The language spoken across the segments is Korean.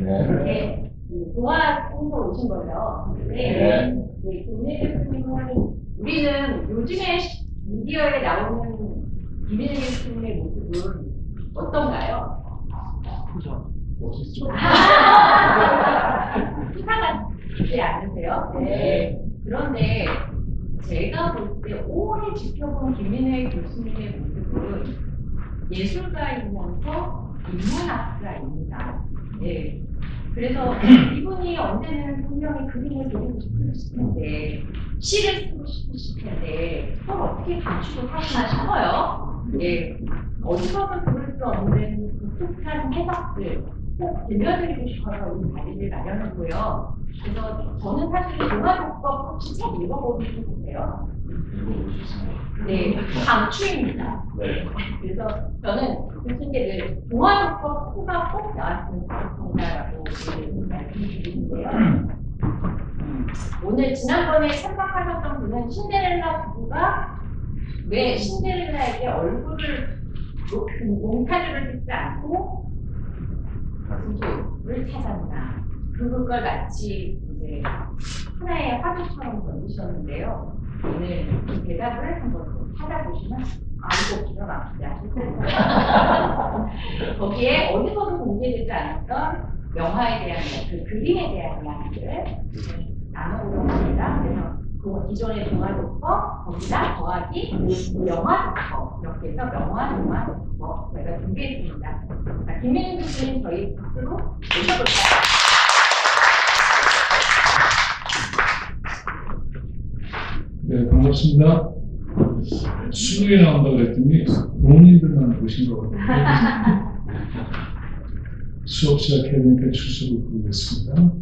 네. 동아에서 오신 거예요. 네. 김민혜 교수님은 우리는 요즘에 미디어에 나오는 김민혜 교수님의 모습은 어떤가요? 그죠. 멋있죠. 수상하지 않으세요? 네. 그런데 제가 볼 때 오래 지켜본 김민혜 교수님의 모습은 예술가이면서 인문학자입니다. 네. 그래서 이분이 언제는 분명히 그림을 그리고 싶으실 텐데, 시를 쓰고 싶으실 텐데, 그걸 어떻게 감추고 사시나 싶어요. 예. 어디서든 들을 수 없는 독특한 해석들 꼭 들려드리고 싶어서 이 자리를 마련했고요. 그래서 저는 사실 동아독법 혹시 책 읽어보신 분 계세요? 네, 강추입니다. 네. 그래서 저는 교수님께는 동아독법 후가 꼭 나왔으면 좋겠습니다라고 말씀드리는데요. 오늘 지난번에 참석하셨던 분은 신데렐라 부부가 왜 신데렐라에게 얼굴을 몽타주를 찍지 않고 구조를 찾았나, 그걸 마치 이제 하나의 화두처럼 던지셨는데요. 오늘 그 대답을 한번 찾아보시면 이거 기가 막히다. 거기에 어디서도 공개되지 않았던 영화에 대한 그 그림에 대한 이야기를 나눠보려고 합니다. 그래서 그 기존의 동아독법 거기다 더하기 영화독법 이렇게 해서 영화 동아독법 저희가 준비했습니다. 김민희 교수님 저희 박수로 모셔볼까요? 네, 반갑습니다. 수능에 나온다고 그랬더니 부모님들만 오신 거거든요. 수업 시작해보니까 출석을 부르겠습니다.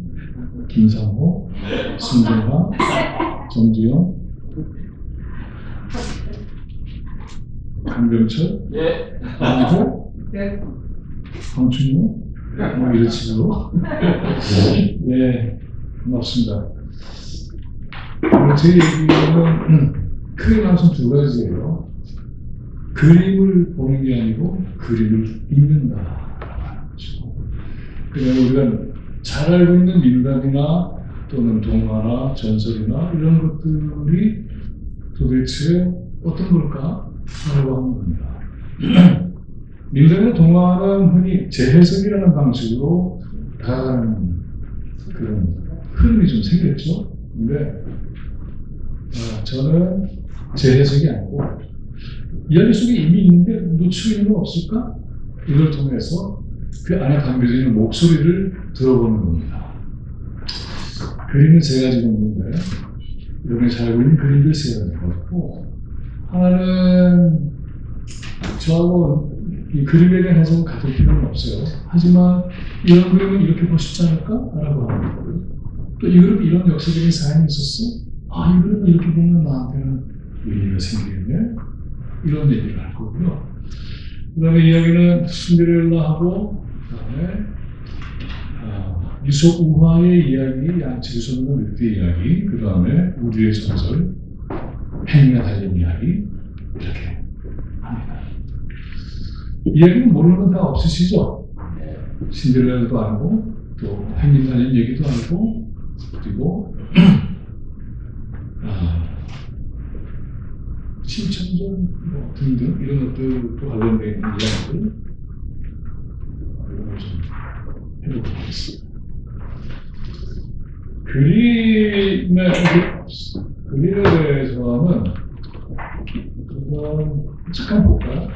김상호, 손정화, 정지영, 강병철, 강호, 강춘모, 이런 식으로. 네, 반갑습니다. 제 얘기는 크게 나와서 두 가지예요. 그림을 보는 게 아니고 그림을 읽는다. 그러면 우리가 잘 알고 있는 민담이나 또는 동화나 전설이나 이런 것들이 도대체 어떤 걸까 하려고 하는 겁니다. 민담이나 동화는 흔히 재해석이라는 방식으로 다가가는 그런 흐름이 좀 생겼죠. 근데 저는 재해석이 아니고 이야기 속에 이미 있는데 놓치고 있는 건 없을까? 이걸 통해서 그 안에 담겨져 있는 목소리를 들어보는 겁니다. 그림은 세 가지 정도인데 여러분이 잘 알고 있는 그림들 세 가지가 있고, 하나는 저하고 이 그림에 대한 해석은 같을 필요는 없어요. 하지만 이런 그림은 이렇게 볼 수 있지 않을까? 라고 하는 거고요. 또 이 그림 이런 역사적인 사연이 있었어? 이 그림을 이렇게 보면 나한테는 의미가 생기겠네? 이런 얘기를 할 거고요. 그 다음에 이야기는 신데렐라하고, 그 다음에 이솝 우화의 이야기, 양치기소년과 늑대 이야기, 그 다음에 우주의 전설, 팽이가 달린 이야기, 이렇게 합니다. 이야기는 모르는 건 다 없으시죠? 신데렐라도 알고, 또 팽이 달린 얘기도 알고, 그리고 신천전 뭐 등등 이런 것들도 관련된 이야기들 이런 좀 해보도록 하겠습니다. 그림에 대해서는 잠깐 볼까요?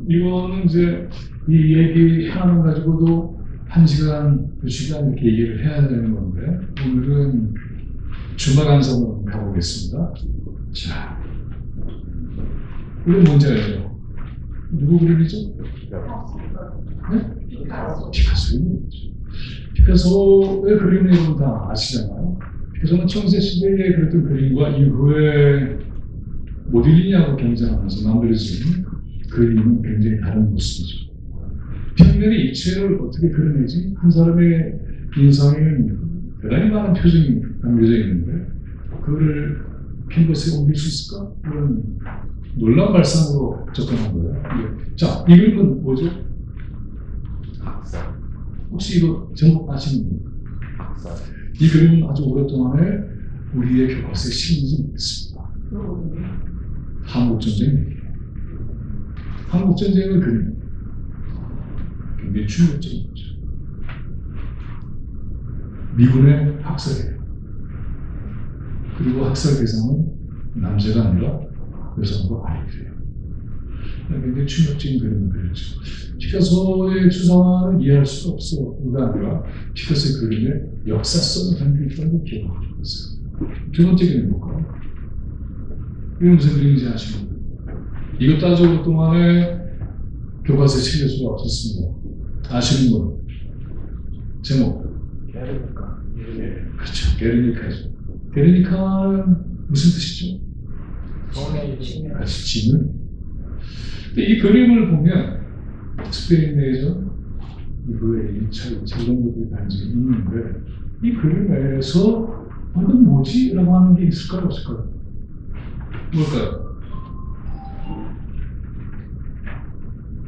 이거는 이제 이 얘기 하나만 가지고도 1시간, 2시간 이렇게 얘기를 해야 되는 건데, 오늘은 주말 한성으로 가보겠습니다. 자, 이건 뭔지 알죠? 누구 그림이죠? 네? 피카소. 피카소의 그림 내용은 다 아시잖아요. 피카소는 청세시대에 그렸던 그림과 이후에 모딜리냐하고 경쟁하면서 만들어진 그림은 굉장히 다른 모습이죠. 평면의 이체를 어떻게 그려내지? 한 사람의 인상에는 대단히 많은 표정이 담겨져 있는데 그거를 캔버스에 옮길 수 있을까? 그런 놀라운 발상으로 접근한 거예요. 자, 이 그림은 뭐죠? 혹시 이거 제목 아시는 분? 이 그림은 아주 오랫동안에 우리의 교과서에 실리지 못했습니다. 한국전쟁 얘기예요. 한국전쟁의 그림. 굉장히 충격적인 거죠. 미군의 학살이에요. 그리고 학살 대상은 남자가 아니라 여성과 아이들이에요. 굉장히 충격적인 그림을 그렸죠. 피카소의 추상화는 이해할 수가 없어. 그가 아니라 피카소의 그림에 역사성을 담겨 있다는 걸 기억하고 있어요. 두 번째 그림은 뭘까요? 이건 무슨 그림인지 아시는 분? 이거 따져볼 동안에 교과서에 실릴 수가 없었습니다. 아시는 분? 제목? 게르니카. 그렇죠. 게르니카죠. 게르니카는 무슨 뜻이죠? 손에 치면 같이 지는. 근데 이 그림을 보면 스페인 내전 이후에 2차 이런 것들이 반증이 있는데 이 그림에서 이건 뭐지? 라고 하는 게 있을까요? 없을까요? 뭘까요?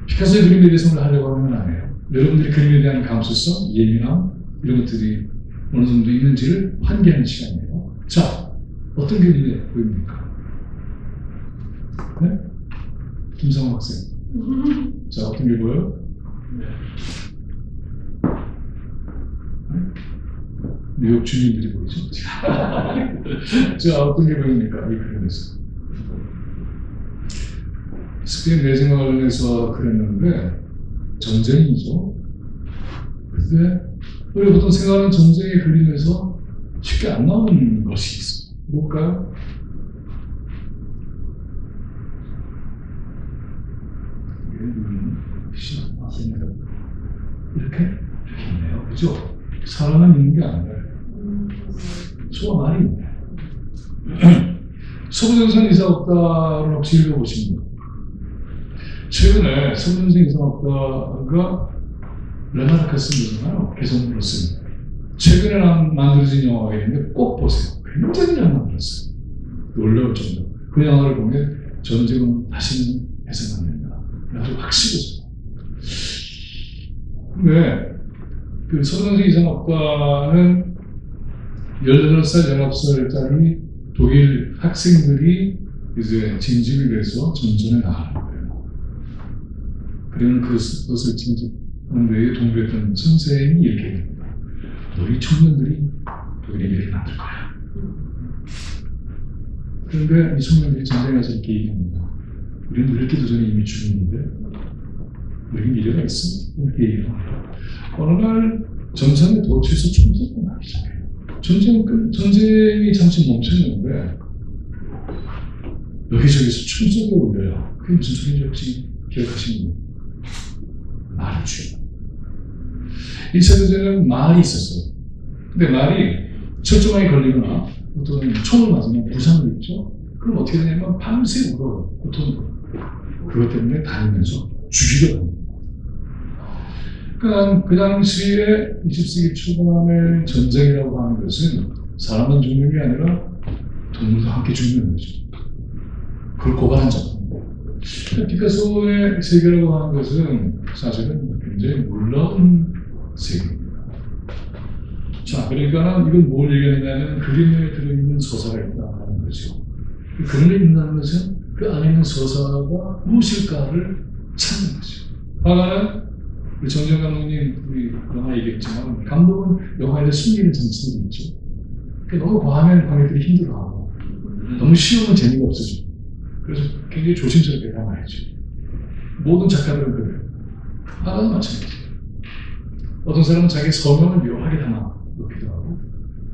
피카소의 그림에 대해서 오늘 하려고 하는 건 아니에요. 여러분들이 그림에 대한 감수성, 예민함 이런 것들이 어느 정도 있는지를 환기하는 시간이에요. 자, 어떤 그림이 보입니까? 네? 김성호 학생. 자, 어떤 게 보여요? 네? 뉴욕 주민들이 보이죠? 자, 어떤 게 보입니까? 이 그림에서. 스페인 내전과 관련해서 그랬는데, 전쟁이죠. 근데, 우리가 보통 생각하는 전쟁의 그림에서 쉽게 안 나오는 것이 있어요. 뭘까요? 이렇게 있네요. 그죠? 사람만 있는 게 아니라 소가 많이 있네. 서부전선 이사업가를 혹시 읽어보신 분? 최근에 서부전선 이사업가가 레나르카 쓴 거잖아요. 개성으로 쓴. 최근에 만들어진 영화가 있는데 꼭 보세요. 굉장히 잘 만들었어요. 놀라울 정도. 그 영화를 보면 전쟁은 다시는 해서는 안 된다. 아주 확실해져요. 근데 그 서부전선 이사업가는 18살, 19살짜리 독일 학생들이 이제 진집을 해서 전전에 나가는 거예요. 그러면 그것을 진집하는 데에 동조했던 선생이 이렇게 됩니다. 너희 청년들이 독일의 미래를 만들 거야. 그런데 이 청년들이 전쟁에서 이렇게 얘기합니다. 우리는 늙기도 전에 이미 죽었는데 우리 미래가 있어. 이렇게 얘기합니다. 어느 날 전선에 도취해서 총선이 나기 시작해요. 전쟁이 잠시 멈췄는데 여기저기서 총소리가 울려요. 그게 무슨 소리인지 혹시 기억하시는 분? 말을 주요. 1차 대전에는 말이 있었어요. 근데 말이 철조망에 걸리거나 어떤 총을 맞으면 부상을 입죠. 그럼 어떻게 되냐면 밤새 울어요. 고통으로. 그것 때문에 다니면서 죽이려 합니다. 그러니까 그 당시에 20세기 초반의 전쟁이라고 하는 것은 사람만 죽는 게 아니라 동물도 함께 죽는 거죠. 그걸 고발한 작품입니다. 피카소의 세계라고 하는 것은 사실은 굉장히 놀라운 세계입니다. 자, 그러니까 이건 뭘 얘기하느냐면 그림에 들어있는 서사가 있다는 거죠. 그 그림에 있다는 것은 그 안에 있는 서사가 무엇일까를 찾는 거죠. 화가는 우리 정재영 감독님, 우리 영화 얘기했지만, 감독은 영화에 숨기는 장치들이 있죠. 너무 과하면 관객들이 힘들어하고, 너무 쉬우면 재미가 없어져. 그래서 굉장히 조심스럽게 담아야죠. 모든 작가들은 그래요. 화가도 마찬가지예요. 어떤 사람은 자기 서명을 묘하게 담아놓기도 하고,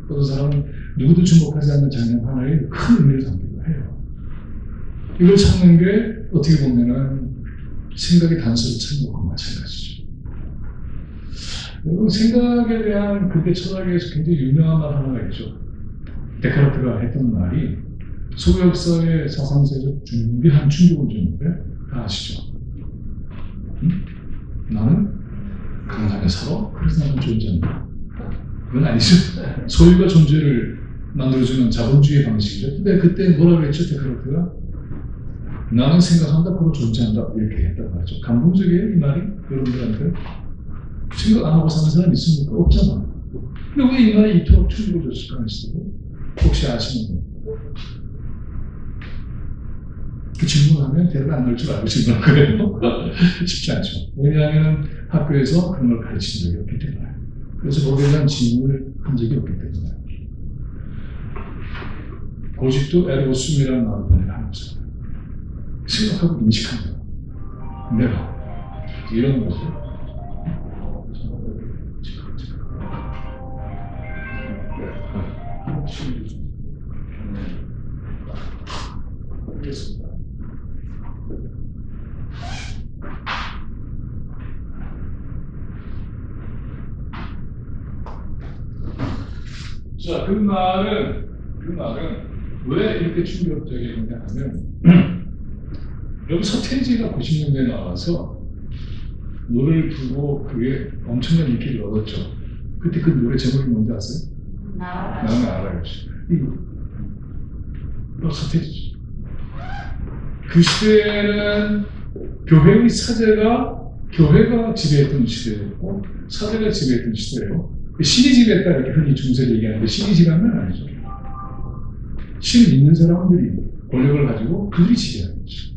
어떤 사람은 누구도 주목하지 않는 장면 하나에 큰 의미를 담기도 해요. 이걸 찾는 게 어떻게 보면은 생각의 단서를 찾는 것과 마찬가지죠. 생각에 대한 그때 철학에서 굉장히 유명한 말 하나가 있죠. 데카르트가 했던 말이 소유 역사의 사상세에서 중대한 충격을 주는데 다 아시죠? 응? 나는 강남에 살아? 그래서 나는 존재한다. 그건 아니죠. 소유가 존재를 만들어주는 자본주의 방식이죠. 근데 그때 뭐라고 했죠, 데카르트가? 나는 생각한다, 그로 존재한다. 이렇게 했단 말이죠. 감동적이에요, 이 말이? 여러분들한테. 생각 안 하고 사는 사람 있습니까? 없잖아. 근데 왜 인간이 이토록 충격을 줬을까 싶어요. 혹시 아시는 분? 그 질문하면 대답 안 나올 줄 알고 질문할 거예요. 쉽지 않죠. 왜냐하면 학교에서 그런 걸 가르친 적이 없기 때문에. 그래서 거기에 대한 질문을 한 적이 없기 때문에. 고집도 에르고 숨이라는 말을 보내는 거죠. 생각하고 인식한다. 내가 이런 거죠. 알겠습니다. 자, 그 말은 왜 이렇게 충격적이냐 하면 여기 서태지가 90년대에 나와서 노래를 부르고 그게 엄청난 인기를 얻었죠. 그때 그 노래 제목이 뭔지 아세요? 나는 알아요. 이거 서태지죠. 그 시대에는 교회가 지배했던 시대였고 사제가 지배했던 시대예요. 신이 지배했다 이렇게 흔히 중세를 얘기하는데 신이 지배한 건 아니죠. 신을 믿는 사람들이 권력을 가지고 그들이 지배하는 거죠.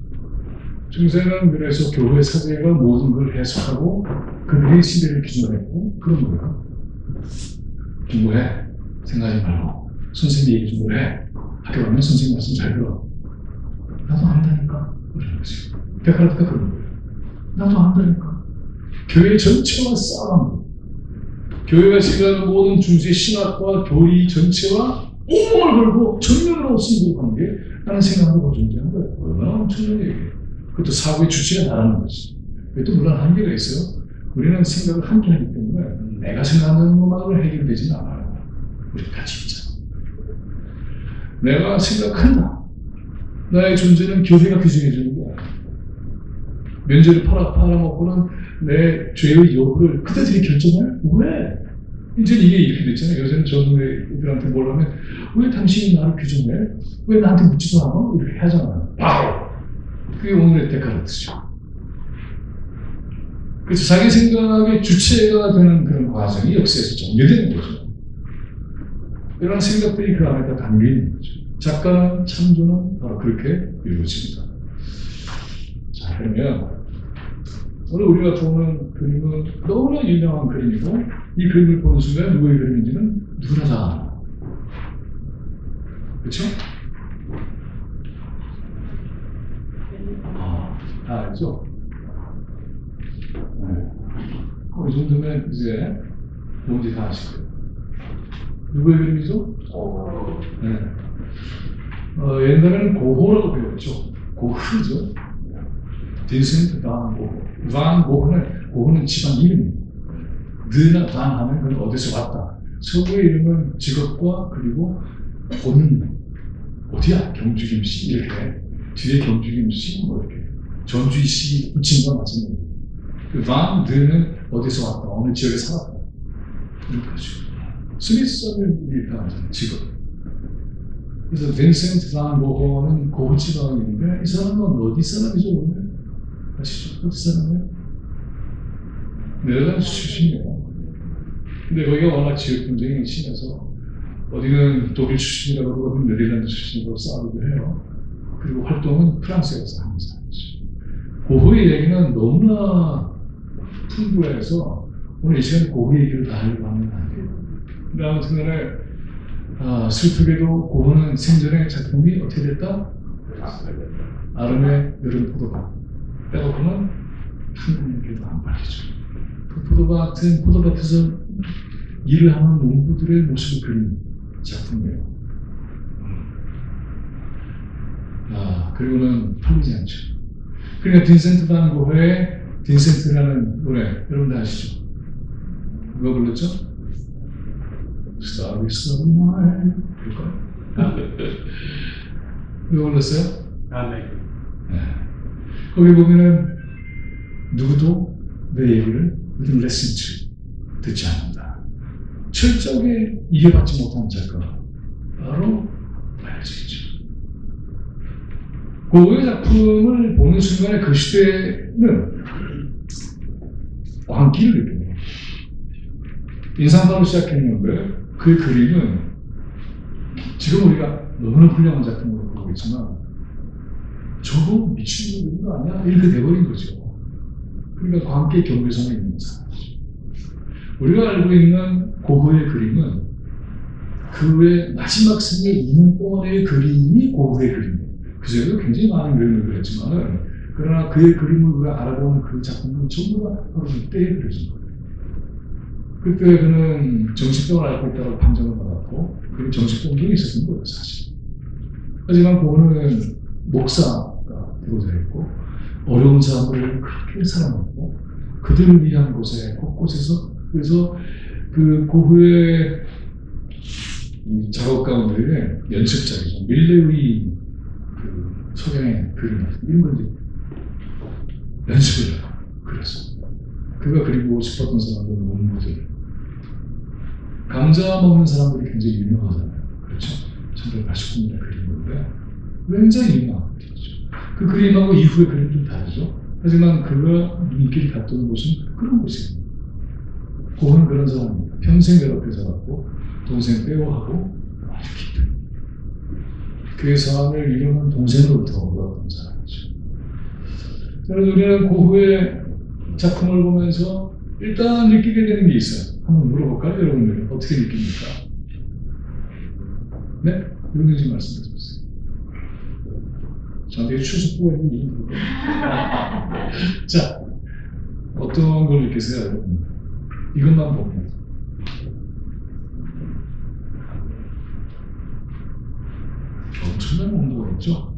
중세는 그래서 교회 사제가 모든 걸 해석하고 그들이 시대를 기준했고 그런 거예요. 공부해. 생각하지 말고. 선생님 얘기 좀 해. 학교 가면 선생님 말씀 잘 들어. 나도 안다니까. 그러는 거죠. 데카르트가 그런 거예요. 나도 안다니까. 교회 전체와 싸움. 교회가 지배하는 모든 중세 신학과 교리 전체와 온몸을 걸고 전면으로 승부하는 게 나는 생각하고 존재하는 거예요. 얼마나 엄청난 얘기예요. 그것도 사고의 주체가 나라는 거지. 그것도 물론 한계가 있어요. 우리는 생각을 함께 하기 때문에 내가 생각하는 것만으로 해결되지는 않아요. 우리 같이 있잖아. 내가 생각한다. 나의 존재는 교회가 규정해주는 게 아니야. 면제를 팔아먹고는 내 죄의 여부를 그들이 결정해? 왜? 이제 이게 이렇게 됐잖아요. 요새는 저들한테 뭘 하면 왜 당신이 나를 규정해? 왜 나한테 묻지도 않아? 이렇게 하잖아요. 바로! 그게 오늘의 데카르트죠. 그래서 자기 생각의 주체가 되는 그런 과정이 역사에서 정리되는 거죠. 이런 생각들이 그 안에 다 담겨 있는 거죠. 작가는 창조는 바로 그렇게 이루어집니다. 자, 그러면 오늘 우리가 보는 그림은 너무나 유명한 그림이고 이 그림을 보는 순간 누구의 그림인지는 누구나 다 알아요. 그렇죠? 다 알죠? 네. 이 정도면 이제 뭔지 다 아실 거예요. 누구의 그림이죠? 네. 옛날에는 고호라고 배웠죠. 고흐죠. 빈센트 반 고흐. 반 고흐는 집안 이름입니다. 느나 반 하면 그건 어디서 왔다. 서구의 이름은 직업과 그리고 본 어디야? 경주김씨 이렇게 뒤에 경주김씨 뭐 이렇게 전주씨 붙인 거 맞습니다. 반 느는 어디서 왔다. 어느 지역에 살았다. 이렇게 하죠. 스미스는 다 직업. 그래서 빈센트 반 고흐는 고흐 지방인데 이 사람은 어디 사람이죠 오늘? 아시죠? 어디 사람이에요? 네덜란드 출신이에요. 근데 거기가 워낙 지역 분쟁이 심해서 어디는 독일 출신이라고 하고 어디는 네덜란드 출신이라고 싸우기도 해요. 그리고 활동은 프랑스에서 하는 사람이죠. 고흐의 얘기는 너무나 풍부해서 오늘 이 시간에 고흐 얘기를 다 하려고 하면 안 돼요. 근데 아무튼 간에 슬프게도 고흐는 생전에 작품이 어떻게 됐다? 아름의 여름 포도밭 빼놓고는 한 군데도 안 팔리죠. 그 포도밭에서 일을 하는 농부들의 모습을 그린 작품이에요. 그리고는 팔리지 않죠. 그러니까 빈센트 반 고흐의 빈센트라는 노래 여러분 다 아시죠? 누가 불렀죠? Starry Starry Night 누가 불렀어요? 네. 거기 보면은 누구도 내 얘기를 within listen to 듣지 않는다. 철저하게 이해받지 못한 작가가 바로 말지죠. 고흐의 작품을 보는 순간에 그 시대는 광기를 느낍니다. 인상파로 시작했는데 그 그림은 지금 우리가 너무나 훌륭한 작품으로 보고 있지만 저거 미친놈인 거 아니야? 이렇게 돼버린 거죠. 그러니까 관계 경계선에 있는 사람이죠. 우리가 알고 있는 고흐의 그림은 그의 마지막 생에 2년 동안의 그림이 고흐의 그림이에요. 그 전에도 굉장히 많은 그림을 그렸지만 그러나 그의 그림을 우리가 알아보는 그 작품은 전부 다 바로 이때에 그려진 거예요. 그때 그는 정신병을 앓고 있다고 판정을 받았고 그 정신병도 있었던 거예요, 사실. 하지만 고흐는 목사가 되고자 했고 어려운 사람들을 그렇게 사랑했고 그들을 위한 곳에 곳곳에서 그래서 그 고흐의 작업 가운데 연습작이죠. 밀레의 그 석양의 그림 이런 걸 이제 연습을 그렸어요. 그가 그리고 싶었던 사람들은 원무들 감자 먹는 사람들이 굉장히 유명하잖아요. 그렇죠? 1989년에 그린 건데 굉장히 유명한 그림이죠. 그 그림하고 이후의 그림은 좀 다르죠. 하지만 그가 눈길이 갔던 곳은 그런 곳이에요. 고흐는 그런 사람입니다. 평생 괴롭혀 살았고 동생 빼오하고 이렇게 그의 사안을 이루는 동생으로부터 얻었던 사람이죠. 그래서 우리는 고흐의 작품을 보면서 일단 느끼게 되는 게 있어요. 한번 물어볼까요? 여러분들 어떻게 느낍니까? 네? 누군지 말씀해 주세요. 저한테 추석보고 있는 이유로. 자, 어떤 걸 느끼세요, 여러분? 이것만 보면. 엄청난 온도가 있죠?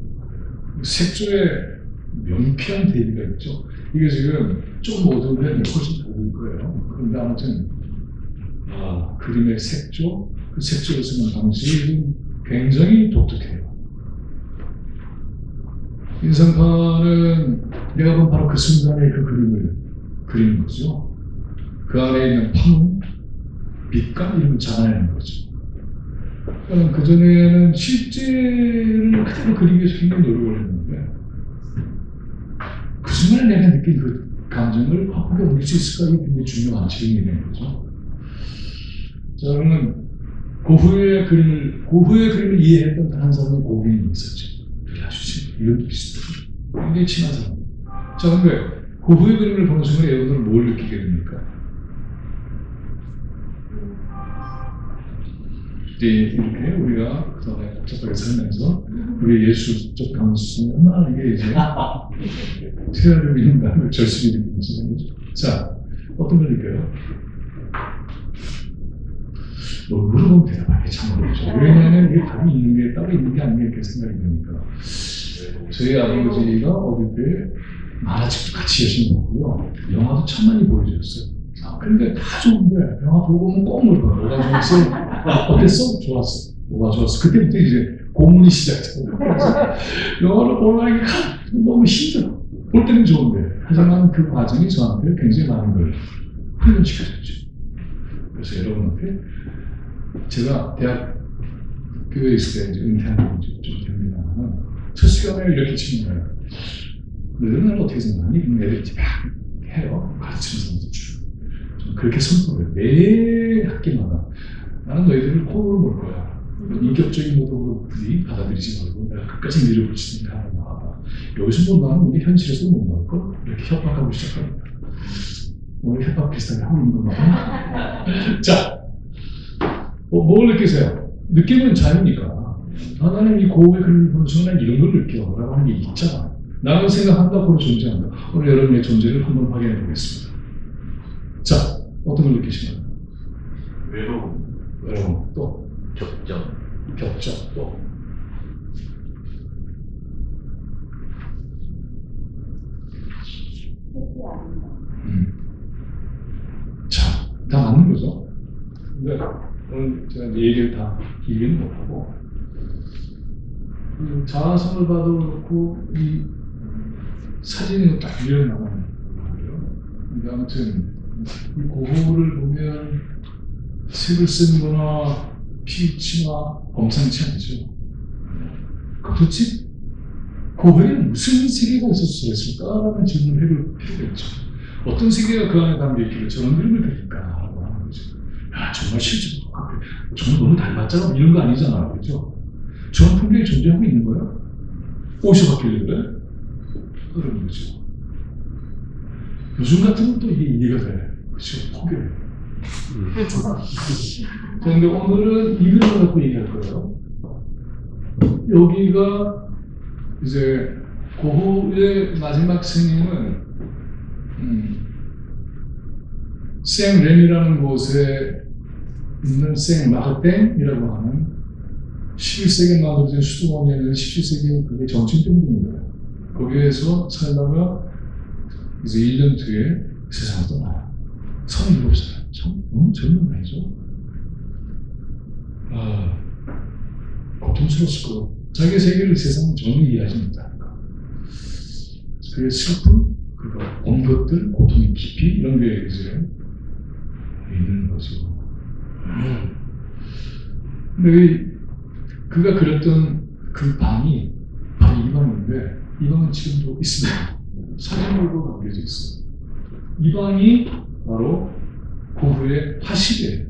색조의 명쾌한 대비가 있죠? 이게 지금 좀 어두우면 훨씬 더 보일 거예요. 그런데 아무튼, 그림의 색조, 그 색조를 쓰는 방식이 굉장히 독특해요. 인상파는 내가 본 바로 그 순간에 그 그림을 그리는 거죠. 그 안에 있는 파문, 빛감 이런 걸 잡아내는 거죠. 그전에는 실제를 그대로 그리기 위해서 굉장히 노력을 했는데 그 순간에 내가 느낀 그 감정을 확보해 올 수 있을까? 이게 굉장히 중요한 질문이 되는 거죠. 자, 그러면 고흐의 그림을 이해했던 다른 사람이 고흐인이 있었죠. 아주 이런 비슷해요. 굉장히 친한 사람. 자, 근데 고흐의 그림을 보는 순간 여러분들은 뭘 느끼게 됩니까? 이렇게 우리가 그 다음에 복잡하게 살면서 우리 예수적 감수성이 얼마나 이게 이제 태아를 믿는다는 절실히 느끼는 거죠. 자, 어떤 걸 느껴요? 뭐 물어보면 대답하기 참 어렵죠. 왜냐하면 이게 답이 있는 게 따로 있는 게 아니라 이렇게 생각이 드니까. 저희 아버지가 어릴 때 만화책도 같이 열심히 보고요. 영화도 참 많이 보여주셨어요. 근데 다 좋은데 영화 보고 보면 꼭 물어봐요. 뭐가 좋았어? 어땠어? 좋았어. 뭐가 좋았어? 그때부터 이제 고문이 시작돼요. 영화를 보려니까 너무 힘들어. 볼 때는 좋은데 하지만 그 과정이 저한테 굉장히 많은 걸 훈련시켜줬죠. 그래서 여러분한테 제가 대학교에 있을 때 이제 은퇴한 지 좀 됩니다. 첫 시간에 이렇게 치는 거예요. 너희는 어떻게 생각하니? 그럼 애들이 막 해요. 가르치는 사람도 쭉. 그렇게 선포해요. 매 학기마다. 나는 너희들을 코너로 몰 거야. 인격적인 모습으로 부디 받아들이지 말고 내가 끝까지 밀어붙이니까 나와봐. 여기서 못 나오면 이게 현실에서 못 나올 걸? 이렇게 협박하고 시작합니다. 오늘 협박 비슷하게 하고 있는 건가? 자, 뭘 느끼세요? 느낌은 자유니까. 나는 이 고흐의 그림을 보는 순간 이런 걸 느껴. 라고 하는 게 있잖아. 나는 생각한다, 그로 존재한다. 오늘 여러분의 존재를 한번 확인해 보겠습니다. 자, 어떤 걸 느끼시나요? 외로움, 또 격정, 또 자, 다 맞는 거죠? 근데 오늘 제가 이제 얘기를 다 길게는 못하고 자화상을 봐도 그렇고 이 사진이 딱 밀어나가는 거예요. 근데 아무튼 이 고흐를 보면 색을 쓰는 거나 피치나 범상치 않죠. 도대체 고흐에는 무슨 세계가 있었을까라는 질문을 해볼 필요가 있죠. 어떤 세계가 그 안에 담겨 있길래 저런 그림을 그릴까라고 하는 거죠. 정말 실제로 정말 너무 닮았잖아 이런 거 아니잖아, 그죠? 저런 풍경이 존재하고 있는 거야. 어디서 바뀌려고 그래? 그런 거죠. 요즘 같으면 또 이게 이해가 돼. 그렇죠? 포기를. 그런데 오늘은 이 그림을 갖고 얘기할 거예요. 여기가 이제 고흐의 마지막 스님은 생렌이라는 곳에 있는 생마르땡이라고 하는 11세기에 만들어진 수도원이었는데 17세기에 그게 정신병동이에요. 거기에서 살다가 이제 1년 뒤에 세상을 떠나요. 37살. 참 너무 젊은 나이죠. 고통스러웠을 거고 자기 세계를 세상은 전혀 이해하지 못하니까 그의 슬픔, 그리고 온 것들, 고통의 깊이 이런 게 이제 있는 거죠. 근데 그가 그렸던 그 방이 바로 이 방인데 이 방은 지금도 있습니다. 사진으로 남겨져 있어요. 이 방이 바로 고흐의 화실이에요.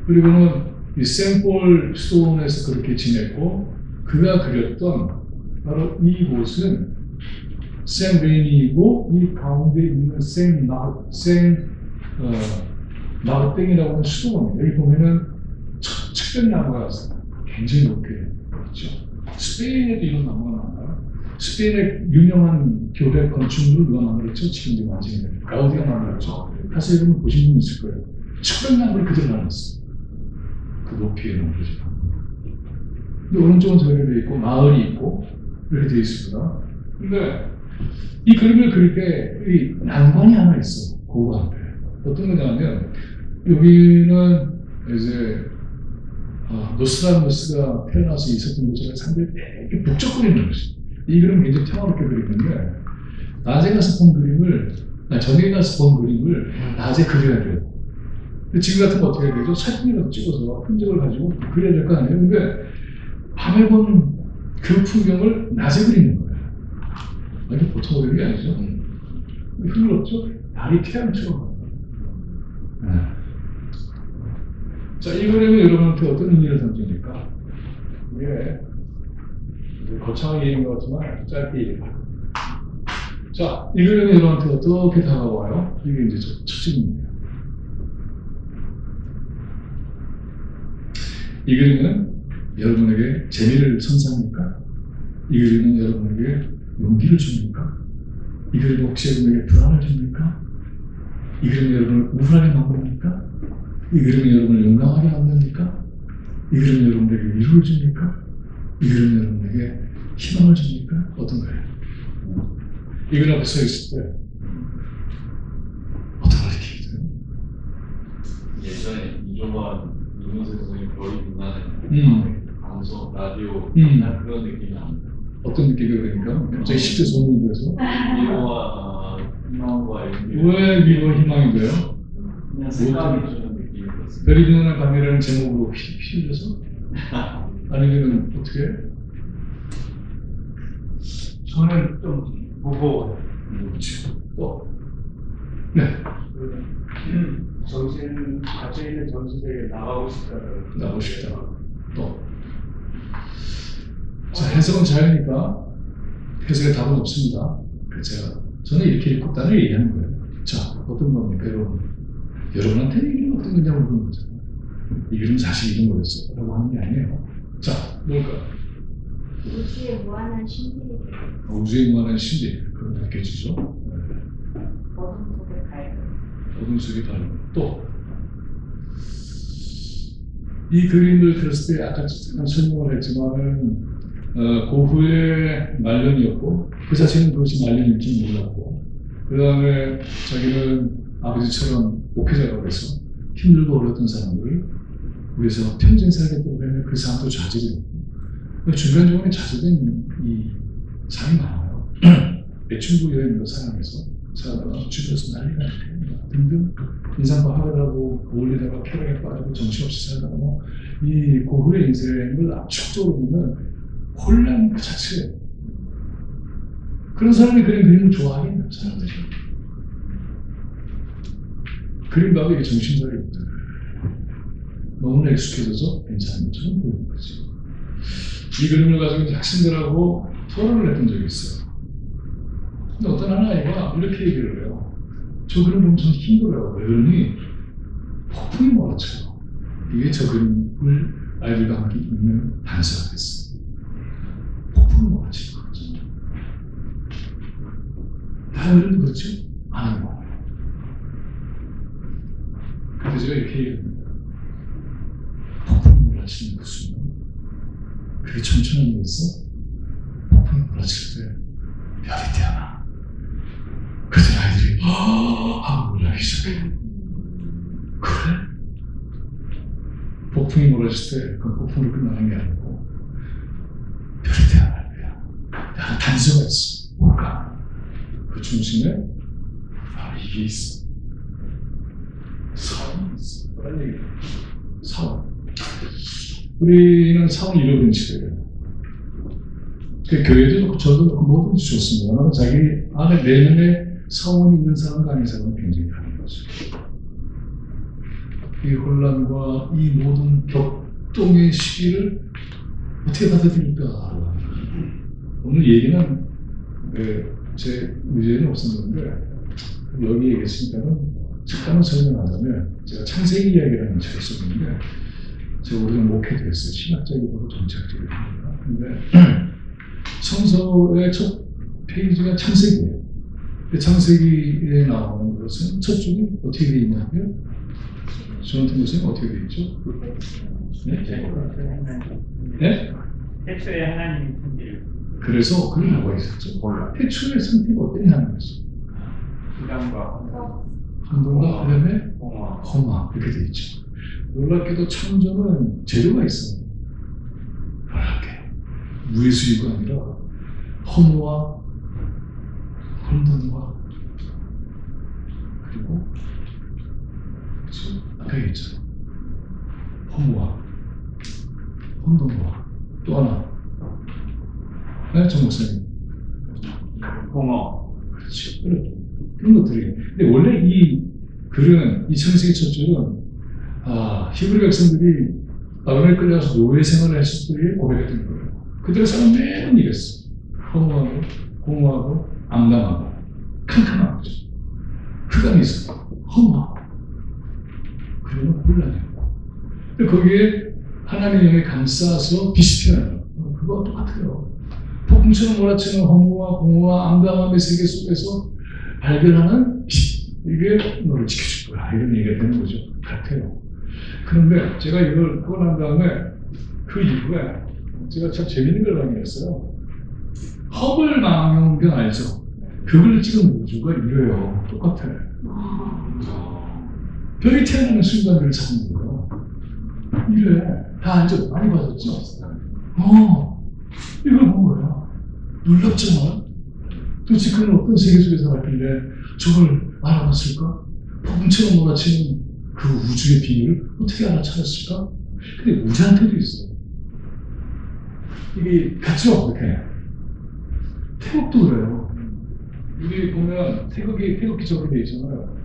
그리고는 이 생폴 수도원에서 그렇게 지냈고 그가 그렸던 바로 이 곳은 생레니이고 이 가운데 있는 마르땡이라고 하는 수도원이에요. 여기 보면은 측백나무가 굉장히 높게 있죠. 스페인에도 이런 나무가 많아요. 스페인의 유명한 교회 건축물을 누가 만들었죠? 지금 이제 완성이 돼요. 가우디가 만들었죠. 가서 여러분 보신 분 있을 거예요. 측백나무를 그대로 놔놨어요. 그 높이에 넘겨져. 근데 오른쪽은 저렇게 돼 있고 마을이 있고 이렇게 돼 있습니다. 근데 이 그림을 그릴 때 이 난관이 하나 있어. 고흐 앞에. 어떤 거냐면 여기는 이제 노스트라다무스가 태어나서 있었던 곳이 상당히 되게 북적거리는 것이. 이 그림은 굉장히 평화롭게 그리는데 낮에 가서 본 그림을 저녁에 가서 본 그림을 낮에 그려야 돼요. 근데 지금 같은 거 어떻게 해야 되죠? 사진이라도 찍어서 흔적을 가지고 그려야 될 거 아니에요? 근데 밤에 본 그 풍경을 낮에 그리는 거예요. 이게 보통 그림이 아니죠? 흥미롭죠? 달이 태양처럼. 네. 자, 이 그림은 여러분한테 어떤 의미를 담깁니까? 이게 거창하게 얘기한 것 같지만 짧게 얘기해요. 자, 이 그림은 여러분한테 어떻게 다가와요? 이게 이제 첫 질문이에요. 이 그림은 여러분에게 재미를 선사합니까? 이 그림은 여러분에게 용기를 줍니까? 이 그림은 혹시 여러분에게 불안을 줍니까? 이 그림은 여러분을 우울하게 만듭니까? 이 그림은 여러분을 용감하게 만듭니까? 이 그림은 여러분에게 위로를 줍니까? 이 그림은 여러분에게 희망을 줍니까? 어떤 거예요? 이 그림 앞에 서 있을 때 어떤 걸 느끼게 돼요? 예전에 이종환 이문세 선생님 별이 빛나는 방송 라디오 그런 느낌이 납니다. 어떤 느낌이 그러니까? 갑자기 10대 소문이 돼서 위로와 희망과 이런 게 왜 위로와 희망이 돼요? 그냥 생각이 주는 느낌이 들었습니다. 별이 빛나는 밤이라는 제목으로 휘둘려서? 아니면 어떻게? 저는 좀 무거워요. 그렇죠. 또? 네. 정신, 갇혀있는 정신세계에 나가고 싶다는. 나오고 싶다. 또? 자, 해석은 자유니까 해석에 답은 없습니다. 저는 이렇게 읽고 따로 얘기하는 거예요. 자, 어떤 겁니까, 여러분? 여러분한테 이게 어떤 거냐고 물어보는 거잖아요. 이 그림은 사실 이런 거였어. 라고 하는 게 아니에요. 자, 뭘까요? 우주의 무한한 신비를 우주의 무한한 신비. 그런 게 느껴지죠? 어둠 속에 밝은 어둠 속에 밝은. 또, 이 그림을 그렸을 때 아까 잠깐 설명을 했지만은 고흐의 말년이었고 그 자체는 그것이 말년일지 몰랐고 그 다음에 자기는 아버지처럼 목회자라고 해서 힘들고 어려웠던 사람을 위해서 평생 살겠다고 하면 그 사람도 좌절했고 중간중간에 좌절된 이 사람이 많아요. 애충부 여행으로 살아가면서 살다가 주변에서 난리가 나요. 등등 인상과학을 어울리다가 쾌락에 빠지고 정신없이 살다가 이 고흐의 인생을 압축적으로 보면 혼란 그 자체예요. 그런 사람이 그린 그림을 좋아하겠나요, 사람들이? 그림 봐도 이게 정신적이거든요. 너무나 익숙해져서 괜찮은 것처럼 보이는 거지. 이 그림을 가지고 이제 학생들하고 토론을 했던 적이 있어요. 근데 어떤 한 아이가 이렇게 얘기를 해요. 저 그림 보면 좀 힘들어요. 왜 그러니? 폭풍이 몰아쳐요. 이게 저 그림을 아이들과 함께 읽는 단서가 됐어요. 폭풍이 몰아치는 거죠. 다른 애들도 그렇죠? 안 하는 거예요. 그래서 제가 이렇게 얘기합니다. 폭풍이 몰아치는 그 순간, 그게 천천한 일이었어? 폭풍이 몰아칠 때 별이 태어나. 그때 아이들이 하고 놀라기 시작해. 그래? 폭풍이 몰아칠 때 그 폭풍으로 끝나는 게 아니고 별이 태어날 거야. 한 단서가 있어. 뭘까? 그 중심에 바로 이게 있어. 사원이 있어. 그런 얘기야. 사원. 우리는 사원을 잃어버린 시대예요. 그 교회도 그렇고 저도 그렇고 뭐든지 좋습니다. 나는 자기 안에 내면에 사원이 있는 사람과 아닌 사람은 굉장히 다른 거죠. 이 혼란과 이 모든 격동의 시기를 어떻게 받아들일까? 오늘 얘기는 제 의제는 없었는데 여기 얘기했으니까는 잠깐만 설명하자면 제가 창세기 이야기라는 책을 썼는데 제가 오래전 목회도 했어요. 신학적이고 정착적입니다. 근데 성서의 첫 페이지가 창세기예요. 창세기에 나오는 것은 첫 줄이 어떻게 되어 있냐면 저한테 보세요. 어떻게 되어 있죠? 네? 태초에 하나님이 천지를 그래서 그걸 나와 있었죠. 태초의 상태가 어땠냐는 거죠. 기담과 한동과 그다음에 홍화 허마 이렇게 되어 있죠. 놀랍게도 창조는 재료가 있어요. 놀랍게 무예수이가 아니라 허무와 혼돈과 그리고 그렇죠? 아까 얘기했잖아요. 허무와 혼돈과 또 하나 정 목사님 홍어 그렇죠. 그런 것들이 근데 원래 이 글은 이 창세기 첫 줄은 히브리 백성들이 바벨론에 끌려가서 노예 생활을 했을 때에 고백했던 거예요. 그들의 삶은 매번 이랬어. 허무하고 공허하고 암담하고 캄캄한 거죠. 흑암이 있어. 허무하고 그리고 혼란이었고 근데 거기에 하나님의 영에 감싸서 빛이 피어나요. 그거와 똑같아요. 폭풍처럼 몰아치는 허무와 공허와 암담함의 세계 속에서 발견하는 빛. 이게 너를 지켜줄 거야. 이런 얘기가 되는 거죠. 같아요. 그런데 제가 이걸 하고 난 다음에 그 이후에 제가 참 재밌는 걸 발견했어요. 허블 망원경 알죠? 그걸 찍은 우주가 이래요. 똑같아요. 별이 태어나는 순간들을 잡는 거예요. 이래. 다 앉아 많이 받았죠? 이걸 본 거야. 놀랍지만 도대체 그는 어떤 세계 속에 살았길래 저걸 알아봤을까? 폭풍처럼 몰아치는 그 우주의 비밀을 어떻게 알아차렸을까? 근데 우리한테도 있어. 이게 같죠? 이렇게. 태국도 그래요. 여기 보면 태극기 적게 돼 있잖아요.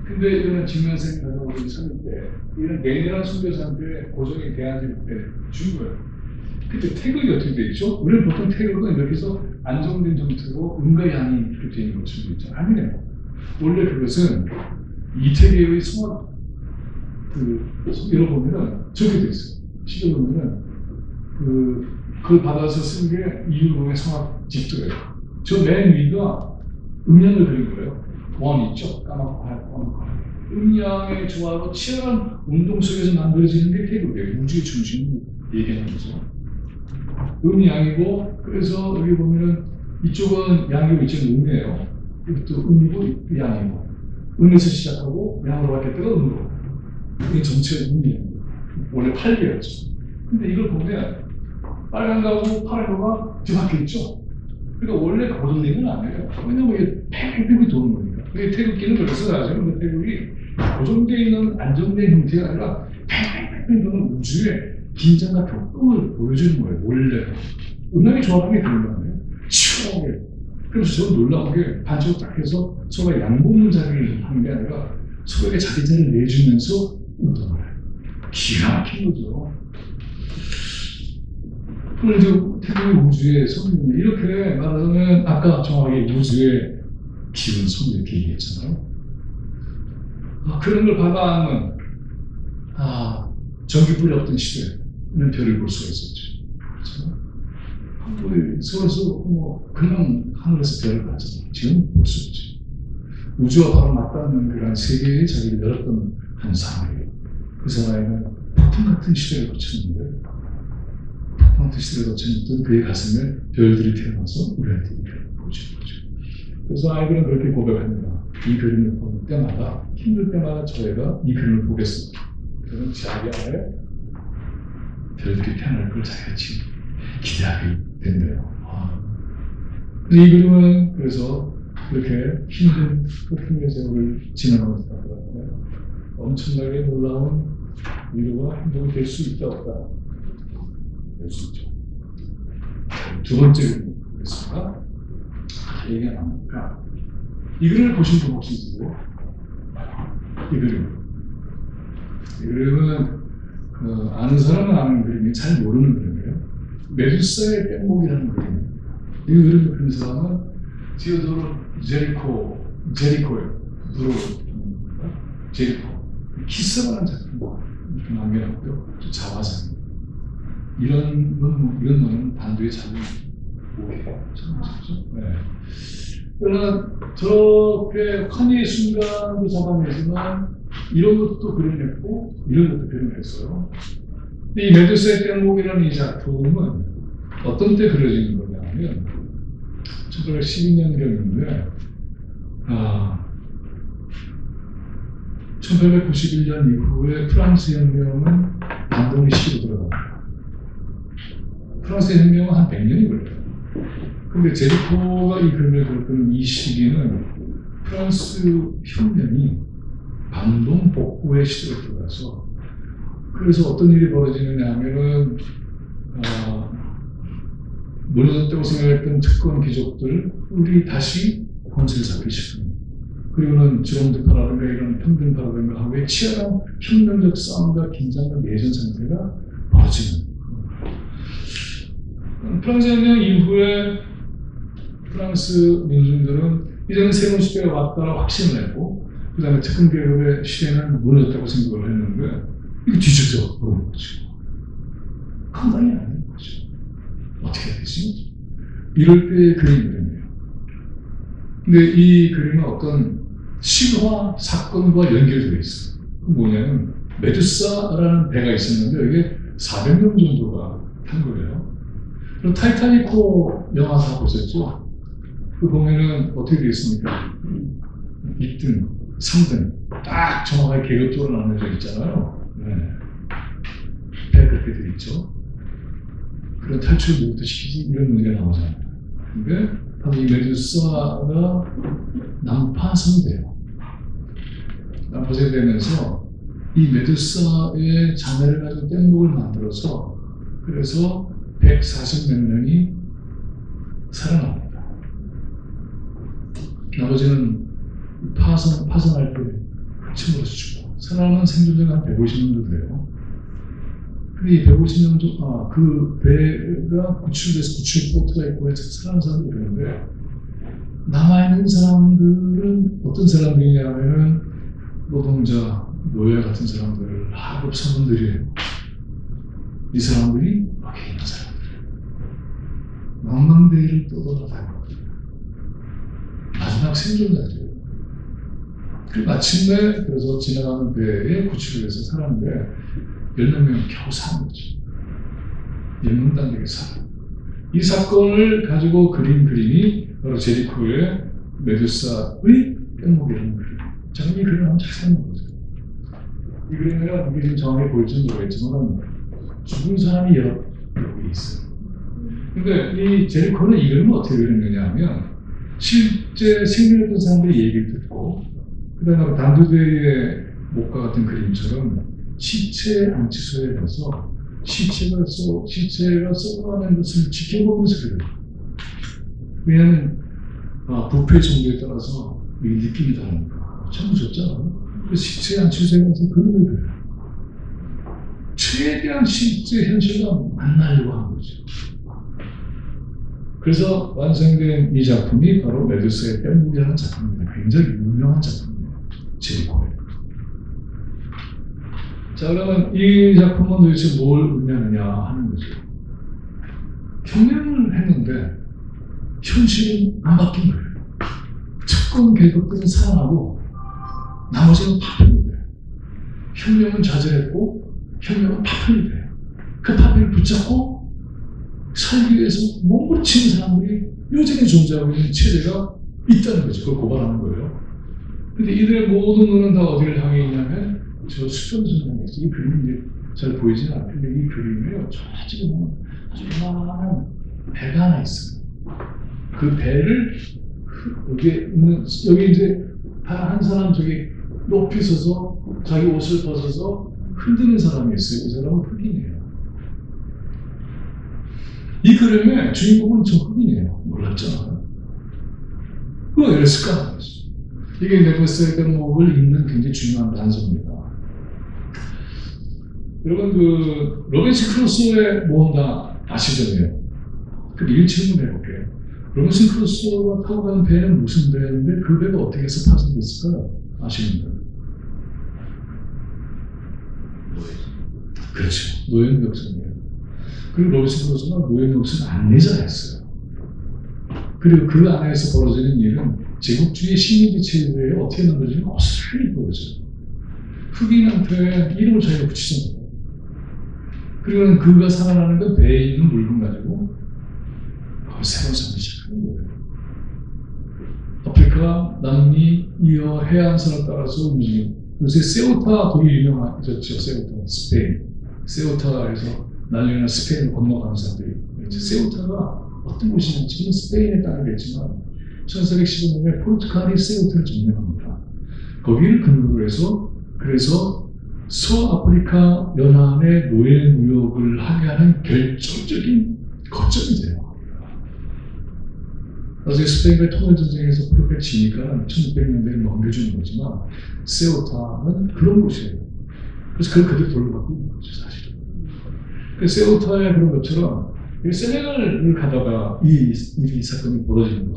근데 이거는 직면생 가정으로 썼을 때 이런 내년한 선교사한테 고정이 대안을 준 거예요. 근데 태극이 어떻게 돼 있죠? 우리는 보통 태극은 이렇게 해서 안정된 정체로 음과 양이 이렇게 되어 있는 것처럼 있죠. 아니에요. 원래 그것은 이태계의 성악 이런 보면은 저렇게 돼 있어요. 시계 보면은 그걸 받아서 쓴 게 이율공의 성악 집도예요. 저 맨 위가 음양을 그린 거예요. 원 있죠? 까맣고 하얗고 음양의 조화로 치열한 운동 속에서 만들어지는 게 태극이에요. 우주의 중심을 얘기하는 거죠. 음양이고 그래서 여기 보면은 이쪽은 양이고 이쪽은 음이에요. 이것도 음이고 양이고 음에서 시작하고 양으로 바뀌었다가 음으로 이게 전체 음이에요. 원래 8개였죠. 근데 이걸 보면 빨간 거하고 파란 거가 뒤바뀌어 있죠. 그러니까 원래 고정된 건 아니에요. 왜냐면 이게 팽팽히 도는 거니까. 그게 태극기는 그래서 나중에 그 태극이 고정되어 있는 안정된 형태가 아니라 팽팽히 도는 우주의 긴장과 격동을 보여주는 거예요. 원래 음악의 조합이 그런 거 아니에요. 시원하게. 그래서 저는 놀라운 게 반쪽을 딱 해서 서로가 양보는 자리를 하는 게 아니라 서로에게 자기 자리를 내주면서 운동을 해요. 기가 막힌 거죠. 오늘 태국의 우주의 성공, 이렇게 말하자면 아까 정확하게 우주의 기운 성공 이렇게 얘기했잖아요. 그런 걸 받아안는 전기불이 없던 시대에는 별을 볼 수가 있었죠. 그렇죠? 우리 서울에서 그냥 하늘에서 별을 봤잖아요. 지금 볼 수 없죠. 우주와 바로 맞닿는 그런 세계에 자기를 열었던 한 사람이에요. 그 사람은 폭풍 같은 시대를 거쳤는데, 폭풍 같은 시대를 거쳤던 그의 가슴에 별들이 태어나서 우리한테 이를 보여주는 거죠. 그래서 아이들은 그렇게 고백합니다. 이 그림을 볼 때마다, 힘들 때마다 저희가 이 그림을 보겠습니다. 그는 자기 안에 별들이 태어날 걸 자기가 지금 기대하게 된대요. 이 그림은 그래서 그렇게 힘든 폭풍의 세월을 지나가고 있다는 것 엄청나게 놀라운 위로와 행복이 될 수 있다 없다? 될 수 있죠. 두 번째 그림 보겠습니다. 얘기가 나오니까 이 그림을 보신 분 혹시 있으세요? 이 그림은 아는 사람은 아는 그림이 잘 모르는 그림이에요. 메두사의 뗏목이라는 그림이에요. 이 그림을 그린 사람은 디오도르 제리코예요. 제리코. 키스라는 작품 남겨놨고요. 자화상. 이런 거는 단두에 잡은 목이에요. 참 아시죠? 네. 그러나 저렇게 환희의 순간도 잡아내지만 이런 것도 그려냈고 이런 것도 그려냈어요. 이 메두사의 뗏목이라는 이 작품은 어떤 때 그려지는 거냐면 1912년경인데 1891년 이후에 프랑스 혁명은 반동의 시기로 들어갑니다. 프랑스 혁명은 한 100년이 걸려요. 근데 제리코가 이 그림을 그렸던 이 시기는 프랑스 혁명이 반동 복구의 시대로 들어가서 그래서 어떤 일이 벌어지느냐 하면은 무너졌다고 생각했던 특권 귀족들이 다시 권세를 잡기 시작합니다. 그리고는 지rom드파라든가 이런 평등파라든가 하고의 치열한 혁명적 싸움과 긴장과 내전 상태가 벌어지는 프랑스 혁명 이후에 프랑스 민중들은 이제는 새로운 시대가 왔다고 확신을 했고 그 다음에 특권 계급의 시대는 무너졌다고 생각을 했는데 이거 뒤집어 버리는 거죠. 감당이 안 되는 거죠. 어떻게 해야 되지? 이럴 때의 그림이에요. 근데 이 그림은 어떤 신화 사건과 연결되어 있어요. 그 뭐냐면 메두사라는 배가 있었는데 여기에 400명 정도가 탄 거예요. 그럼 타이타닉호 영화 다 보셨죠? 그 보면은 어떻게 되어 있습니까? 2등, 3등 딱 정확하게 계급적으로 나눠져 있잖아요. 네. 배 그렇게 되어 있죠. 그런 탈출을 누구부터 시키지? 이런 문제가 나오잖아요. 근데 바로 이 메두사가 난파선대요. 난파선되면서 이 메두사의 자매를 가지고 뗏목을 만들어서 그래서 140몇 명이 살아납니다. 나머지는 파선할 때 침으로서 죽고 살아남은 생존자가 한 150명도 돼요. 근데 이 150명 정도, 그 배가 구출돼서 구출보트가 있고 해서 살아남은 사람들이 있는데 남아있는 사람들은 어떤 사람들이냐면은 노동자, 노예 같은 사람들, 하급 사원들이에요. 이 사람들이 여기 있는 사람들. 망망대해를 떠돌아다니거든요. 마지막 생존자들이에요. 그 마침내 그래서 지나가는 배에 구출을 해서 살았는데 10몇 명이 겨우 사는 거죠. 10명 단계에 살아요. 이 사건을 가지고 그린 그림이 바로 제리코의 메두사의 뗏목이라는 그림. 저는 이 그림을 한번 잘 사는 거죠. 이 그림을 이게 지금 정확히 보일지는 모르겠지만 죽은 사람이 여러 개 있어요. 근데 이 제리코는 이 그림을 어떻게 그렸느냐 하면 실제 생존했던 사람들이 얘기를 듣고 그 다음에 단두대의 목과 같은 그림처럼 시체 안치소에 가서 시체가 썩어가는 것을 지켜보면서 그려요. 왜냐하면 부패 정도에 따라서 이 느낌이 다르니까 참 무섭잖아요. 그래서 시체 안치소에 가서 그림을 그려요. 최대한 실제 현실과 만나려고 한 거죠. 그래서 완성된 이 작품이 바로 메두사의 뺨물이라는 작품입니다. 굉장히 유명한 작품이에요. 제리코에. 자, 그러면 이 작품은 도대체 뭘 의미하느냐 하는 거죠. 혁명을 했는데 현실은 안 바뀐 거예요. 특권 계급들은 살아나고 나머지는 파편이 돼요. 혁명은 좌절했고 혁명은 파편이 돼요. 그 파편을 붙잡고 살기 위해서 몸부림치는 사람들이 여전히 존재하고 있는 체제가 있다는 거죠. 그걸 고발하는 거예요. 근데 이들의 모든 눈은 다 어디를 향해 있냐면 저 수평선을 향해 있어요. 이 그림이 이제 잘 보이지는 않는데 이 그림에요. 저쪽에 보면 아주 요만한 배가 하나 있어요. 그 배를 여기에 있는 여기 이제 한 사람 저기 높이 서서 자기 옷을 벗어서 흔드는 사람이 있어요. 이 사람은 흑인이에요. 이 그림의 주인공은 저 흑인이에요. 몰랐잖아요. 왜 이랬을까? 이게 네버스의 뗏목을 잇는 굉장히 중요한 단서입니다. 여러분 그 로빈슨 크루소의 모험 다 아시잖아요. 그 미리 질문을 해볼게요. 로빈슨 크루소가 타고 가는 배는 무슨 배인데 그 배가 어떻게 해서 파손됐을까요? 아시는 분? 그렇죠. 노예역선이에요. 그리고 로빈슨 크루소가 노예역선 안내자였어요. 그리고 그 안에서 벌어지는 일은 제국주의 식민지 체제에 어떻게 만들어지는지 어스란히 보여져요. 흑인한테 이름을 자기가 붙이는 거예요. 그리고 그가 살아나는 건 배에 있는 물건 가지고 새로운 삶을 시작하는 거예요. 아프리카, 남미, 이어 해안선을 따라서 움직이는 요새 세우타 되게 유명하죠. 세우타, 스페인. 세우타에서 나중에는 스페인을 건너가는 사람들이 세우타가 어떤 곳이냐면 지금 스페인에 따르겠지만 1415년에 포르투갈이 세우타를 점령합니다. 거기를 근거로 해서 그래서 서아프리카 연안의 노예 무역을 하게 하는 결정적인 거점이 돼요. 나중에 스페인과의 통일전쟁에서 포르투갈이 지니까 1600년대에 넘겨주는 거지만 세우타는 그런 곳이에요. 그래서 그걸 그대로 돌려받고 있는 거죠, 사실은. 그래서 세우타의 그런 것처럼 세네갈을 가다가 이 사건이 벌어지는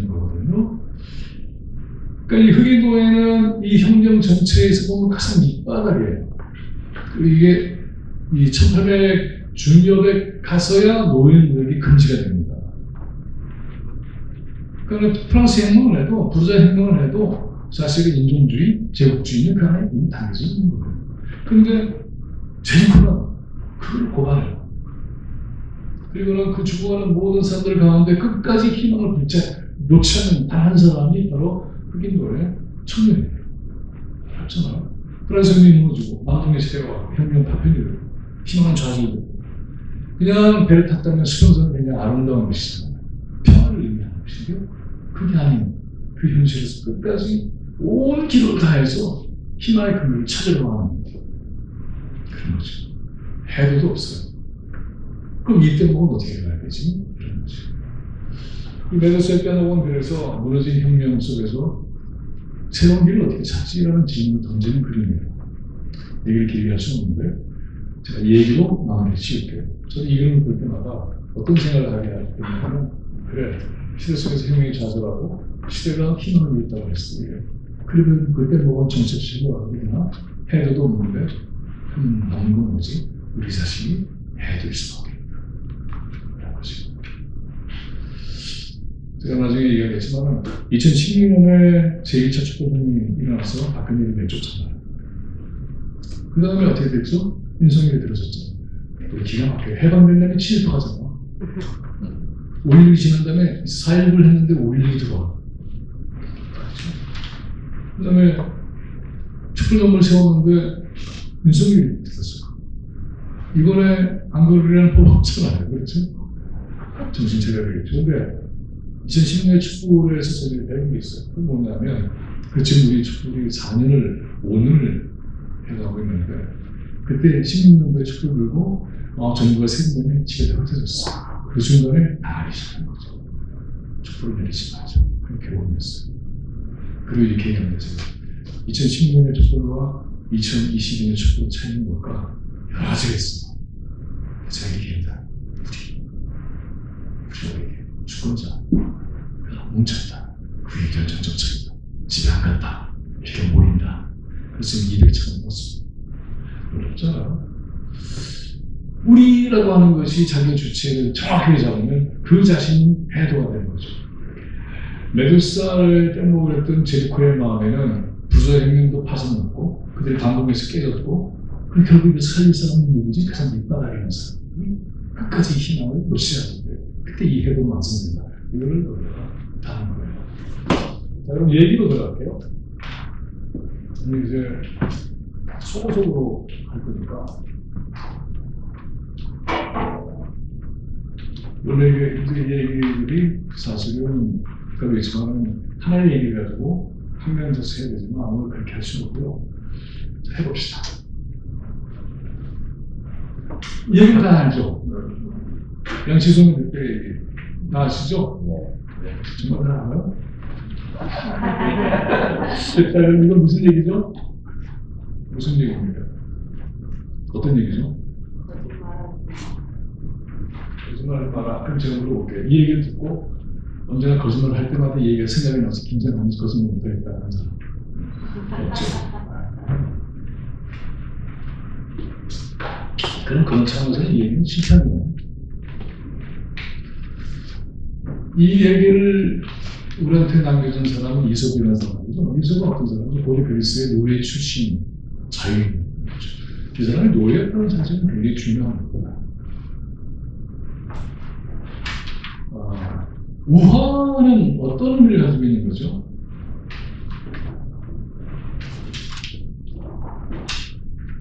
거거든요. 그러니까 이 흑인 노예는 이 혁명 전체에서 보면 가장 밑바닥이에요. 이게 이 1800 중엽에 가서야 노예 무역이 금지가 됩니다. 그러니까 프랑스 혁명을 해도 부르자 혁명을 해도 사실은 인종주의, 제국주의는 그 안에 이미 담겨져 있는 거예요. 그런데 제리코는 그걸 고발해요. 그리고는 그 죽어가는 모든 사람들 가운데 끝까지 희망을 놓지 않는 단 한 사람이 바로 흑인 노예 청년이에요. 그렇잖아요. 프랑스 혁명이 무너지고 남동의 시대가 왔고 혁명 파편이 되고 희망은 좌절되고 그냥 배를 탔다면 수평선은 그냥 아름다운 것이잖아요. 평화를 의미하는 것인데요. 그게 아닌 그 현실에서 끝까지 온 기도를 다해서 희망의 근거를 찾으려고 하는 그런 거죠. 해도도 없어요. 그럼 이 뗏목은 어떻게 가야 되지? 그런 거죠. 이 메두사의 뗏목은 그래서 무너진 혁명 속에서 새로운 길을 어떻게 찾지라는 질문을 던지는 그림이에요. 얘기를 길게 할 수는 없는데 제가 이 얘기로 마무리 지을게요. 저는 이 그림을 볼 때마다 어떤 생각을 하게 하냐면 그래, 시대 속에서 혁명이 좌절하고 시대가 희망을 잃었다고 했어요. 그러면 그 뗏목은 정책식으로 하거나 해도도 없는데 남은 건 뭐지? 우리 자신이 해줄 수밖에 없다. 라는 거죠. 제가 나중에 얘기하겠지만 2012년에 제1차 촛불운동이 일어나서 박근혜를 내쫓잖아요. 그 다음에 어떻게 됐죠? 윤석열이 들어섰잖아요. 우리 기가 막혀요. 해방된 다음에 7일 가잖아. 5일이 지난 다음에 4일을 했는데 5일이 들어와. 그 다음에 촛불전을 세웠는데 윤석열이 들었어. 이번에 안거리라는 법 없잖아요. 그렇죠? 정신 차려야 되겠죠. 근데 2010년에 촛불에서 저희가 배운 게 있어요. 그게 뭐냐면, 지금 우리 촛불이 4년을, 5년을 해가고 있는데, 그때 16년도에 촛불 들고, 정부가 세금이 집에다 흩어졌어. 그 순간에 나가기 시작한 거죠. 촛불을 내리지 마자. 그렇게 원했어요. 그리고 이렇게 얘기합니다. 2016년의 촛불과 2022년의 촛불 차이는 뭘까? 여러 가지가 있어요. 제가 얘기합니다. 우리에게 주권자 뭉쳤다. 그의 결정적처리다. 집에 안 갔다. 이렇게 모인다. 그래서 200처럼 넣었습니다. 어렵잖아요. 우리라고 하는 것이 자기 주체를 정확하게 잡으면 그 자신이 해도가 되는 거죠. 메두사를 떼먹으려 했던 제리코의 마음에는 부자행령도 파손났고 그들이 반동에서 깨졌고 그 결국 살릴 사람은 누구지? 그 사람이 바닥에 사람. 끝까지 희망을 못 시작하는데 그때 이 해도 완성된다. 이거를 우리가 다는 거예요. 자, 그럼 얘기로 들어갈게요. 이제 소고속으로 할 거니까 원래 이제 얘기들이 사실은 그래도 있지만 하나의 얘기 가지고 한 명에서 해야 되지만 아무도 그렇게 할 수는 없고요. 자, 해봅시다. 얘기는 다 알죠? 양치성은 그때 얘기 다 아시죠? 네. 정말 다 알아요? 일단 이건 무슨 얘기죠? 무슨 얘기입니까? 어떤 얘기죠? 거짓말을 마라. 그럼 제가 물어볼게요. 이 얘기를 듣고 언제나 거짓말을 할 때마다 이 얘기가 생각이 나서 긴장하면서 거짓말 못하겠다는 사람 없죠? 그럼 그런 차원에서 이 얘기는 실패합니다. 이 얘기를 우리한테 남겨준 사람은 이석이라는 사람이죠. 이석은 어떤 사람이죠? 고대 그리스의 노예 출신 자유인 거죠. 이 사람이 노예였다는 사실은 굉장히 중요한 거다. 우화는 어떤 의미를 가지고 있는 거죠?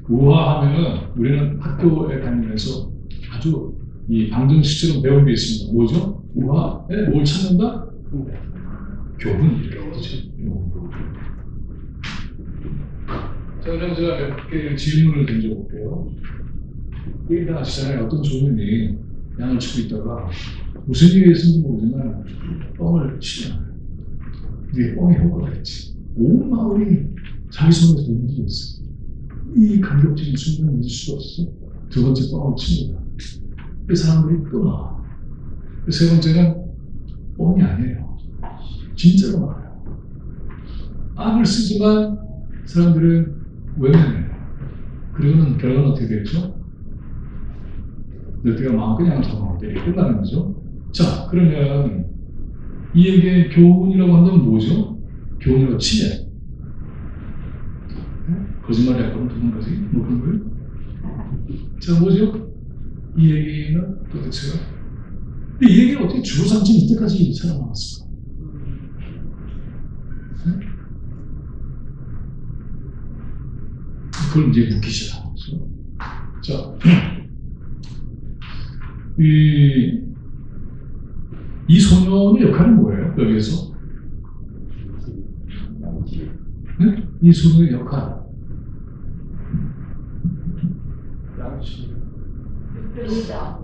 우화하면은 우리는 학교에 다니면서 아주 이 방정식처럼 배운 게 있습니다. 뭐죠? 우화에 뭘 찾는다? 교훈이라고 그러죠. 자, 그럼 제가 몇 개 질문을 던져볼게요. 얘기 다 아시잖아요. 어떤 조문이 양을 치고 있다가 무슨 얘기를 했는지 모르지만 뻥을 치잖아요. 이게 뻥의 효과가 있지. 온 마을이 자기 손에서 움직였어. 이 감격적인 순간을 잊을 수가 없어. 두 번째 뻥을 칩니다. 그 사람들이 끊어. 세 번째는 뻥이 아니에요. 진짜로 말해요. 악을 쓰지만 사람들은 외면해요. 그리고는 결과는 어떻게 되겠죠? 너희가 마음껏 양을 잡아먹을 때 끝나는 거죠. 자, 그러면 이 얘기의 교훈이라고 한다면 뭐죠? 교훈이라고 치면 거짓말이 약간은 두 번까지 뭐 그런 거예요? 자, 뭐죠? 이 얘기는 도대체가 이 얘기가 어떻게 주로상징 이때까지 살아남았을까? 그걸 이제 묻기 시작하는 거죠. 자, 이 소년의 역할은 뭐예요? 여기에서? 네? 이 소년의 역할. 늑대가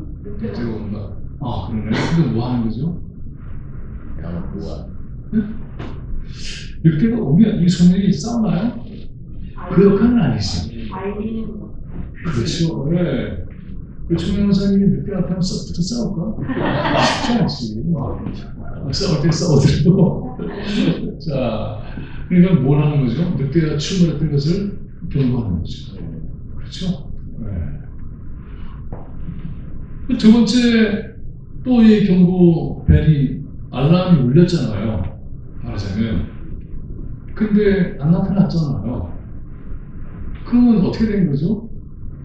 온다. 아, 그러네. 근데 뭐 하는 거죠? 네? 늑대가 오면 이 소년이 싸우나요? 그 역할은 아니지. 그렇죠. 네. 그 총영사님이 늑대 나타나면 썩부터 싸울까? 쉽지 않지. 싸울 때 싸우더라도. 자, 그러니까 뭘 하는 거죠? 늑대가 출몰했던 것을 경고하는 거죠. 그렇죠? 네. 두 번째, 또 이 경고 벨이 알람이 울렸잖아요. 말하자면. 근데 안 나타났잖아요. 그러면 어떻게 된 거죠?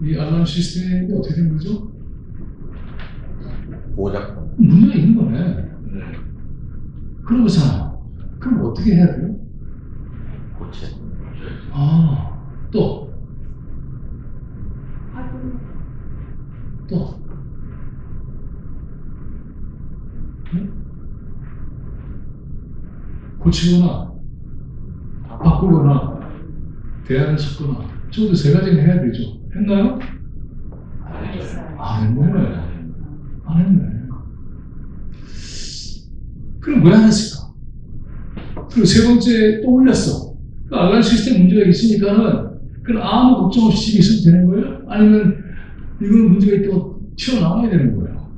이 알람 시스템이 어떻게 된 거죠? 오작동. 문제가 있는 거네. 그런 거잖아요. 그럼 어떻게 해야 돼요? 고체. 아, 또. 또. 네? 고치거나, 바꾸거나, 대안을 찾거나, 적어도 세 가지는 해야 되죠. 했나요? 안 했네. 안 했네. 그럼 왜 안 했을까? 그리고 세 번째 또 올렸어. 알람 시스템 문제가 있으니까는 그럼 아무 걱정 없이 있으면 되는 거예요? 아니면 이거는 문제가 있다고 튀어나와야 되는 거예요.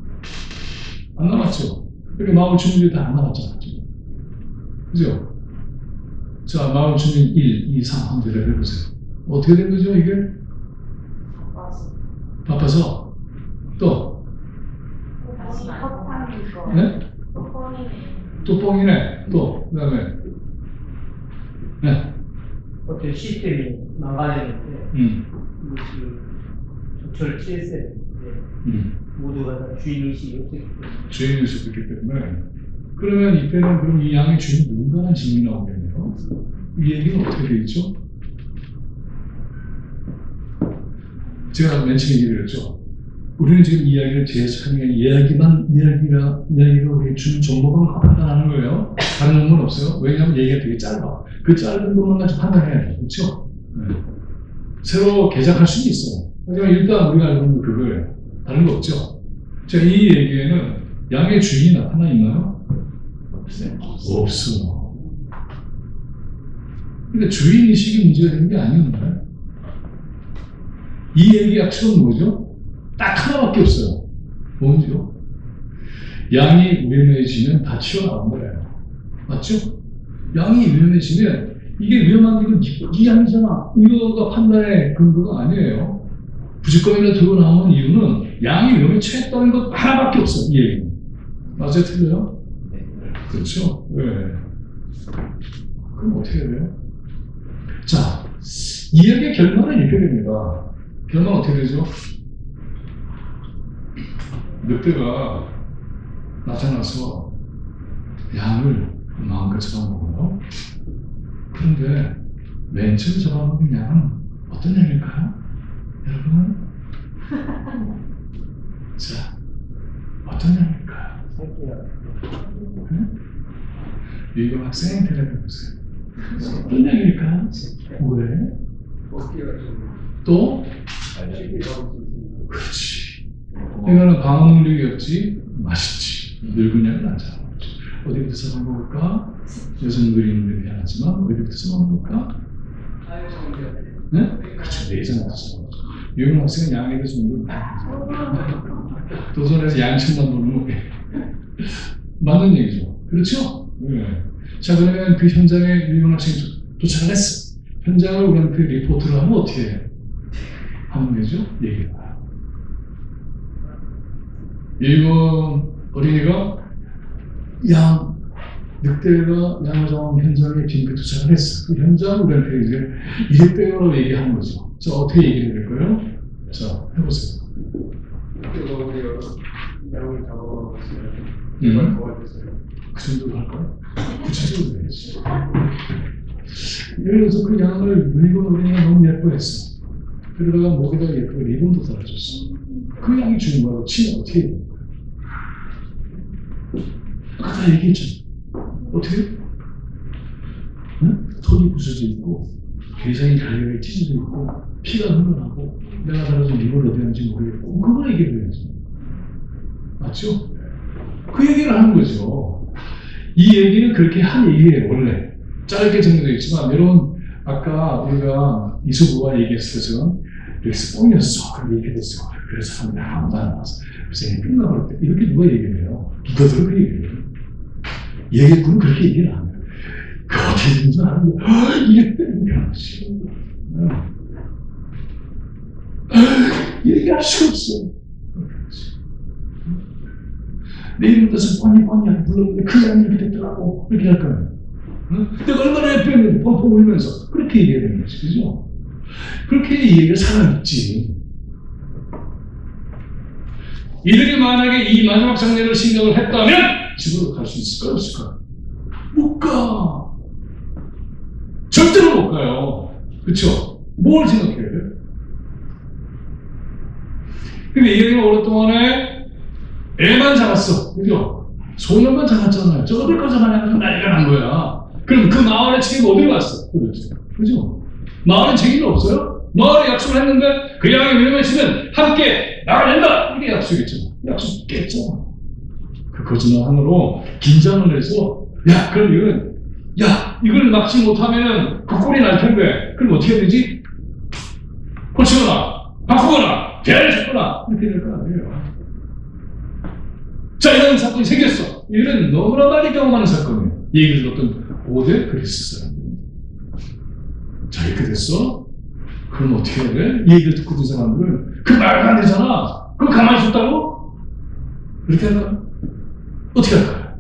안 나왔죠? 그러니까 마을 주민들이 다 안 나왔잖아요. 그죠? 자, 마을 주민 1, 2, 3 한번 대답해보세요. 어떻게 된 거죠, 이게? 바빠서? 또? 네? 또 뻥이네. 또, 그 다음에. 네. 어떤 시스템이 망가졌는데 조처를 취했어야 되는데 모두가 다 주인의식이 없었기 때문에 주인의식이 있기 때문에. 그러면 이때는 그럼 이 양의 주인이 누군가는 질문이 나오겠네요. 이 얘기는 어떻게 되겠죠? 제가 맨 처음에 얘기했죠. 우리는 지금 이야기를 재해석하는 게 이야기가 우리에게 주는 정보가 판단하는 거예요. 다른 의무는 없어요. 왜냐하면 얘기가 되게 짧아. 그 짧은 것만 가지고 판단해야 돼요. 그렇죠? 네. 새로 개작할 수는 있어요. 하지만 일단 우리가 알고 있는 건 그거예요. 다른 거 없죠? 자, 이 얘기에는 양의 주인이 나타나 있나요? 없어요. 근데 주인의식이 문제가 되는 게 아니었나요? 이 얘기 약속은 뭐죠? 딱 하나밖에 없어요. 뭔지요? 양이 위험해지면 다 튀어나온 거예요. 맞죠? 양이 위험해지면 이게 위험한 게 네 양이잖아. 이거가 판단의 근거가 아니에요. 부직검이나 들고 나오는 이유는 양이 위험에 처했다는 것 하나밖에 없어요. 이 얘기는. 맞아요? 틀려요? 그렇죠? 네. 그럼 어떻게 해야 돼요? 자, 이야기의 결말은 이렇게 됩니다. 결말 어떻게 되죠? 늑대가 나타나서 양을 마음껏 잡아먹어요. 그런데 맨 처음 잡아먹은 양은 어떤 양일까요? 여러분? 자, 어떤 양일까요? 유희경 학생 대답해보세요. 어떤 양일까요? 왜? 또? 그렇지. 이거는 방울육이었지, 맛있지. 늙은 양은 안 잡아먹지. 어디부터 잡아먹을까? 여성 그림은 미안하지만 어디부터 잡아먹을까? 네? 그렇죠. 내장부터 잡아먹죠. 유희경 학생은 양에 대해서 도전해서 양측만 보는 거예요. 맞는 얘기죠. 그렇죠? 네. 자, 그러면 그 현장에 유희경 학생이 도착을 했어. 현장을 우리한테 리포트를 하면 어떻게 해요? 하면 되죠? 얘기를 해요. 유희경 어린이가 늑대가 양을 잡아온 현장에 긴급 도착을 했어. 그 현장을 우리한테 이제 이랬대요라고 얘기하는 거죠. 자, 어떻게 얘기해야 될까요? 자, 해보세요. 늑대가 우리가 양을 잡아먹었어요. 그 정도로 할까요? 구체적으로 해야지. 예를 들어서 그 양을 유희경 어린이가 너무 예뻐했어. 그러다가 목에다가 예쁘게 리본도 달아줬어. 그 양이 주는 거라고 치면 어떻게 해요? 아까 다 얘기했잖아. 어떻게? 응? 턱이 부서져 있고, 괴장이 갈려에 찢어져 있고, 피가 흘러나고, 내가 달아준 리본을 어디 갔는지 모르겠고, 그거 얘기해야지. 맞죠? 그 얘기를 하는 거죠. 이 얘기는 그렇게 한 얘기예요, 원래. 짧게 정리되어 있지만, 여러분, 아까 우리가 이수부가 얘기했을 때처럼, 그래서 뻥이었어. 그렇게 얘기했어. 그래서 사람들이 아무도 안 나왔어. 그래서 끝나버릴 때, 이렇게 누가 얘기해요? 누가들 그렇게 얘기해요? 얘기했구나, 그렇게 얘기를 안 해요. 그 어떻게 된지 아는 거야. 이랬다는 게 아니지. 얘기할 수가 없어. 내 이름 따서 뻔히 불렀는데 그 양이 이렇게 됐더라고. 그렇게 할 거예요. 내가 얼마나 예뻤는데 펑펑 울면서 그렇게 얘기하는 거지. 그죠? 그렇게 얘기가 살아있지. 이들이 만약에 이 마지막 장면을 생각을 했다면 집으로 갈 수 있을까? 없을까? 못 가. 절대로 못 가요. 그쵸? 뭘 생각해야 돼? 근데 이 얘기가 오랫동안에 애만 잡았어. 그죠? 소년만 잡았잖아요. 저 어딜 거 잡아냐고 난리가 난 거야. 그럼 그 마을의 책임 어디로 갔어? 그죠? 마을의 책임이 없어요? 마을에 약속을 했는데 그 양이 위험해지면 함께 나가낸다! 이게 약속이잖아. 약속 깼잖아. 그 거짓말함으로 긴장을 해서 그럼 이걸 막지 못하면은 그 꼴이 날 텐데 그럼 어떻게 해야 되지? 고치거나 바꾸거나 대안을 줬거나 그렇게 될 거 아니에요. 자, 이런 사건이 생겼어. 이런 너무나 많이 경험하는 사건이에요. 이 얘기를 들었던 고대 그리스 사람들. 자, 이렇게 됐어? 그럼 어떻게 해야 돼? 이 얘기를 듣고 있는 사람들은 그 말도 안 되잖아. 그럼 가만히 있었다고? 이렇게 할까? 어떻게 할까요?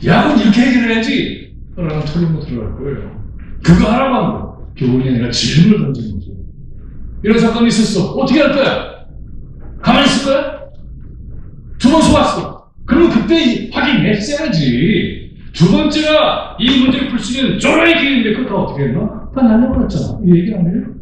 야, 그럼 이렇게 얘기를 해야지. 라는 토론으로 들어갈 거예요. 그거 하라고 한 거야. 교훈이 아니라 질문을 던지는 거죠. 이런 사건이 있었어. 어떻게 할 거야? 가만히 있을 거야? 두 번 속았어. 그러면 그때 확인했어야지. 두 번째가 이 문제를 풀 수 있는 조례의 기회인데 그걸 다 어떻게 했나? 다 날려버렸잖아. 이 얘기 아니에요?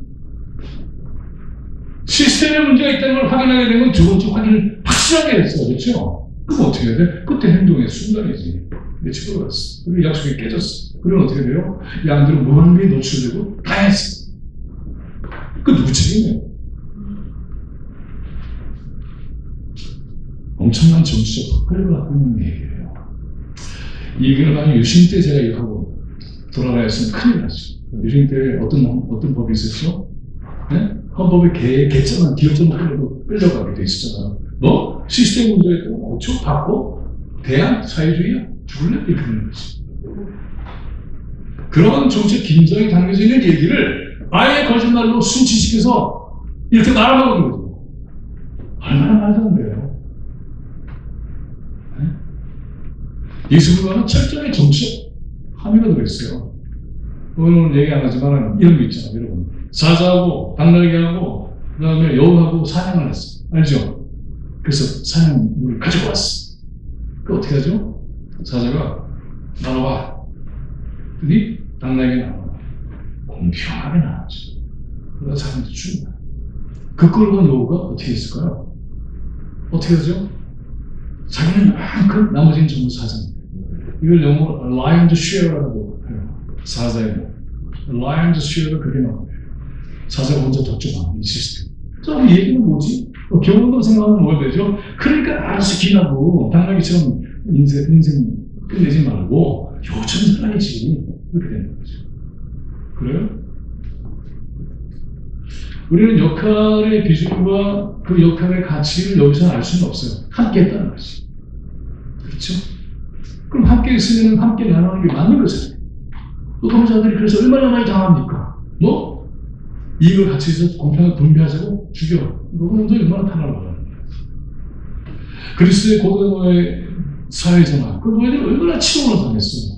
시스템에 문제가 있다는 걸 확인하게 되면 두 번째 확인을 확실하게 했어요. 그렇죠? 그럼 어떻게 해야 돼? 그때 행동의 순간이지. 내치고 갔어. 그리고 약속이 깨졌어. 그러면 어떻게 돼요? 양들은 멀리 노출되고 다 했어. 그 누구 책임이에요? 엄청난 정치적 폭발을 갖고 있는 얘기예요. 이 얘기를 만약 유신 때 제가 이거 하고 돌아가야 했으면 큰일 났죠. 유신 때 어떤 법이 있었죠? 네? 헌법에 개짜만 기업자만 끌려가게 돼 있었잖아요. 너 시스템 문제에 엄청 받고 대한 사회주의야? 죽을래? 이렇게 되는 거지. 그런 정책 긴장이 담겨져 있는 얘기를 아예 거짓말로 순치시켜서 이렇게 말아먹는 거죠. 얼마나 말도 안 돼요. 예수님과는 철저히 정치적 함의가 들어있어요. 오늘 얘기 안 하지만 이런 거 있잖아요, 여러분. 사자하고 당나귀하고 그 다음에 여우하고 사냥을 했어. 알죠? 그래서 사냥물을 가지고 왔어. 그 어떻게 하죠? 사자가 나와봐. 그랬더니 당나귀가 나와. 공평하게 나왔죠. 그러다 사람한테 죽은 거야. 그걸 본 여우가 어떻게 했을까요? 어떻게 하죠? 자기는 만큼 나머지는 전부 사자입니다. 이걸 영어로 lion's share라고 해요. 사자의 뭐. lion's share가 그게 나와요. 사자가 혼자 독점하는 이 시스템. 그럼 이 얘기는 뭐지? 경험도 생각하면 뭐가 되죠? 그러니까 알아서 기나고 당나귀처럼 인생 끝내지 말고 요즘 살아야지. 이렇게 되는 거죠. 그래요? 우리는 역할의 기준과 그 역할의 가치를 여기서 알 수는 없어요. 함께 했다는 거지. 그렇죠? 그럼 함께 있으면 함께 나누는 게 맞는 거잖아요. 노동자들이 그래서 얼마나 많이 당합니까? 뭐? 이익을 같이 해서 공평하게 분배하자고 죽여. 노동자들이 얼마나 탄압을 받는 거야. 그리스의 고대 사회잖아. 그 노예들이 얼마나 치욕을 당했어.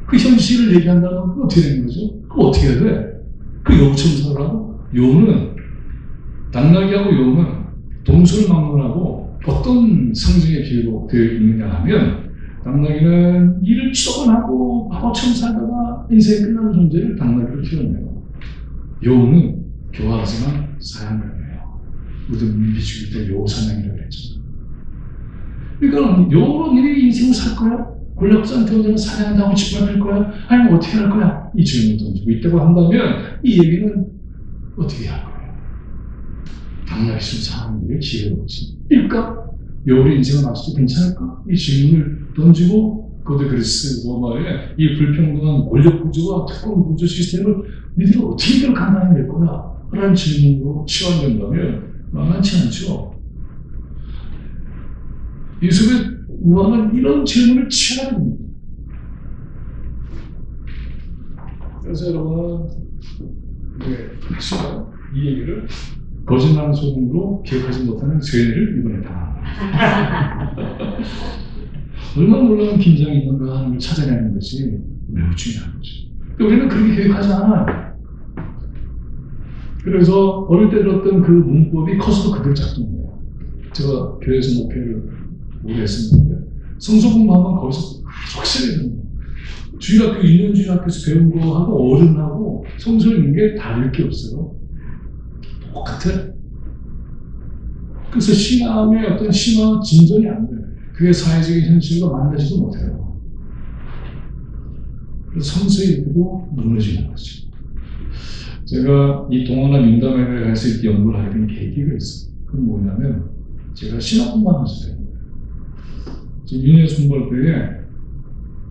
그 현실을 얘기한다면 그거 어떻게 되는 거죠? 그거 어떻게 해야 돼? 그 여우처럼 살아라고? 여우는 당나귀하고 여우는 동술망론하고 어떤 상징의 비유로 되어 있느냐 하면 당나귀는 일을 치도하고 바보처럼 살다가 인생이 끝나는 존재를 당나귀로 키워내요. 여우는 교활하지만 사냥감이에요. 모든 비추기 때 여우 사냥이라고 했잖아요. 그러니까 여우로 너네 인생을 살 거야? 권력자한테 언제나 사냥당하고 짓밟힐 거야? 아니면 어떻게 할 거야? 이 질문을 던지고 있다고 한다면 이 얘기는 어떻게 할 거예요? 당나귀처럼 사는 게 지혜롭지. 일까? 여우의 인생을 맞춰도 괜찮을까? 이 질문을 던지고 고대 그리스 로마의 이 불평등한 권력 구조와 특권 구조 시스템을 니들은 어떻게 이걸 감당해낼 거야? 라는 질문으로 치환된다면 만만치 않죠. 이스라엘 우왕은 이런 질문을 취하는 겁니다. 그래서 여러분은 제가 이 얘기를 거짓말 소문으로 기억하지 못하는 죄를 이번에 당합니다. 얼마나 놀라운 긴장이 있는가 하는 걸 찾아내는 것이 매우 중요한 거죠. 우리는 그렇게 계획하지 않아요. 그래서 어릴 때 들었던 그 문법이 커서도 그대로 작동해요. 제가 교회에서 목회를 오래 했었는데 성서 공부하면 거기서 확실히 됩니다. 주일학교, 2년 주일학교에서 배운 거하고 어른하고 성서 읽는 게 다를 게 없어요. 똑같아. 그래서 신앙의 어떤 신화 진전이 안 돼요. 그게 사회적인 현실과 만나지도 못해요. 그래서 성서에 읽고 무너지는 거죠. 제가 이 동아나 민담회에 가서 이렇게 연구를 하게 된 계기가 있어요. 그건 뭐냐면 제가 신학 공부하면서 돼요. 윤회에서 공부할 때에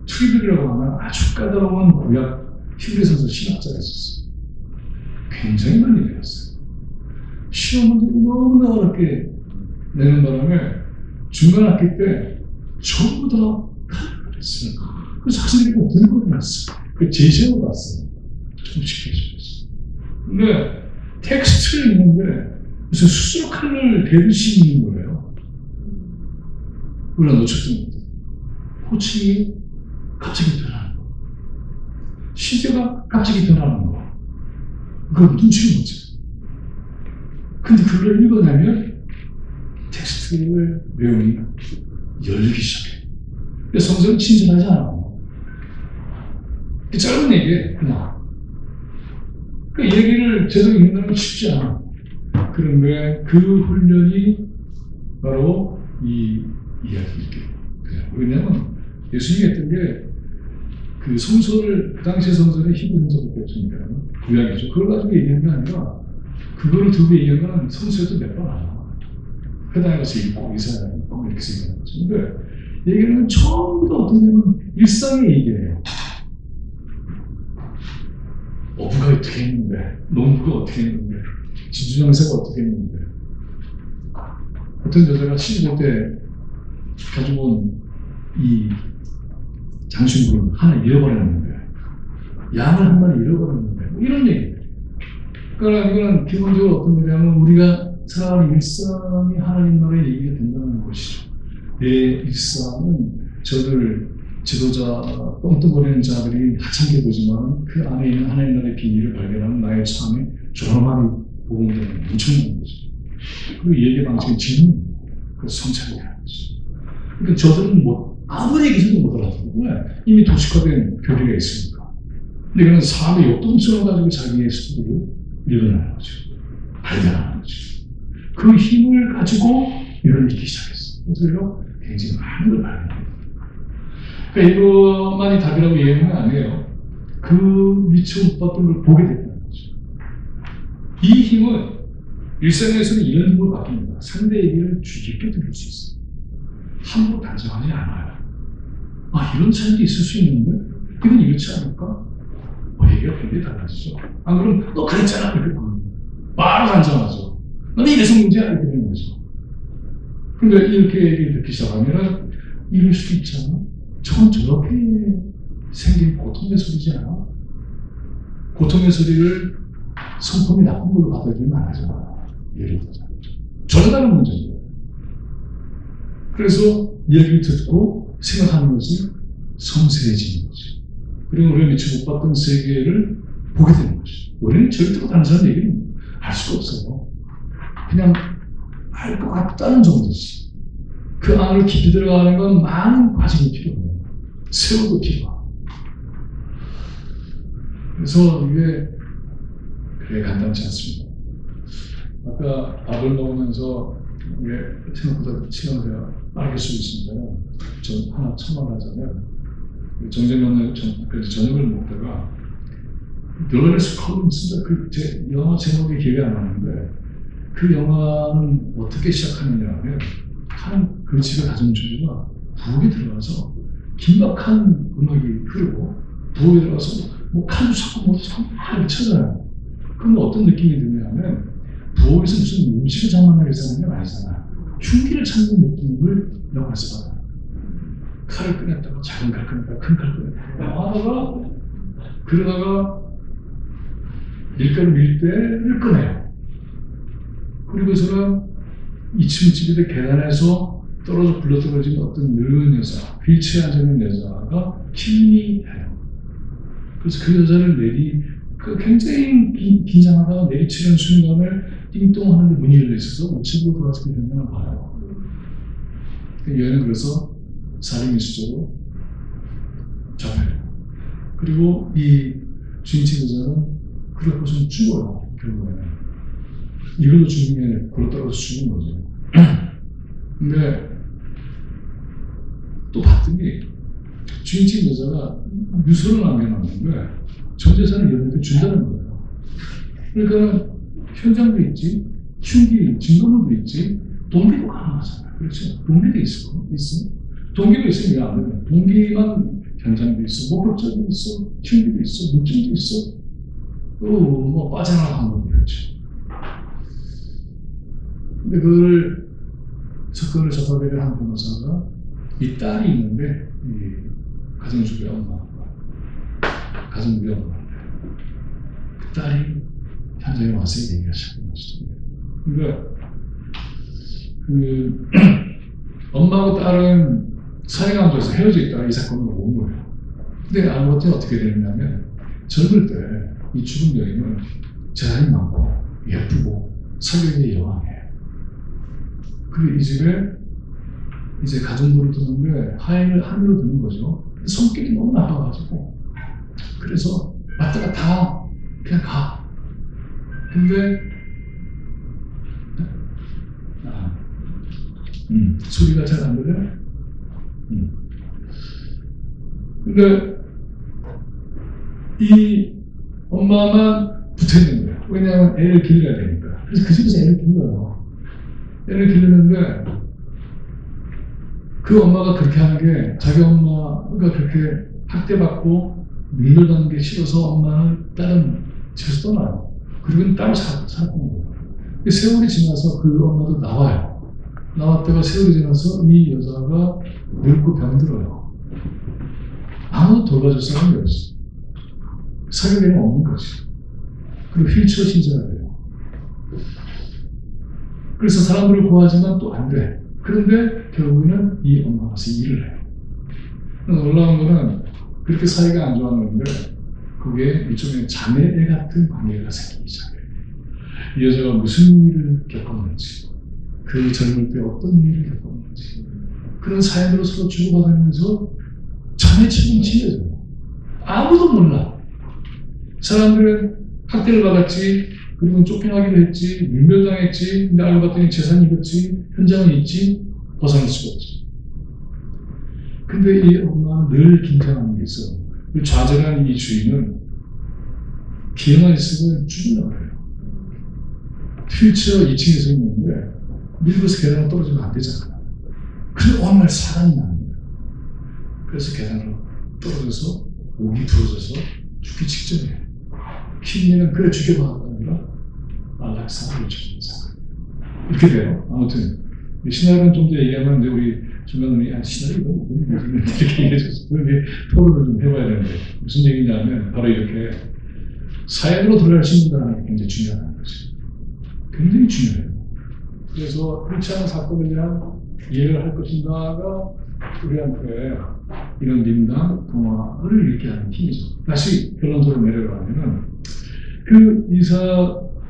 트리블이라고 하는 아주 까다로운 구약 히브리서에서 신학자가 있었어요. 굉장히 많이 배웠어요. 시험 문제를 너무나 어렵게 내는 바람에 중간 학기 때 전부 다 그랬어요. 그래서 학생들이 꼭 등급을 났어요. 그 제시어를 봤어요. 좀 시켜주셨어요. 근데 텍스트를 읽는데 무슨 수수료 칼을 대듯이 읽는 거예요. 그걸 놓쳤던 겁니다. 호칭이 갑자기 변하는 거. 시제가 갑자기 변하는 거. 그걸 눈치를 못 채요. 근데 그걸 읽어내면 텍스트의 내용이 열리기 시작해요. 그래서 성서는 친절하지 않아요. 그 짧은 얘기예요, 그냥. 그 얘기를 제대로 읽는 건 쉽지 않아요. 그런데 그 훈련이 바로 이 이야기예요. 왜냐하면 예수님이 했던 게 그 성서를, 그 당시의 성서는 히브리 성서밖에 없으니까 구약이죠. 그걸 가지고 얘기한 게 아니라 그거를 두고 얘기한 건 성서에도 몇 번 안 나와요. 회당에 가서 읽고 이사야 읽고 이렇게 생각하는 거죠. 근데 얘기는 처음부터 어떤 데는 일상의 얘기예요. 어부가 어떻게 했는데, 농부가 어떻게 했는데, 진주장사가 어떻게 했는데, 어떤 여자가 15대 가지고 온 이 장신구를 하나 잃어버렸는데, 양을 한 마리 잃어버렸는데, 뭐 이런 얘기예요. 그러니까 이거는 기본적으로 어떤 거냐면 우리가 살아가는 일상이 하나님 나라의 얘기가 된다는 것이죠. 내 일상은 저들 지도자, 뻥뚱거리는 자들이 하찮게 보지만 그 안에 있는 하나님 나라의 비밀을 발견하는 나의 삶에 조용하게 보험되는 엄청난 거죠. 그리고 얘기 방식은 질문, 그 성찰이 하는 거죠. 그러니까 저들은 뭐 아무리 얘기해도 못 알아듣는 거예요. 이미 도식화된 교리가 있으니까. 근데 이거는 사람의 역동성을 가지고 자기의 스토리를 읽어내는 거죠. 발견하는 거죠. 그 힘을 가지고 이걸 읽기 시작했어요. 그래서 굉장히 많은 걸 발견해요. 그러니까 이것만이 답이라고 얘기하는 건 아니에요. 그 미처 못 봤던 걸 보게 됐다는 거죠. 이 힘은 일상에서는 이런 힘으로 바뀝니다. 상대 얘기를 주의 깊게 들을 수 있어요. 함부로 단정하지 않아요. 아, 이런 차이도 있을 수 있는데 이건 이렇지 않을까? 얘기가 굉장히 달라지죠. 안 그러면 너 그랬잖아 이렇게 바로 단정하죠. 너는 이래서 문제야 이렇게 되는 거죠. 근데 이렇게 얘기를 듣기 시작하면 이럴 수도 있잖아. 저건 저렇게 생긴 고통의 소리지 않아? 고통의 소리를 성품이 나쁜 걸로 받아들이면 안 하잖아. 예를 들자. 전혀 다른 문제입니다. 그래서 이야기를 듣고 생각하는 것이 섬세해지는 거죠. 그리고 우리가 미처 못 봤던 세계를 보게 되는 거죠. 우리는 절대로 다른 사람 얘기를 알 수가 없어요. 그냥 알 것 같다는 정도지. 그 안으로 깊이 들어가는 건 많은 과정이 필요해요. 세월도 필요하고. 그래서 이게 그래 간단치 않습니다. 아까 밥을 먹으면서 이게 생각보다 시간을 제가 빠르게 쓰고 있습니다. 전 하나 첨언하자면 정재면은 저녁을 먹다가 널레스 컬럼스 제 영화 제목이 기억이 안 나는데 그 영화는 어떻게 시작하느냐 하면 한 그 집에 가진 주부가 부엌에 들어가서 긴박한 음악이 흐르고 부엌에 들어가서 뭐 칼도 찾고 뭐 막 찾아요. 그럼 어떤 느낌이 드냐면 부엌에서 무슨 음식을 장만하기 위해서 하는 게 아니잖아요. 흉기를 찾는 느낌을 영화에서 받아요. 칼을 꺼냈다가 작은 칼 꺼냈다가 큰 칼 꺼냈다가 하다가 그러다가 밀가루 밀대를 꺼내요. 그리고서는 2층 집에 계단에서 떨어져 굴러떨어진 어떤 늙은 여자, 휠체어에 앉아있는 여자가 킬리해요. 그래서 그 여자를 굉장히 긴장하다가 내리치는 순간에 띵동 하는데 문이 열려 있어서 우측으로 돌아서 그 장면을 봐요. 그 여인은 그래서 살인의 수저로 잡혀요. 그리고 이 주인책 여자는 그래고선 죽어요. 결국에는 이걸로 죽는 게 아니라 굴러떨어서 죽는 거죠. 근데 또 봤더니 주인책 여자가 유서를 남겨놨는데 전 재산을 여자한테 준다는 거예요. 그러니까 현장도 있지, 흉기, 증거물도 있지, 동기도 가능하잖아요. 그렇죠? 동기도 있어. 동기도 있으면 왜 안 되냐? 동기만 현장도 있어, 목격자도 있어, 흉기도 있어, 물증도 있어. 또 뭐 빠져나간 것도 있죠. 근데 그걸 사건을 접하게 한 변호사가 이 딸이 있는데 이 가정주부의 엄마가 가정부의 엄마인데 그 딸이 현장에 와서 얘기가 시작된 것이죠. 그러니까 그 엄마하고 딸은 사이가 안 좋아서 헤어져 있다가 이 사건을 온 거예요. 근데 알고 봤더니 어떻게 되느냐면 젊을 때 이 죽은 여인은 재산이 많고 예쁘고 사교의 여왕이에요. 그리고 이 집에 이제 가정부를 두는데 하인으로 두는 거죠. 성격이 너무 나빠가지고 그래서 왔다가 다 그냥 가. 근데 소리가 잘 안 들려요? 근데 이 엄마만 붙어 있는 거예요. 왜냐하면 애를 길러야 되니까. 그래서 그 집에서 애를 길러요. 애를 기르는데 그 엄마가 그렇게 하는 게 자기 엄마가 그렇게 학대받고 밀려가는 게 싫어서 엄마는 다른 집에서 떠나요. 그리고 따로 살고 거예요. 세월이 지나서 그 엄마도 나와요. 나왔다가 세월이 지나서 이 여자가 늙고 병들어요. 아무도 돌봐줄 사람이 없어. 사교계는 없는 거지. 그리고 휠체어 신자가 돼요. 그래서 사람들을 구하지만 또 안 돼. 그런데 결국에는 이 엄마가 가서 일을 해요. 놀라운 거는 그렇게 사이가 안 좋았는데 그게 일종의 자매애 같은 관계가 생기기 시작해요. 이 여자가 무슨 일을 겪었는지, 그 젊을 때 어떤 일을 겪었는지 그런 사연으로 서로 주고받으면서 자매처럼 지내져요. 아무도 몰라. 사람들은 학대를 받았지, 그리고 쫓겨나기도 했지, 밀멸당했지, 근데 알고 봤더니 재산이 있지, 현장은 있지, 벗어날 수가 없지. 근데 이 엄마는 늘 긴장하는 게 있어요. 좌절한 이 주인은 기회만 있으면 죽으려고 해요. 휠체어 2층에서 있는데 밀고서 계단으로 떨어지면 안 되잖아요. 근데 어느 날 사단이 나는 거예요. 그래서 계단으로 떨어져서 목이 부러져서 죽기 직전이에요. 키니는 그래 죽여봐가 아니라 안락사를 죽이는 사건. 이렇게 돼요. 아무튼 시나리오는 좀 더 얘기하면 이제 우리 중간님이 시나리오가 이렇게 얘기해줘서 그런데 토론을 좀 해봐야 되는데 무슨 얘기냐면 바로 이렇게 사연으로 들어갈 수 있는다는 게 굉장히 중요하다는 거죠. 굉장히 중요해요. 그래서 그렇지 않은 사건에 대한 이해를 할 것인가가 우리한테 이런 민당, 동화를 읽게 하는 힘이죠. 다시 결론적으로 내려가면은 그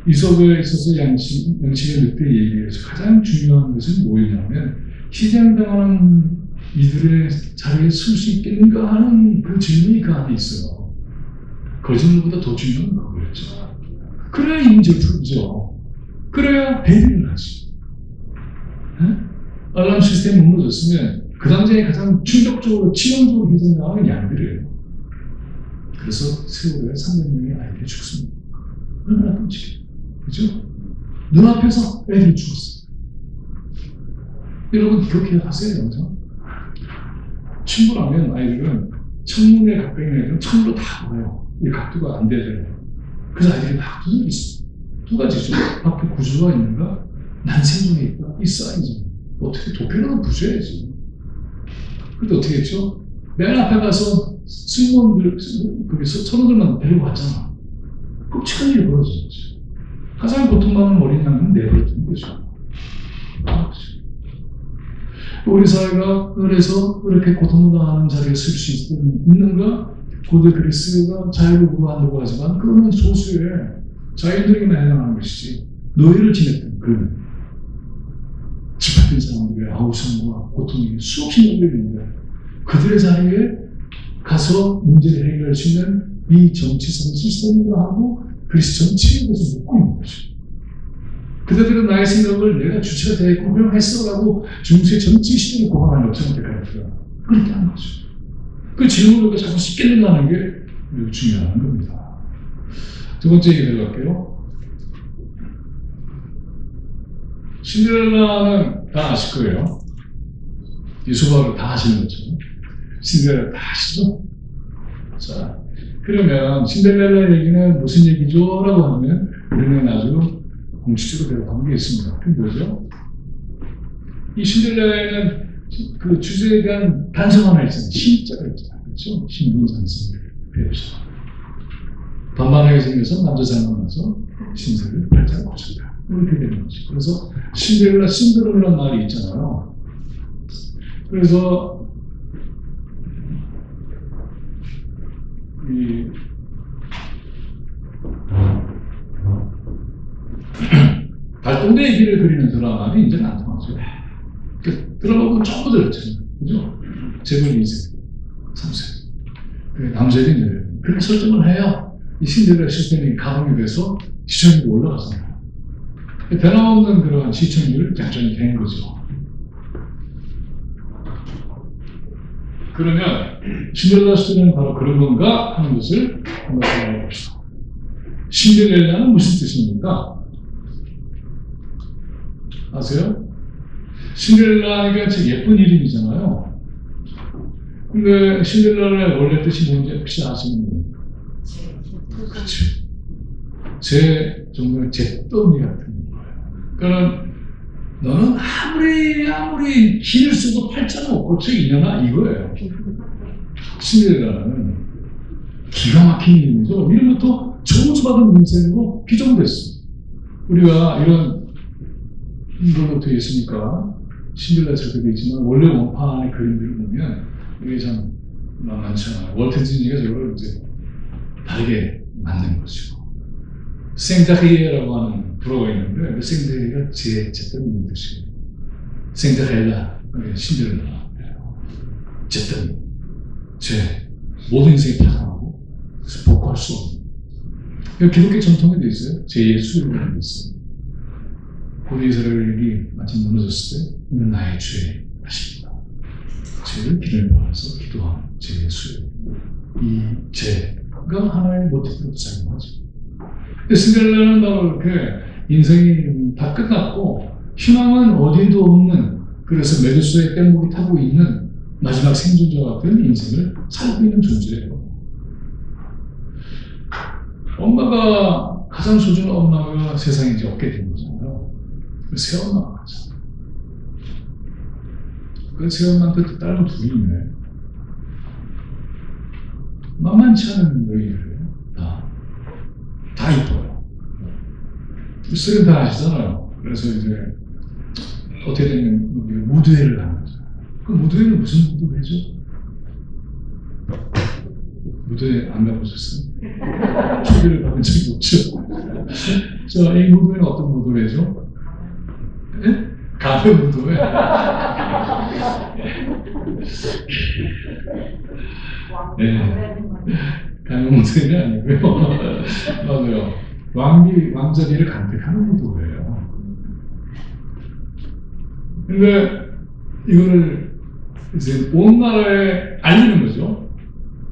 이석에 있어서 양식의 늑대 얘기에서 가장 중요한 것은 뭐였냐면 희생당하는 이들의 자리에 설 수 있겠는가 하는 그 질문이 그 안에 있어요. 거짓말보다 더 중요한 건 그거였죠. 그래야 인재를 풀죠. 그래야 배려를 하지. 알람 시스템이 무너졌으면 그 당장에 가장 충격적으로 치명적으로 희생당하는 양들이에요. 그래서 세월에 300명의 아이들이 죽습니다. 얼마나 끔찍해요. 그죠? 눈앞에서 애들이 죽었어요. 여러분 그렇게 하세요, 영상. 친구라면 아이들은 창문에 가까이 있는 애들은 창문으로 다 보여요. 이 각도가 안 되잖아요. 그래서 아이들이 막 두들기 있어요. 두 가지죠. 앞에 구조가 있는가? 난 생존에 있다. 이 사이즈. 어떻게 도피로는 부셔야지. 근데 어떻게 했죠? 맨 앞에 가서 승무원들, 거기서 선원들만 데리고 갔잖아. 끔찍한 일이 벌어졌지. 가장 고통받는 어린 양은 내버려둔 거죠. 우리 사회가 그래서 그렇게 고통당하는 자리에 쓸 수 있는가? 고대 그리스가 자유를 구하려고 하지만 그거는 소수의 자유인들에게만 해당하는 것이지 노예를 지냈던 그 집합된 사람들의 아우성과 고통이 수없이 넘겨있는데 그들의 자리에 가서 문제를 해결할 수 있는 이 정치성 시스템과 하고 그리스 정치에 대해서 묻고 있는 거죠. 그들은 나의 생각을 내가 주체가 되어 고명했어라고 중세 정치 시대에 고방하는 요청을 대가했더라. 그렇게 하는 거죠. 그 질문을 자꾸 쉽게 된다는 게 매우 중요한 겁니다. 두 번째 얘기를 갈게요. 신데렐라는 다 아실 거예요. 이소바를 다 아시는 거죠. 신데렐라 다 아시죠? 자, 그러면 신데렐라 얘기는 무슨 얘기죠? 라고 하면 우리는 아주 공식적으로 대답한 게 있습니다. 그게 뭐죠? 이 신데렐라에는 그 주제에 대한 단서가 하나 있잖아요. 신자가 있잖아요. 그렇죠? 신분산성 배우자. 반반하게 생겨서 남자 잘 만나서 신세를 발잘 고쳤다. 이렇게 되는 거죠. 그래서 신데렐라 신드롬이라는 말이 있잖아요. 그래서 이 달동네의 길을 그리는 드라마는 이제는 안 통하죠. 그 드라마는 전부 들었잖아요. 그죠? 재벌 2세, 3세. 남자들이 이제 그렇게 설정을 해요. 이 신데렐라 시스템이 가동이 돼서 시청률이 올라가잖아요. 변함없는 그런 시청률 작전이 된 거죠. 그러면 신데렐라 스토리는 바로 그런 건가 하는 것을 한번 생각해 봅시다. 신데렐라는 무슨 뜻입니까? 아세요? 신데렐라니까 진짜 예쁜 이름이잖아요. 근데 신데렐라의 원래 뜻이 뭔지 혹시 아시는 분이요? 그렇죠. 제 정도는 잿더미 같은 거예요. 그러니까 너는 아무리 힘을 써도 팔자는 없고쳐 이년아 이거예요. 신데렐라는 기가 막힌 이름이죠. 이름부터 저주받은 인생으로 규정됐어. 우리가 이런 걸로 되어 있으니까 신데렐라처럼 되어 있지만 원래 원판의 그림들을 보면 이게 참 만만치 않아요. 월트 디즈니가 저걸 이제 다르게 만든 거죠. 생다리에라고 하는 불어가 있는데 그 생다리가 잿더미 있는 뜻이에요. 생다렐라, 신데렐라, 잿더미, 제 모든 인생이 파산하고 그래서 복구할 수 없는. 기독교 전통에 돼 있어요. 제 수요라고 돼 있어요. 고대 이스라엘이 마침 무너졌을 때 이는 나의 죄 하십니다. 죄를 기도에 받아서 기도하는 제 수요. 이 죄가 하나의 모티브로 작용하죠. 신데렐라는 바로 이렇게 인생이 다 끝났고 희망은 어디도 없는, 그래서 메두사의 뗏목이 타고 있는 마지막 생존자 같은 인생을 살고 있는 존재예요. 엄마가 가장 소중한 엄마가 세상에 이제 없게 된 거잖아요. 새엄마가 하잖아요. 그 새엄마한테 딸도 둘이 있네. 만만치 않은 여인이에요. 다 이뻐요. 쓰긴 다 아시잖아요. 그래서 이제 어떻게 되면 무드회를 하는 거죠. 그 무드회는 무슨 무드회죠? 무드회 안 가보셨어요? 초대를 받은 적이 없죠. 자, 이 무드회는 어떤 무드회죠? 네? 가벼운 무드회. 네. 가벼운 무드회가 아니고요. 맞아요. 왕자비를 간택하는 무드회예요. 근데 이거를 이제 온 나라에 알리는 거죠.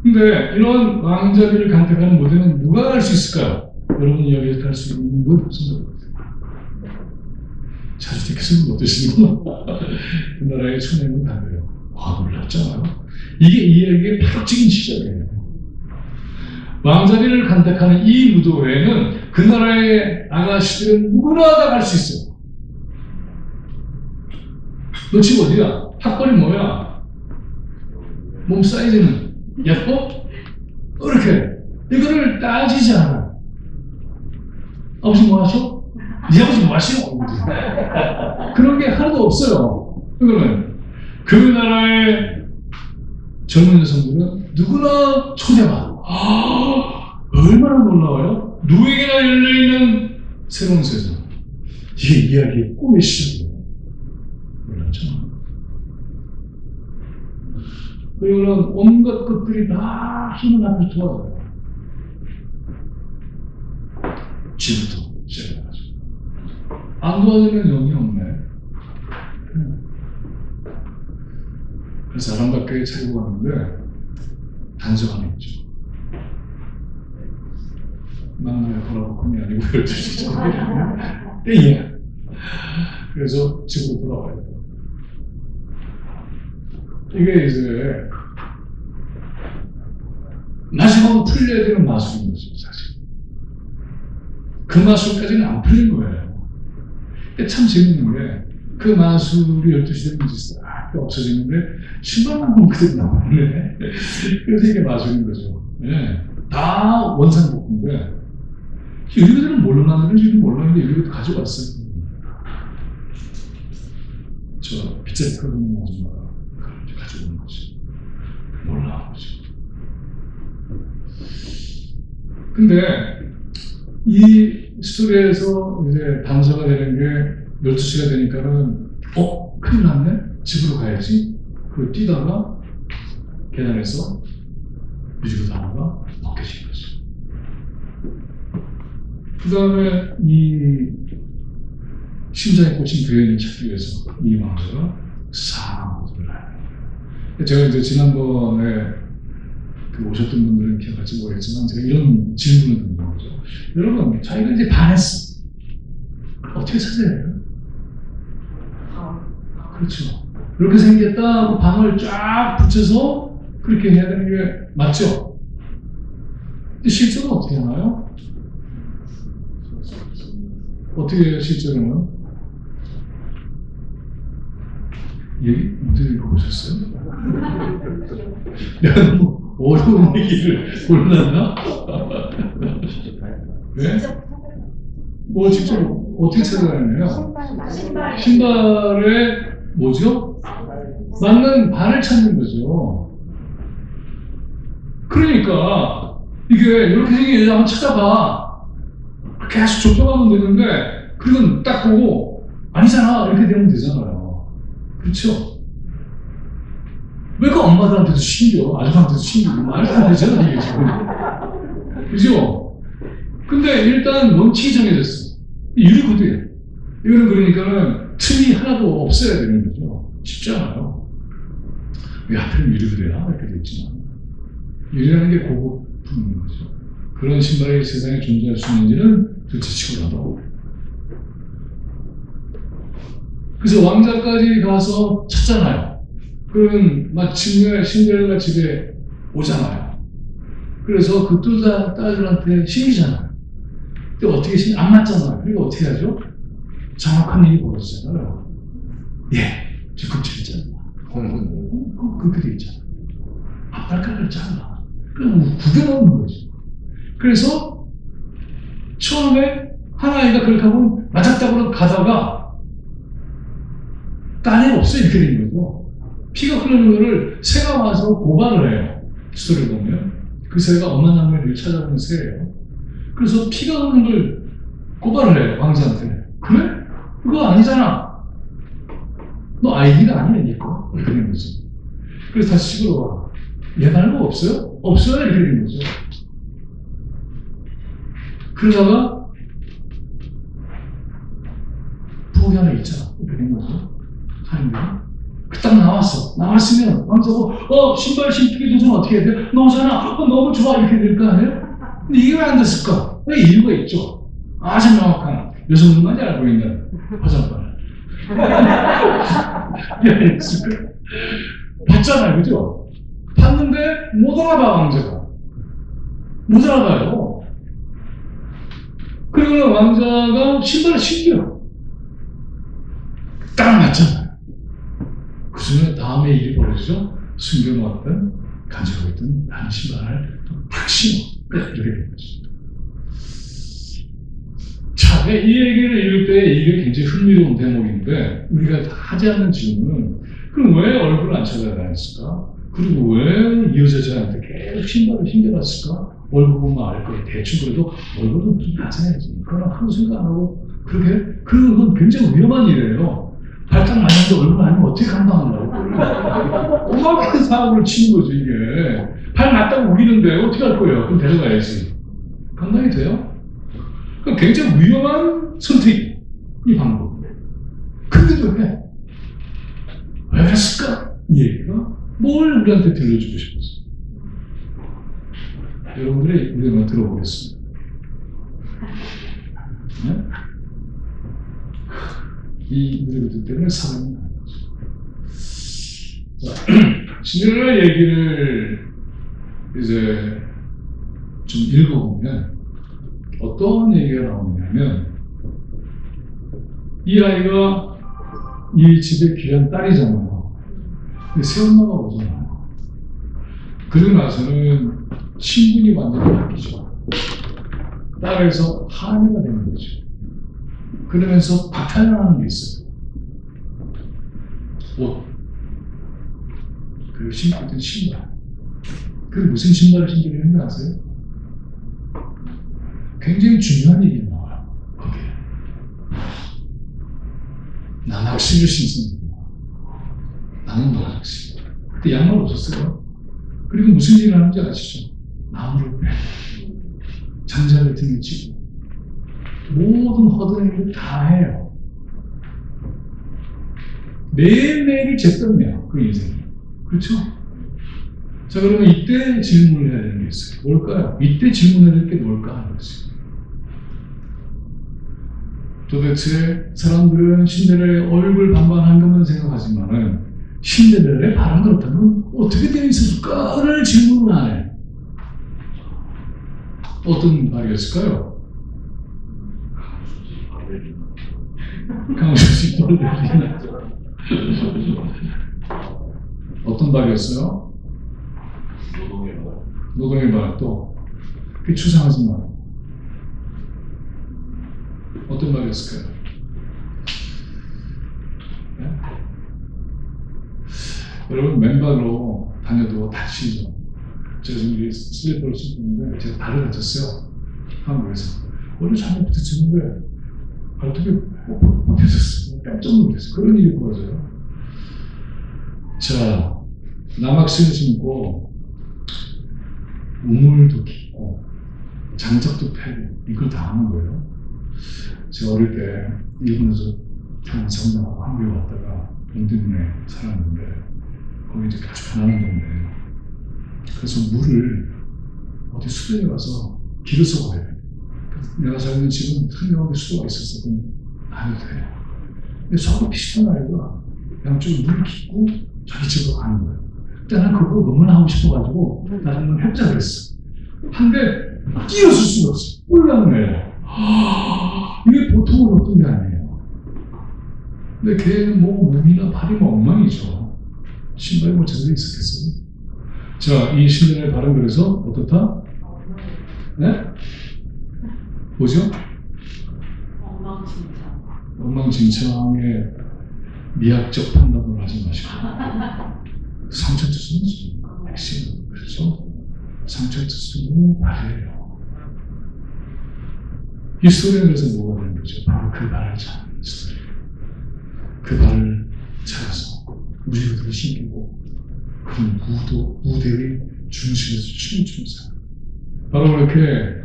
근데 이런 왕자비를 간택하는 무대는 누가 할 수 있을까요? 여러분이 여기서 할 수 있는 건 무슨 것 같아요? 자주택해서는 못 되시는구나. 그 나라의 천행은 다르요. 와, 놀랍잖아요. 이게 이야기의 파격적인 시작이에요. 왕자비를 간택하는 이 무도회는 그 나라의 아가씨들은 누구나 다 갈 수 있어요. 너 집 어디야? 학벌이 뭐야? 몸 사이즈는 예뻐? 이렇게 이거를 따지지 않아. 아버지 뭐 하셔? 네 아버지 뭐 하시오? 그런 게 하나도 없어요. 그러면 그 나라의 젊은 여성들은 누구나 초대받아. 얼마나 놀라워요? 누구에게나 열려있는 새로운 세상. 이게 이야기의 꿈의 시작이에요. 몰랐죠? 그리고는 온갖 것들이 다 힘을 앞에 도와줘요. 지부터 시작해가지고. 안 도와주면 영이 없네. 그래서 아름답게 차리고 가는데 단서가 하나 있죠. 만나야 보라고 꿈이 아니고 12시 땡이야. 그래서 집으로 돌아와야 돼요. 이게 이제 마지막으로 풀려야 되는 마술인 거죠, 사실. 그 마술까지는 안 풀린 거예요. 근데 참 재밌는 게 그 마술이 12시 되면 이제 싹 없어지는데 신발만 보면 그대로 나오네. 그래서 이게 마술인 거죠. 예. 다 원상복구인데 유리들은 뭘로 만드는지도 몰랐는데 유리도 가져왔어요. 저 빗자루 털어놓는 아줌마가 그걸 가져오는 거지. 놀라운 거지. 근데 이 스토리에서 이제 단서가 되는 게 12시가 되니까는 큰일 났네? 집으로 가야지. 그리고 뛰다가 계단에서 유리로 다나가 벗겨진 거지. 그 다음에 이 심장에 꽂힌 교인을 찾기 위해서 이 왕자가 사망으로 나요. 제가 이제 지난번에 그 오셨던 분들은 기억할지 모르겠지만 제가 이런 질문을 드는 거죠. 여러분, 자기가 이제 반했어. 어떻게 찾아야 해요? 그렇죠. 이렇게 생겼다 하고 방을 쫙 붙여서 그렇게 해야 되는 게 맞죠? 근데 실제로 어떻게 하나요? 어떻게 해요, 실제로는? 얘기 어떻게 읽어보셨어요? 내가 너무 어려운 얘기를 골랐나? 네? 뭐 직접 어떻게 찾아다니나요? 신발에 뭐죠? 맞는 발을 찾는 거죠. 그러니까 이게 이렇게 생긴 여자 한번 찾아봐. 계속 접촉하면 되는데 그건 딱 보고 아니잖아 이렇게 되면 되잖아요. 그렇죠? 왜 그 엄마들한테도 신겨? 아줌마한테도 신기고 말도 안 되잖아 이게 지금. 그죠? 근데 일단 원칙이 정해졌어. 유리구두예요. 이거는 그러니까는 틈이 하나도 없어야 되는 거죠. 쉽지 않아요. 왜 하필 유리구두야? 이렇게 됐지만. 유리라는 게 고급품인 거죠. 그런 신발이 세상에 존재할 수 있는지는 둘째 치고라도. 그래서 왕자까지 가서 찾잖아요. 그러면 마침내 신데렐라 집에 오잖아요. 그래서 그 두 딸들한테 신기잖아요. 근데 어떻게 안 맞잖아요. 그러니까 어떻게 하죠? 정확한 일이 벌어지잖아요. 예, 저 급체있잖아. 그렇게 돼 있잖아. 앞발가락을 잘라. 그럼 구겨놓는 거지. 그래서 처음에 하나이가 그렇게 하고 맞았다고 가다가 딴 애 없어 이렇게 된 거죠. 피가 흐르는 거를 새가 와서 고발을 해요. 스토리를 보면. 그 새가 엄마 남매를 찾아보는 새예요. 그래서 피가 흐르는 걸 고발을 해요. 왕자한테. 그래? 그거 아니잖아. 너 아이디가 아니야, 니꺼. 이렇게 된 거지. 그래서 다시 집으로 와. 얘 말고 없어요? 없어요? 이렇게 된 거죠. 그러다가 부엌에 하나 있잖아. 이렇게 된 거죠. 하인들이. 딱 나왔어. 나왔으면 왕자고 신발 신기도 좀 어떻게 해야 돼? 너잖아. 너무 좋아. 이렇게 될 거 아니에요? 근데 이게 왜 안 됐을까? 왜 이유가 있죠. 아주 명확한 여성들만이 알고 있는 화장발. 왜 있을까? 봤잖아요. 그죠? 봤는데 못 알아봐 왕자가. 못 알아봐요. 그리고 왕자가 신발을 신겨. 딱 맞잖아요. 그 순간 다음에 일이 벌어지죠. 숨겨놓았던, 간직하고 있던 다른 신발을 탁 신어. 이렇게 된 거죠. 자, 이 얘기를 읽을 때 이게 굉장히 흥미로운 대목인데, 우리가 하지 않는 질문은, 그럼 왜 얼굴을 안 찾아다녔을까? 그리고 왜 이 여자한테 계속 신발을 신겨놨을까? 얼굴 보면 알 거예요. 대충 그래도 얼굴은 좀 가져야지. 그러나 아무 생각 안 하고, 그건 굉장히 위험한 일이에요. 발딱 맞는데 얼굴 아니면 어떻게 감당하려고. 오만한 사고를 치는 거죠, 이게. 발 맞다고 우기는데 어떻게 할 거예요? 그럼 데려가야지. 감당이 돼요? 그러니까 굉장히 위험한 선택, 이 방법. 근데도 해. 왜 그랬을까? 이 얘기가 뭘 우리한테 들려주고 싶었어. 여러분들이 우리 한번 들어보겠습니다. 네? 이 우리들 때문에 사랑이 나는 거죠. 자, 신데렐라 얘기를 이제 좀 읽어보면 어떤 얘기가 나오냐면 이 아이가 이 집의 귀한 딸이잖아요. 근데 새엄마가 오잖아요. 그러고 나서는 신분이 완전히 바뀌죠. 딸에서 하녀가 되는 거죠. 그러면서 박탈당하는 게 있어요. 옷. 그리고 신고 있던 신발. 그게 무슨 신발을 신기를 했는지 아세요? 굉장히 중요한 얘기가 나와요. 거기에. 나낚시를 신습니다. 나는 나낚시. 그때 양말 없었어요. 그리고 무슨 일을 하는지 아시죠? 나무를 빼고 장작을 등에 치고 모든 허드렛 일을 다 해요. 매일매일이 잿더미야, 그 인생이. 그렇죠? 자, 그러면 이때 질문을 해야 되는 게 있어요. 뭘까요? 이때 질문해야 될 게 뭘까 하는 거지. 도대체 사람들은 신데렐라의 얼굴 반반한 것만 생각하지만은 신데렐라의 발은 그렇다면 어떻게 되어 있을까를 질문을 안 해요. 어떤 발이었을까요? 강수지 발레리나. 어떤 발이었어요? 노동의 말. 노동의 발 또. 그게 추상하지 마. 어떤 말이었을까요? 네? 여러분 맨발로 다녀도 다치죠. 제가 지금 슬리퍼를 신고 있는데 제가 발을 다쳤어요. 한국에서. 원래 잘못 부딪혔는데 발톱이 뽑혀졌어요. 깜짝 놀랐어요. 그런 일이 벌어져요. 자, 남학신을 신고 우물도 깊고 장작도 패고 이걸 다 하는 거예요. 제가 어릴 때 일본에서 태어난 성장하고 한국에 왔다가 동대문에 살았는데 거기 이제 아주 가난한 동네예요. 그래서 물을 어디 수도에 가서 길어서 가야 돼요. 내가 살는 집은 한명하게 수도가 있었어. 그럼 안 해도 돼요. 근데 서로 비슷한 아이가 양쪽에 물을 깃고 자기 집으로 가는 거예요. 그때 난 그거 너무나 하고 싶어가지고 나는 협작을 했어. 한데 뛰어설 수가 없어. 올라오는 거예요. 이게 보통은 어떤 게 아니에요. 근데 걔는 뭐 몸이나 발이 뭐 엉망이죠. 신발이 뭐 제대로 있었겠어요. 자, 이 신데렐라의 발은 그래서 어떻다? 네? 뭐죠? 엉망진창의 미학적 판단을 하지 마시고 상처투수는 핵심, 그렇죠? 상처투수는 발이에요. 이 스토리는 그래서 뭐가 되는 거죠? 바로 그 발을 찾는 스토리. 그 발을 찾아서 무지개를 신기고 그 무대의 중심에서 춤을 추면서 바로 그렇게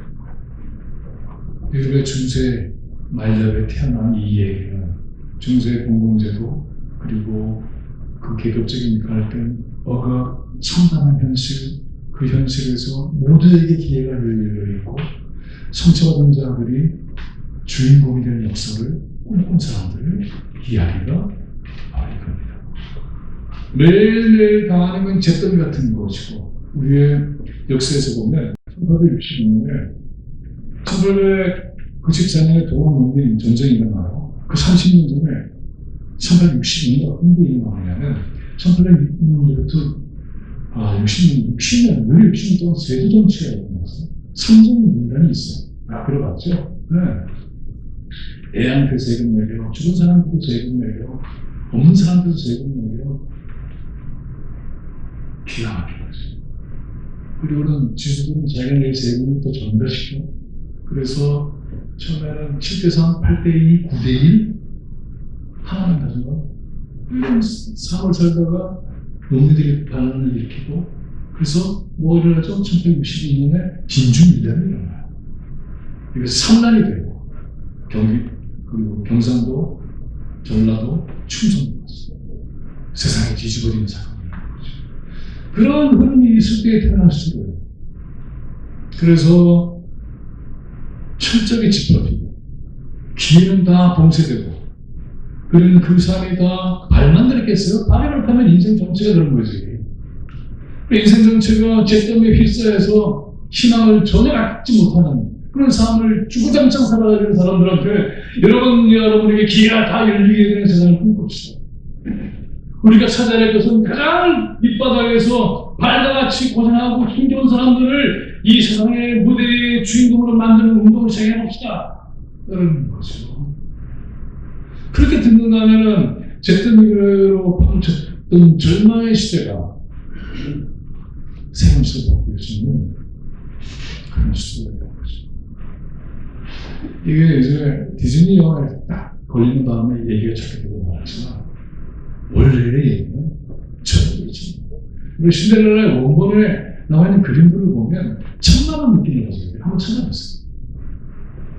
미국의 중세 말잡에 태어난 이 얘기는 중세 공공제도 그리고 그 계급적인 갈등, 억압, 참담한 현실, 그 현실에서 모두에게 기회가 열려 있고 상처받은 자들이 주인공이 되는 역사를 꿈꾼 사람들의 이야기가 바로 이겁니다. 매일매일 당하는 건 잿더미 같은 것이고 우리의 역사에서 보면 1865년에 1894년에 동학농민 전쟁이 일어나요. 그 30년 전에 1862년에 어떤 일이 일어나냐면 1860년부터 60년, 왜 60년 동안 세조 정치가 일어났어요. 삼성민단이 있어요. 들어봤죠? 네. 애한테 세금 내려, 죽은 사람들도 세금 내려, 없는 사람들도 세금 내려. 기가 막힌 거죠. 그리고는 지수들은 자기네의 세금을 또 전달시켜. 그래서 처음에는 7대3, 8대2, 9대1 하나만 가져가. 삶을 살다가 농민들이 반란을 일으키고 그래서 뭐 일어나죠? 1862년에 진주민단이 일어나요. 이게 산란이 되고 경기 그리고 경상도, 전라도, 충청도 세상이 뒤집어지는 사건이 일어나는 거죠. 그런 흐름이 있을 때 태어날 수도 있어요. 그래서 철저하게 짚어지고 기회는 다 봉쇄되고 그러면 그 사람이 다 발만 들었겠어요? 발이 그렇다면 인생 정체가 그런 거지. 인생 정체가 잿더미에 휩싸여서 희망을 전혀 갖지 못하는 그런 삶을 주구장창 살아가는 사람들한테 여러분에게 기회가 다 열리게 되는 세상을 꿈꿉시다. 우리가 찾아야 할 것은 가장 밑바닥에서 발다같이 고생하고 힘겨운 사람들을 이 세상의 무대의 주인공으로 만드는 운동을 시작해봅시다. 라는 거죠. 그렇게 듣는다면 잿더미로 파묻혔던 절망의 시대가 새로운 시대가 바뀌어지는 그런 시대가 되는 거죠. 이게 이제 디즈니 영화에 딱 걸리는 다음에 얘기가 찾게 되고 말하지만 원래의 얘기는 저거지. 우리 신데렐라의 원본에 나와 있는 그림들을 보면 천만한 느낌을 가지고 한번 찾아보세요.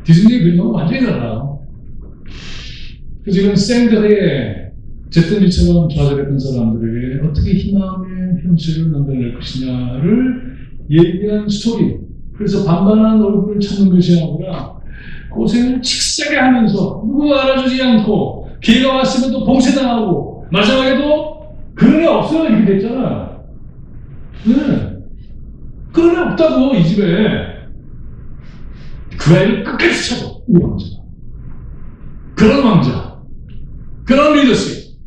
디즈니의 그림하고 완전히 달라요. 지금 생들의 잿더미처럼 좌절했던 사람들에게 어떻게 희망의 현실을 만들어낼 것이냐를 얘기한 스토리. 그래서 반반한 얼굴을 찾는 것이 아니라 고생을 칙세게 하면서 누구도 알아주지 않고 기회가 왔으면 또 봉쇄당하고 마지막에도 그런 애 없어요 이렇게 됐잖아요. 네. 그런 애 없다고 이 집에. 그 애를 끝까지 찾아. 이 왕자. 그런 왕자. 그런 리더십.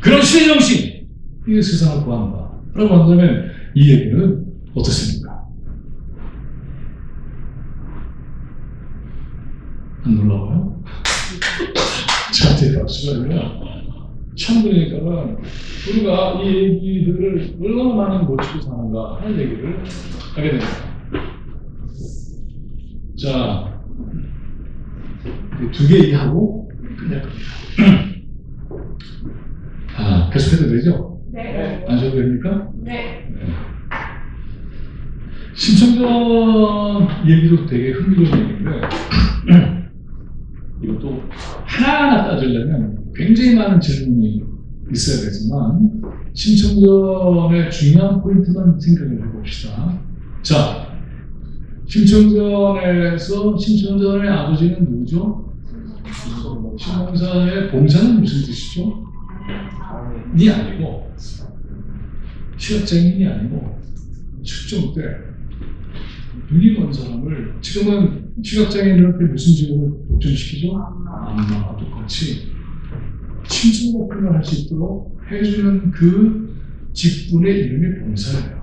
그런 신정신. 이게 세상을 구한다. 라고 한다면 이 얘기는 어떻습니까? 안 놀라워요? 저한테 박수가 아니라 참 그러니까 우리가 이 얘기들을 얼마나 많이 놓치고 사는가 하는 얘기를 하게 됩니다. 자, 두 개 얘기하고 끝낼 겁니다. 계속해도 되죠? 네. 안 하셔도 됩니까? 네. 심청전 얘기도 되게 흥미로운 얘기인데 이것도 하나하나 따지려면 굉장히 많은 질문이 있어야 되지만 심청전의 중요한 포인트만 생각을 해봅시다. 자, 심청전의 아버지는 누구죠? 신봉사의 봉사는 무슨 뜻이죠? 이 아니고 시각장애인이 아니고 축종 때 눈이 먼 사람을 지금은 시각장애인들한테 무슨 직업을 보존시키죠? 안마와 똑같이 심청 목표를 할 수 있도록 해주는 그 직분의 이름이 봉사예요.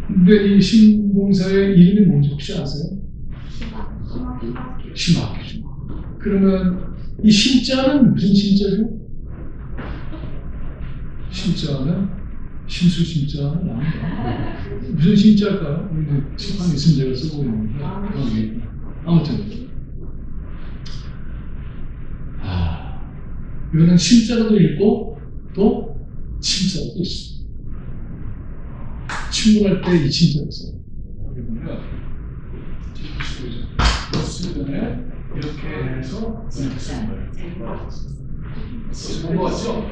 근데 이 신봉사의 이름이 뭔지 혹시 아세요? 심학교죠. 그러면 이 심자는 무슨 심자죠? 심자는 심수심자는 아닌가? 무슨 심자일까요? 우리 칠판 있으면 제가 쓰고 있는데 아무튼 이거는 심자로도 읽고 또 침자로도 있습니다. 침몰할 때 이 침자를 써요. 여기 보면 쓰전에 이렇게 해서 이렇게 쓰는 거예요. 쓰는 거 같죠?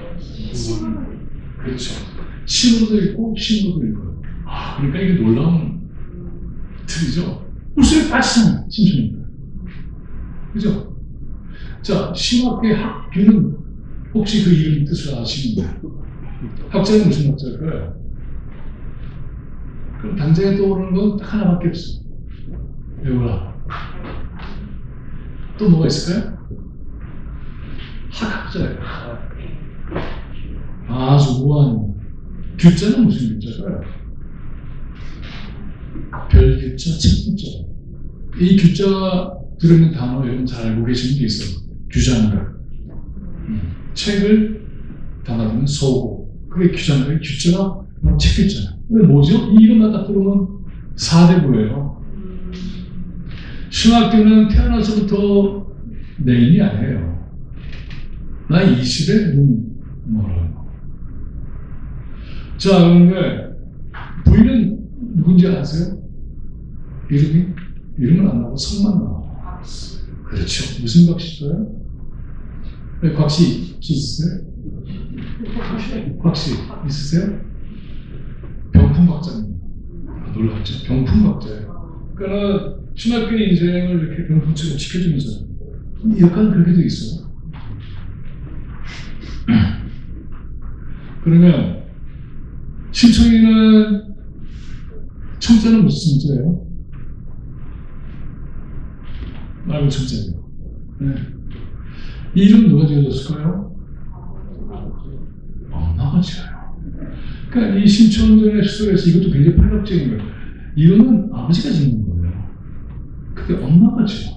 그렇죠. 침으로도 읽고 심으로도 읽어요. 그러니까 이게 놀라운 틀이죠. 무슨 빠지잖아요. 심청입니다. 그죠? 자, 심학교의 학교는 혹시 그 이름 뜻을 아시는가요? 학자는 무슨 학자일까요? 그럼 당장에 떠오르는 건 딱 하나밖에 없어요. 외우라. 또 뭐가 있을까요? 학학자예요. 아주 우아한. 규자는 무슨 규자일까요? 별규자, 책규자. 이 규자 들어있는 단어 여러분 잘 알고 계시는 게 있어요. 규자인가. 책을 담아두는 서고. 그게 규자인가. 규자가 책규자야. 근데 뭐죠? 이 이름만 딱 들으면 4대부예요. 신학교는 태어나서부터 내인이 아니에요. 나이 20에 멀어요. 자, 그런데 부인은 누군지 아세요? 이름은 안 나오고 성만 나와요. 그렇죠. 무슨 곽씨일까요? 네, 곽씨 혹시 있으세요? 곽씨 있으세요? 병풍박자입니다. 놀랍죠? 병풍박자예요. 그러니까 신학교의 인생을 이렇게 병풍처럼 지켜주면서 이 역할은 그렇게 돼 있어요. 그러면 심청이는 청자는 무슨 청자예요? 말고 천재예요. 네. 이 이름 누가 지어줬을까요? 엄마가 지어요. 그러니까 이 신천전의 속에서 이것도 굉장히 파격적인 거예요. 이름은 아버지가 짓는 거예요. 그게 엄마가 지어.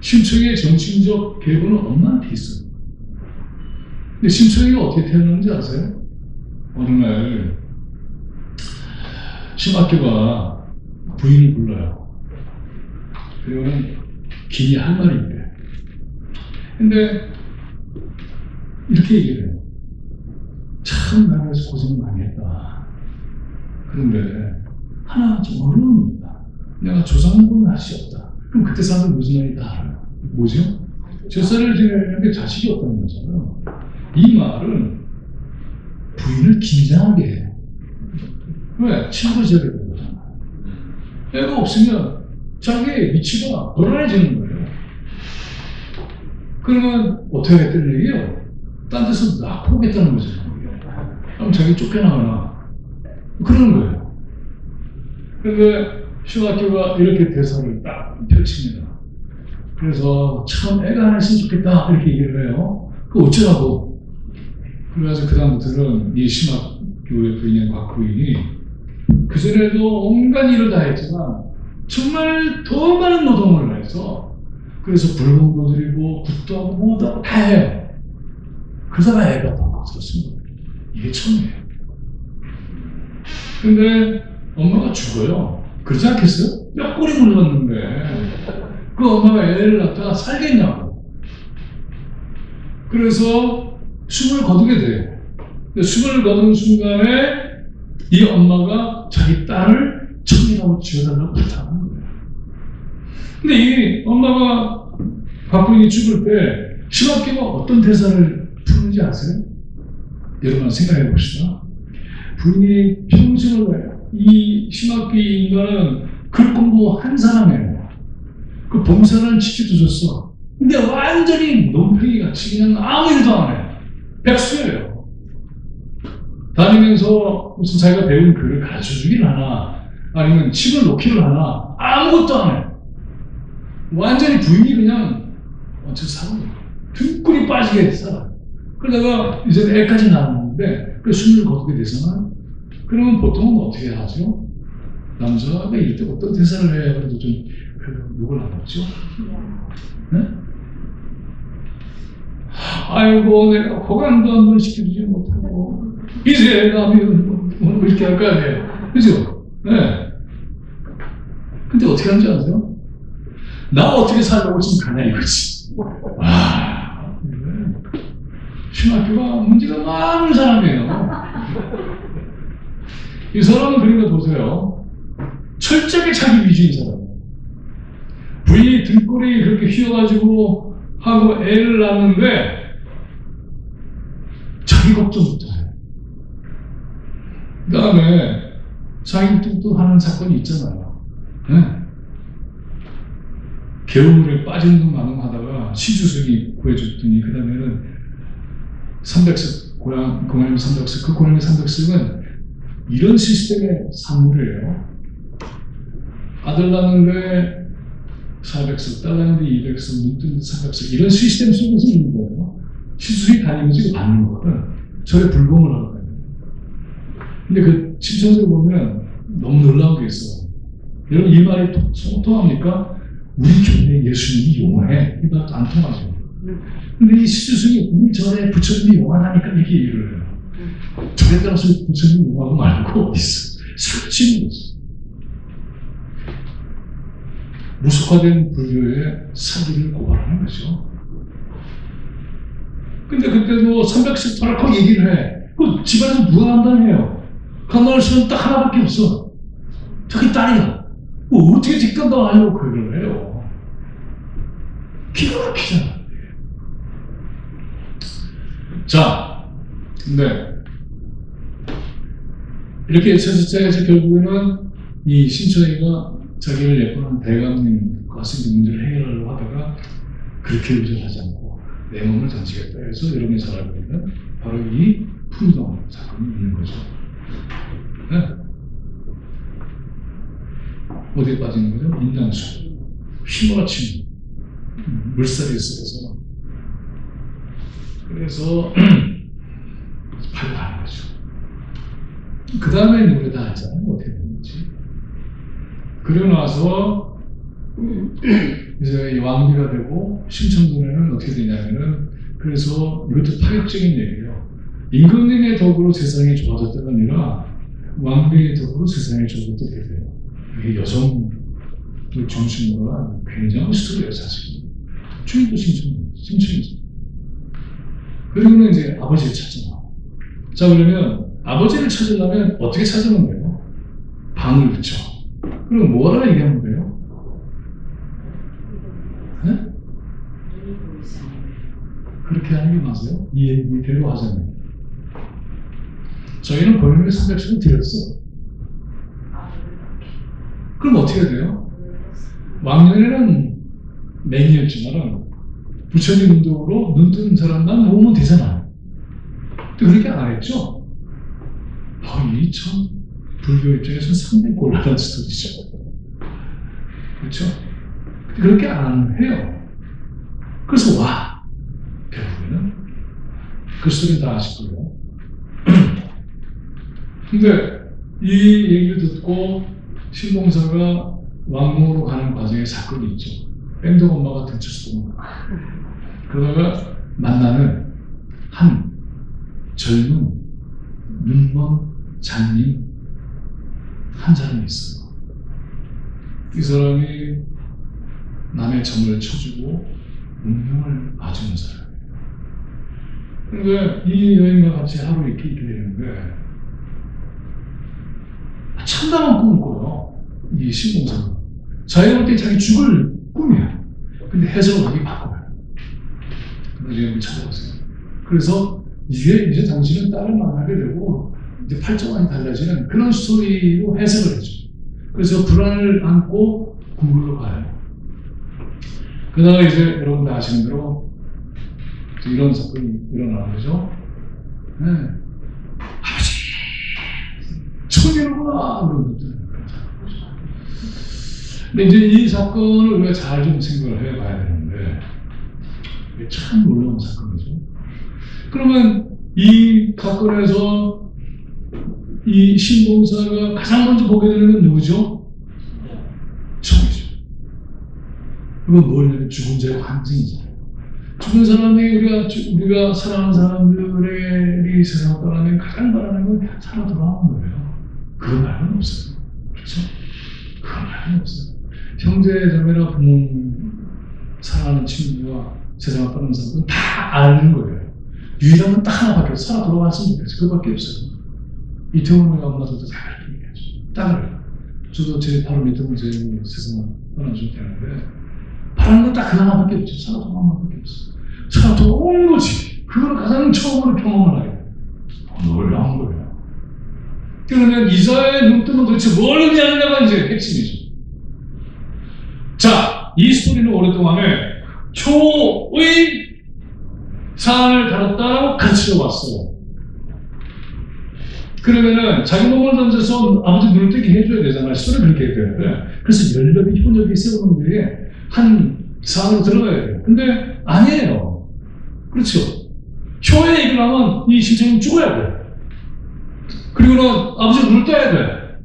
신천의 정신적 계보는 엄마한테 있어요. 근데 신천이가 어떻게 태어났는지 아세요? 어느 날 심학교가 부인을 불러요. 그러면 기니 할 말이 있대. 근데 이렇게 얘기를 해요. 참 나라에서 고생을 많이 했다. 그런데 하나 좀 어려움이 있다. 내가 조상분은 할 수 없다. 그럼 그때 사람들 무슨 말이 다 알아요. 뭐죠? 제사를 지내는데 자식이 없다는 거잖아요. 이 말은 부인을 긴장하게 해요. 왜? 친구 지어야 되는 거잖아. 애가 없으면 자기의 위치가 불안해지는 거예요. 그러면 어떻게 하겠다는 얘기예요? 딴 데서 낳고 오겠다는 거죠. 그럼 자기 쫓겨나거나 그러는 거예요. 그런데 신학교가 이렇게 대사를 딱 펼칩니다. 그래서 참 애가 하나 있으면 좋겠다 이렇게 얘기를 해요. 그 어쩌라고. 그래가지고 그 다음부터는 이 신학교의 부인인 곽 부인이 그전에도 온갖 일을 다 했지만 정말 더 많은 노동을 해서 그래서 불멍도 드리고 굿도 하고 뭐도 하고 다 해요. 그러다가 애가 더 없었습니다. 이게 처음이에요. 근데 엄마가 죽어요. 그러지 않겠어요? 몇 꼬리 물렀는데 그 엄마가 애를 낳다가 살겠냐고. 그래서 숨을 거두게 돼요. 근데 숨을 거둔 순간에 이 엄마가 자기 딸을 청이라고 지어달라고 부탁하는 거예요. 근데 이 엄마가 박부인이 죽을 때 신학교가 어떤 대사를 푸는지 아세요? 여러분 생각해 봅시다. 부인이 평생을 이 신학교 인간은 글 공부한 사람이에요. 그 봉사를 지켜주셨어. 근데 완전히 논팽이 같이 그냥 아무 일도 안 해요. 백수예요. 다니면서 무슨 자기가 배운 글을 가르쳐주긴 하나 아니면 책을 놓기를 하나 아무것도 안 해요. 완전히 부인이 그냥 완전 사람이에요. 등골이 빠지게 살아요. 그러다가 이제 애까지 낳았는데 그 숨을 거두게 되잖아요. 그러면 보통은 어떻게 하죠? 남자가 이럴 때 어떤 대사를 해야 그래도 좀 그래도 욕을 안 먹죠? 네? 아이고 내가 호강도 한 번 시켜주지 못하고 이제 가면 뭐 이렇게 할 거 아니에요. 그죠? 네. 근데 어떻게 하는지 아세요? 나 어떻게 살려고 지금 가냐 이거지. 아, 신학교가 문제가 많은 사람이에요. 이 사람은 그러니까 보세요. 철저하게 자기 위주인 사람이에요. 부인이 등골이 그렇게 휘어가지고 하고 애를 낳는데 자기 걱정부터 해요. 그 다음에 자기 또 하는 사건이 있잖아요. 네? 겨울에 빠진 둥 마둥 하다가 시주성이 구해줬더니 그 다음에는 삼백석 고양이 삼백석 그 고양이 삼백석은 이런 시스템의 산물이에요. 아들 낳는데 400석, 딸 낳는데 200석, 눈 뜨는데 300석 이런 시스템 속에서 있는 거예요. 시술이 다니면서 이거 받는 거거든. 저게 불공을 하는 거예요. 근데 그 신천지를 보면 너무 놀라운 게 있어. 여러분 이 말이 통합니까? 우리 교회에 예수님이 용해. 이 말도 안 통하죠. 근데 이 시주승이 우리 전에 부처님이 용하다니까 이렇게 얘기를 해요. 저에 따라서 부처님이 용하고 말고 어디 있어. 삭지는 거지. 무속화된 불교의 사기를 고발하는 거죠. 근데 그때도 300씩 털고 얘기를 해. 그 집안에서 누가 한다며요? 간다는 시간 딱 하나밖에 없어. 자기 딸이야. 뭐 어떻게 뒷감당하려고 그걸 해요? 기가 막히잖아. 자, 근데 이렇게 해서 결국에는 이 신천이가 자기를 예뻐하는 대감님과 생긴 문제를 해결하려고 하다가 그렇게 의존하지 않고 내 몸을 던지겠다 해서 여러분이 잘 알고 있는 바로 이 풍동 사건이 있는 거죠. 네? 어디에 빠지는 거죠? 인장수. 휘몰아치는. 물살이 있어서 그래서 발표하는 거죠. 그 다음에 노래 다 하잖아요. 어떻게 되는지. 그러고 나서 이제 이 왕비가 되고 심청전에는 어떻게 되냐면은 그래서 이것도 파격적인 얘기예요. 임금님의 덕으로 세상이 좋아졌다가 아니라 왕비의 덕으로 세상이 좋아졌다게 돼요. 이게 여성을 중심으로 한 굉장한 스토리예요, 사실. 주인도 심청이죠. 그리고는 이제 아버지를 찾잖아. 자, 그러면 아버지를 찾으려면 어떻게 찾으면 돼요? 방을 붙여. 그럼 뭐라 얘기하면 돼요? 네? 그렇게 하는 게 맞아요? 이대로 하잖아요. 저희는 본인의 300씩은 드렸어. 그럼 어떻게 해야 돼요? 왕년에는 맹이었지만 부처님 운동으로 눈 뜨는 사람만 모으면 되잖아요. 근데 그렇게 안 했죠? 이 참 불교 입장에서는 상당히 곤란한 스토리죠. 그렇죠? 근데 그렇게 안 해요. 그래서 결국에는 그 스토리는 다 아실 거예요. 근데 이 얘기를 듣고 신봉사가 왕궁으로 가는 과정에 사건이 있죠. 뺑덕 엄마가 등쳐서 도망가. 그러다가 만나는 한 젊은 눈먼 장님 한 사람이 있어요. 이 사람이 남의 점을 쳐주고 운명을 봐주는 사람이에요. 그런데 이 여인과 같이 하루 이렇게 있게 되는데 참담한 꿈을 꿔요. 이 신봉사가. 자기가 볼 때 자기 죽을 꿈이야. 근데 해석을 많이 바꿔요. 나중에 찾아보세요. 그래서 이게 이제 당신은 딸을 만나게 되고 이제 팔자관이 달라지는 그런 스토리로 해석을 해줘. 그래서 불안을 안고 궁궐로 가요. 그러다가 이제 여러분 다 아시는 대로 이런 사건이 일어나는 거죠. 네. 아버지, 천이로구나 그런 것들. 근데 이제 이 사건을 우리가 잘 좀 생각을 해봐야 되는데 이게 참 놀라운 사건이죠. 그러면 이 사건에서 이 신봉사가 가장 먼저 보게 되는 건 누구죠? 정이죠. 이건 뭐냐면 죽은 자의 환생이잖아요. 죽은 사람이 우리가 사랑하는 사람들의 이 세상을 떠나면 가장 바라는 건 살아 돌아오는 거예요. 그거 말고는 없어요. 그렇죠? 그거 말고는 없어요. 형제, 자매나 부모님, 사랑하는 친구와 세상을 떠나는 사람들은 다 아는 거예요. 유일한 건 딱 하나밖에 없어요. 살아 돌아왔으면 좋겠어요. 그거밖에 없어요. 이태원의 엄마들도 다 그렇게 얘기하죠. 딱 저도 제 바로 밑에 보면 제 세상을 떠나주면 되는데 바라는 건 딱 그 하나밖에 없죠. 살아 돌아온 것밖에 없어요. 살아 돌아온 거지. 그걸 가장 처음으로 경험을 하게 돼요. 놀라운 거예요. 그러면 이사의 눈 뜨면 도대체 뭘 의미하느냐가 이제 핵심이죠. 자, 이 스토리는 오랫동안에 초의 사안을 다뤘다고 가르쳐 왔어요. 그러면은 자기 몸을 던져서 아버지 눈을 뜨게 해줘야 되잖아요. 스토리를 그렇게 해야 돼요. 그래서 연력이 효력이 세우는 게 한 사안으로 들어가야 돼요. 근데 아니에요. 그렇죠. 효의 얘기를 하면 이 신청은 죽어야 돼. 그리고는 아버지 눈을 떠야 돼.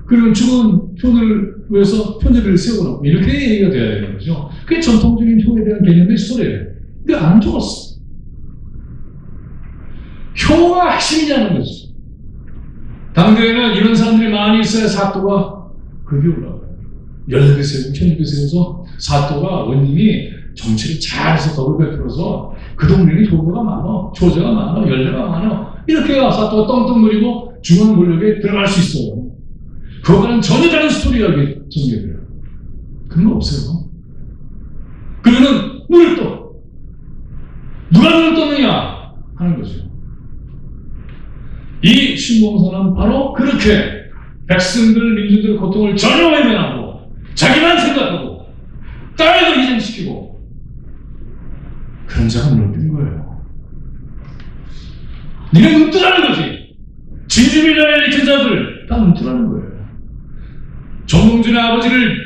그리고 죽은 효를 위해서 편지를 세우라고 이렇게 얘기가 돼야 되는 거죠. 그게 전통적인 효에 대한 개념의 스토리예요. 근데 안 죽었어. 효가 핵심이냐는 거죠. 당대에는 이런 사람들이 많이 있어야 사또가 급이 올라가요. 연립에 세우고 편집에 세워서 사또가 원님이 정치를 잘해서 덕을 베풀어서 그 동네에 효가 많아, 조제가 많아, 연례가 많아 이렇게 사또가 떵떵거리고 중앙 권력에 들어갈 수 있어요. 그거는 전혀 다른 스토리가 전개돼요. 그런 거 없어요. 그러면 눈을 떠. 누가 눈을 떴느냐 하는 거죠. 이 신봉사는 바로 그렇게 백성들, 민중들의 고통을 전혀 외면하고 자기만 생각하고 딸도 희생시키고 그런 자가 눈을 뜬 거예요. 네가 눈 뜨라는 거지. 진주민단을 일으킨 자들 다 눈 뜨라는 거예요. 정몽준의 아버지를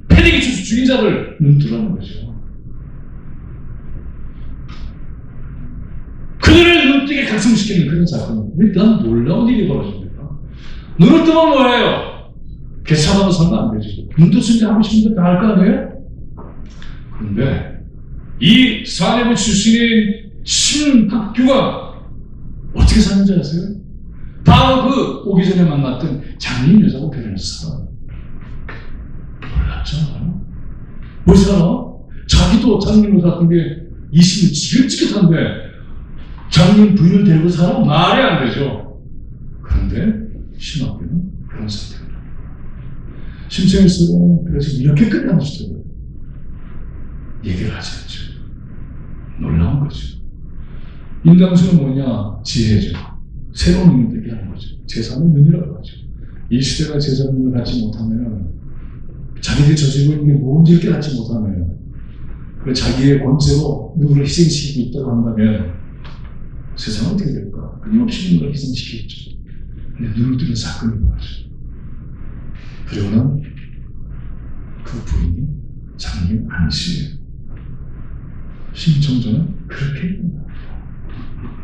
패대기 쳐서 죽인 자들 눈 뜨라는 거죠. 뜨게 각성시키는 그런 사건은 왜 난 놀라운 일이 벌어집니까? 눈을 뜨면 뭐예요? 개차가도 살면 안 되지. 눈도 쓰지 하고 싶은 거 다 할 거 아니에요? 그런데 이 사내부 출신인 신학규가 어떻게 사는지 아세요? 바로 그 오기 전에 만났던 장인 여자하고 결혼했어요. 놀랍잖아요. 왜 살아? 자기도 장인으로 같은 게 20년 지긋지긋한데 장인 부인을 데리고 살아? 말이 안 되죠. 그런데 신학규는 그런 상태입니다. 심청일서는 그래서 이렇게 끝나는 수도 얘기를 하지 않죠. 놀라운 거죠. 인당수는 뭐냐? 지혜죠. 새로운 눈을 뜨게 하는 거죠. 제3의 눈이라고 하죠. 이 시대가 제3의 눈을 갖지 못하면, 자기들이 저지르고 있는 게 뭔지를 깨닫지 못하면, 자기의 권세로 누구를 희생시키고 있다고 한다면 세상은 어떻게 될까? 끊임없이 누군가를 희생시키겠죠. 근데 눈을 뜨는 사건이 뭐죠? 그리고는 그 부인이 장님 안씨예요. 심청전은 그렇게 입니다.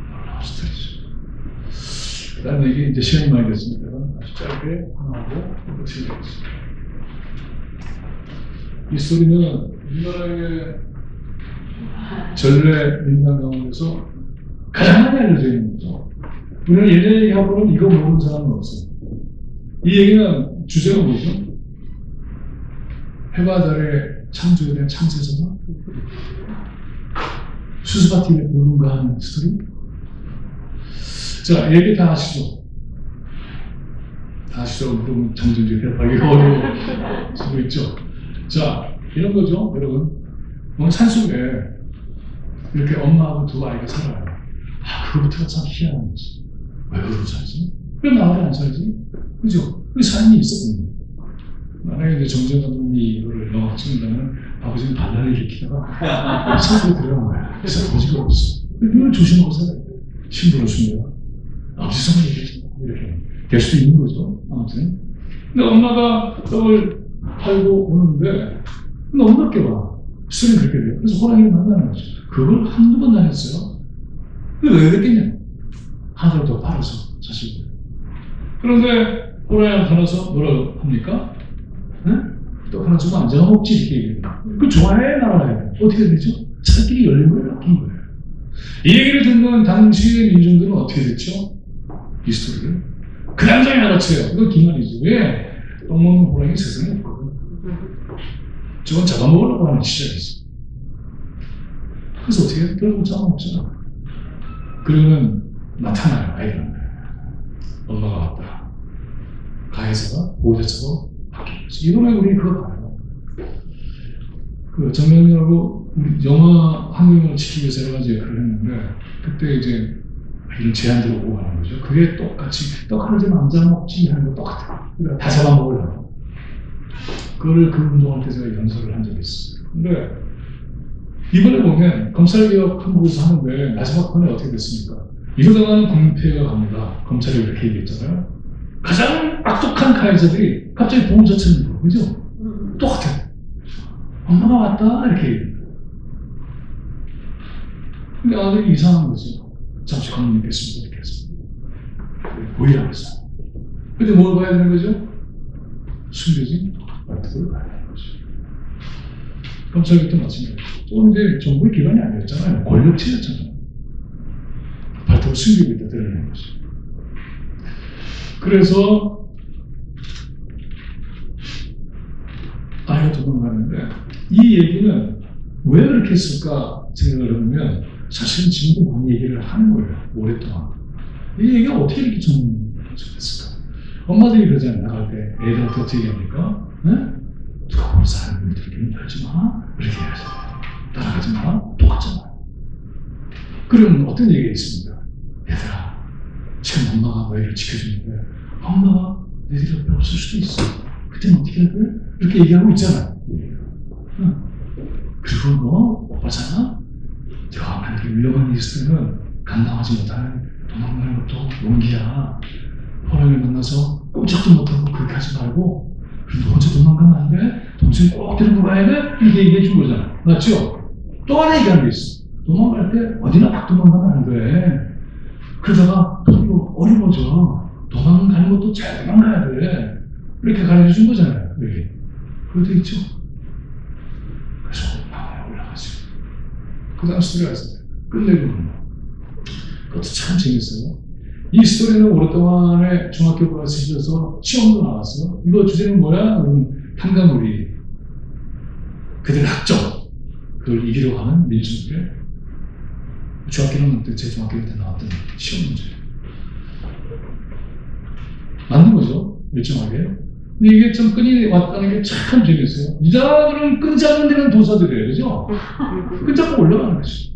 놀라운 스토리죠. 그 다음에 이게 이제 시간이 많이 됐으니까 아주 짧게 하나하고 끝이겠습니다. 이 스토리는 우리나라의 전래 민간 가운데서 가장 많이 알려져 있는 거죠. 우리는 예전 얘기하고는 이거 모르는 사람은 없어요. 이 얘기는 주제가 뭐죠? 해와 달의 창조에 대한 창세서가 수수바티의 불문가하는 스토리? 자, 얘기 다 아시죠? 다 아시죠? 그러면 정전지 대파기가 어려워 쓰고 있죠? 자, 이런 거죠, 여러분. 산속에 이렇게 엄마하고 두 아이가 살아요. 그거부터가 참 희한한 거지. 왜 그러고 살지? 왜 마을에 안 살지? 그죠? 그 삶이 있었거든요. 만약에 이제 정전 감독이 이거를 영화 찍는다면 아버지는 반란을 일으키다가 산속에 들어간 거야. 그래서 거지가 없어. 이걸 조심하고 살아야 돼. 신부로 줍니다. 아버지 성을 얘기하지 마. 이렇게 될 수도 있는 거죠. 아무튼. 근데 엄마가 떡을 팔고 오는데 너무 늦게 와. 수는 그렇게 돼요. 그래서 호랑이를 만나는 거죠. 그걸 한두 번 다녔어요. 근데 왜 그랬겠냐? 하나를 더 팔아서 사실. 그런데 호랑이를 팔아서 뭐라고 합니까? 응? 또 하나 주고 앉아가 먹지 이렇게 얘기해요. 그 좋아해 나라에 어떻게 되죠? 차길이 열린 거예요, 바뀐 거예요. 이 얘기를 듣는 당시의 민중들은 어떻게 됐죠? 이 스토리를 그 당장에 알아채요. 이건 기만이죠. 왜? 똥 먹는 호랑이 세상에 없거든. 저건 잡아먹으려고 하는 시절이지. 그래서 어떻게 해? 결국 잡아먹잖아. 그러고는 나타나요, 아이가. 엄마가 왔다. 가해자가 보호자처럼 바뀌는 거지. 이번에 우리 그거 봐요. 그 정면이라고 우리 영화 한국영화를 지키기 위해서 여러 가지 역할을 했는데, 그때 이제 이런 제안들을 오고 가는 거죠. 그게 똑같이 떡 하나 좀 안 잡아먹지 하는 거 똑같아요. 그러니까 다 잡아먹으려고. 그거를 그 운동할 때 제가 연설을 한 적이 있어요. 근데 이번에 보면 검찰개혁 한국에서 하는데 마지막 번에 어떻게 됐습니까? 이러다가는 국민폐해가 갑니다. 검찰이 이렇게 얘기했잖아요. 가장 악독한 가해자들이 갑자기 보호자처럼 입고, 그죠? 똑같아. 엄마가 왔다 이렇게 얘기해요. 근데 아들이 이상한 거죠. 잠시 가만히 있겠습니다 이렇게 해서 보이라면서. 근데 뭘 봐야 되는 거죠? 숨겨진 발톱을 봐야 되는 거죠. 검찰도 마찬가지죠. 또 이제 정부의 기관이 아니었잖아요. 권력체였잖아요. 발톱을 숨기고 있다 드러내는 거죠. 그래서 아이가 도망가는데 이 얘기는 왜 그렇게 했을까 생각을 해보면 사실은 지금도 많이 얘기를 하는 거예요. 오랫동안. 이 얘기가 어떻게 이렇게 정했을까? 엄마들이 그러잖아요. 나갈 때 애들한테 어떻게 얘기합니까? 네? 누가 보는 사람을 들기는 열지 마. 이렇게 해야죠. 따라가지 마. 똑같잖아. 그럼 어떤 얘기가 있습니까? 얘들아, 지금 엄마가 너희를 지켜주는데 엄마가 너희들 옆에 없을 수도 있어. 그때는 어떻게 해야 돼? 이렇게 얘기하고 있잖아요. 응. 그리고 너 오빠잖아? 내가 만약에 위험한 일이 있으면 감당하지 못하는 도망가는 것도 용기야. 호랑이를 만나서 꼼짝도 못하고 그렇게 하지 말고 그리고 너 혼자 도망가면 안 돼? 동생 꼭 데리고 가야 돼? 이렇게 얘기해 준 거잖아. 맞죠? 또 하나 얘기하는 게 있어. 도망갈 때 어디나 막 도망가면 안 돼. 그러다가 또 이거 어려워져. 도망가는 것도 잘 도망가야 돼. 이렇게 가르쳐 준 거잖아요. 여기. 그것도 있죠. 그래서 올라가죠. 그 다음 스토리가 있어요. 끝내고 그것도 참 재밌어요. 이 스토리는 오랫동안에 중학교 과에서 시험도 나왔어요. 이거 주제는 뭐야? 탕가물이 그들의 학점 그걸 이기려고 하는 민중들의 중학교는 제 중학교 때 나왔던 시험 문제예요. 맞는 거죠. 일정하게. 근데 이게 좀 끈이 왔다는 게 참 재밌어요. 이자들은 끈 잡는 데는 도사들이에요. 그죠? 끈 잡고 올라가는 거죠.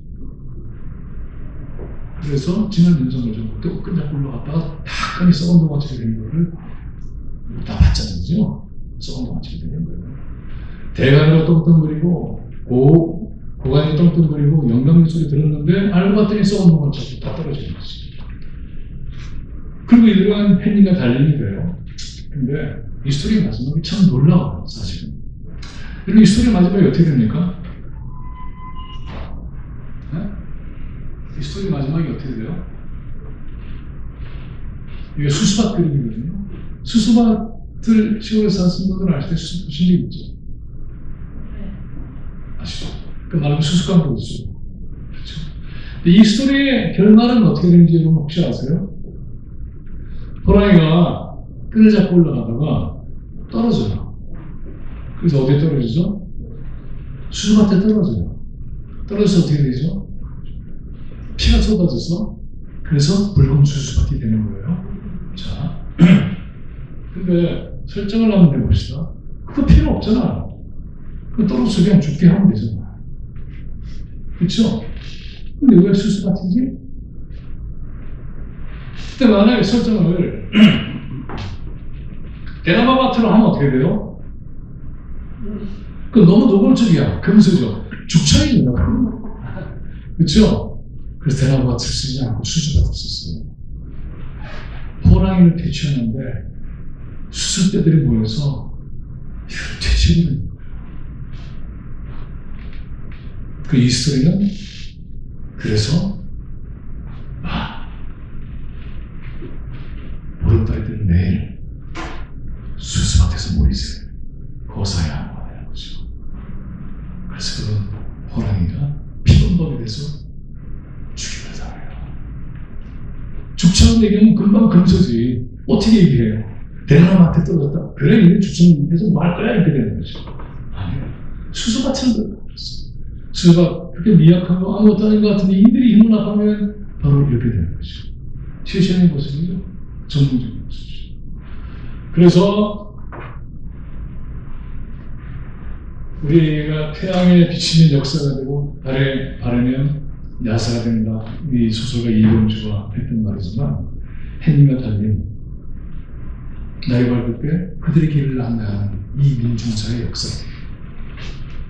그래서 지난 연성을 전부터 끈 잡고 올라갔다가 다 끈이 썩은 동아치가 되는 거를 다 봤잖아요. 그죠? 썩은 동아치가 되는 거예요. 대간으로 똥똥거리고 고관이 똥똥거리고 영감리 소리 들었는데 알고 봤더니 썩은 동아치가 다 떨어지는 거지. 그리고 이들은 햇님과 달림이 돼요. 근데 이 스토리 마지막이 참 놀라워요, 사실은. 그리고 이 스토리 마지막이 어떻게 됩니까? 네? 이 스토리 마지막이 어떻게 돼요? 이게 수수밭 그림이거든요. 수수밭을 시골에서 사신 분들은 아실 때 수수밭 보신 적 있죠? 아시죠? 그 말은 수수깡도 있죠. 그렇죠? 근데 이 스토리의 결말은 어떻게 되는지 여러분 혹시 아세요? 호랑이가 끈을 잡고 올라가다가 떨어져요. 그래서 어디에 떨어지죠? 수수밭에 떨어져요. 떨어져서 어떻게 되죠? 피가 쏟아져서 그래서 붉은 수수밭이 되는 거예요. 자, 근데 설정을 한번 해봅시다. 그거 필요 없잖아. 그 떨어져서 그냥 죽게 하면 되잖아. 그쵸? 근데 왜 수수밭이지? 근데 만약에 설정을 대나무밭으로 하면 어떻게 돼요? 그 너무 노골적이야. 금수저. 죽창이잖아. 그쵸? 그래서 대나무밭을 쓰지 않고 수수밭을 썼어요. 호랑이를 퇴치하는데 수수떼들이 모여서 이걸 퇴치해버리는 거예요. 그 이 스토리는 그래서 보름달들은 매일 수수밭에서 모이세요. 고사야 하는 거죠. 그래서 그 호랑이가 피범벅이 돼서 죽임을 당해요. 죽창을 얘기하면 금방 금서지. 어떻게 얘기해요? 대나무한테 떨어졌다. 그래, 이게 죽창에서 말 거야? 이렇게 되는 거죠. 아니요. 수수밭을 들어갔어요. 수수밭, 그렇게 미약하고 아무것도 아닌 것 같은데 이들이 힘을 합하면 바로 이렇게 되는 거죠. 실천의 모습이죠. 전문적인 모습이죠. 그래서 우리가 태양에 비치는 역사가 되고 달에 바르면 야사가 된다. 이 소설가 이병주가 했던 말이지만 햇님과 달님 날이 밝을 때 그들의 길을 안내하는 이 민중사의 역사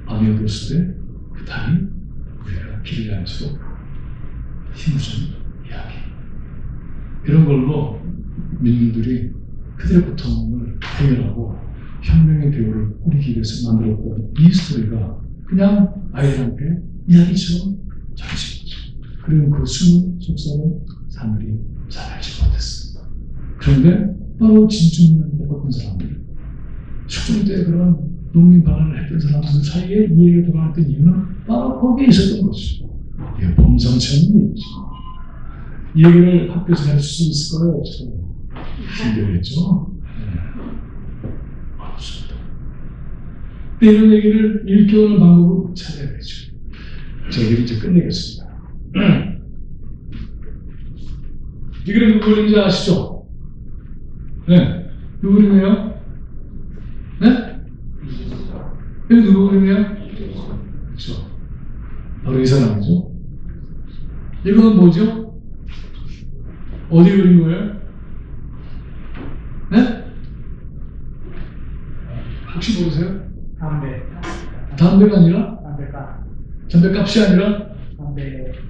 밤이 어두웠을 때 그 달이 우리가 길을 안치고 힘을 주는 이야기 이런 걸로 민중들이 그들의 고통을 해결하고 혁명의 배우를 꾸리기 위해서 만들었던 이 스토리가 그냥 아이들한테 이야기처럼 전해진 거죠. 그리고 그 숨은 속삭은 사람들이 잘 알지 못했습니다. 그런데 바로 진중문을 겪었던 사람들, 축전 때 그런 농민 반환을 했던 사람들 사이에 이 얘기가 돌아갔던 이유는 바로 거기에 있었던 것이죠. 이게 범상치 않은 얘기죠. 이 얘기를 학교에서 할 수 있을까요? 없을까요? 힘들겠죠. 없습니다. 근데 이런 얘기를 일깨우는 방법을 찾아야 되죠. 저 얘기를 이제 끝내겠습니다. 이 그림 누구 그림인지 아시죠? 네. 누구 그림이에요? 네? 이거 누구 그림이에요? 그렇죠. 바로 이 사람이죠. 이거는 뭐죠? 어디 그린 거예요? 네? 혹시 모르세요? 담배가 아니라? 담배값이 아니라?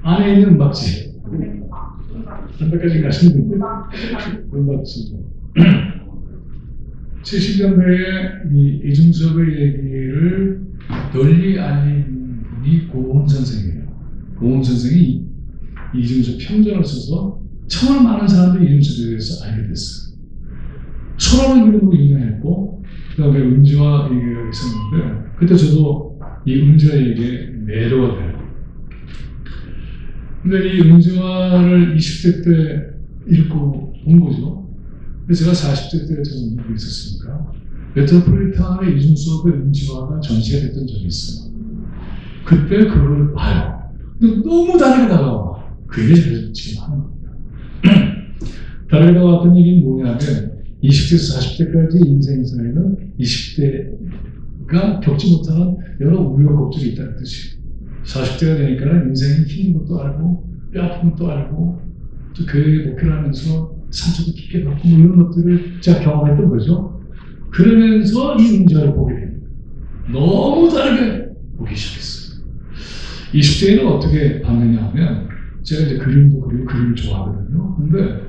안에 있는 음악지. 담배까지 가시는데 음악지죠. 70년대에 이 이중섭의 얘기를 널리 알린 분이 고은 선생이에요. 고은 선생이 이중섭 평전을 써서 정말 많은 사람들이 이윤석에 대해서 알게 됐어요. 소라는 그림으로 유명했고, 그 다음에 은지화 얘기가 있었는데, 그때 저도 이 은지화에게 매료가 돼요. 근데 이 은지화를 20대 때 읽고 본 거죠. 근데 제가 40대 때 저는 읽고 있었으니까, 메트로폴리탄의 이준수업의 은지화가 전시가 됐던 적이 있어요. 그때 그걸 봐요. 근데 너무 다르게 다가와. 그게 지금 하는 겁니다. 다르게 다가왔던 얘기는 뭐냐면, 20대에서 40대까지 인생에서는 20대가 겪지 못하는 여러 우여곡절이 있다는 뜻이에요. 40대가 되니까는 인생이 힘든 것도 알고, 뼈 아픈 것도 알고, 또 교회에 목회를 하면서 상처도 깊게 받고, 뭐 이런 것들을 제가 경험했던 거죠. 그러면서 이 은지화를 보게 됩니다. 너무 다르게 보기 시작했어요. 20대에는 어떻게 봤느냐 하면, 제가 이제 그림도 그리고 그림을 좋아하거든요. 근데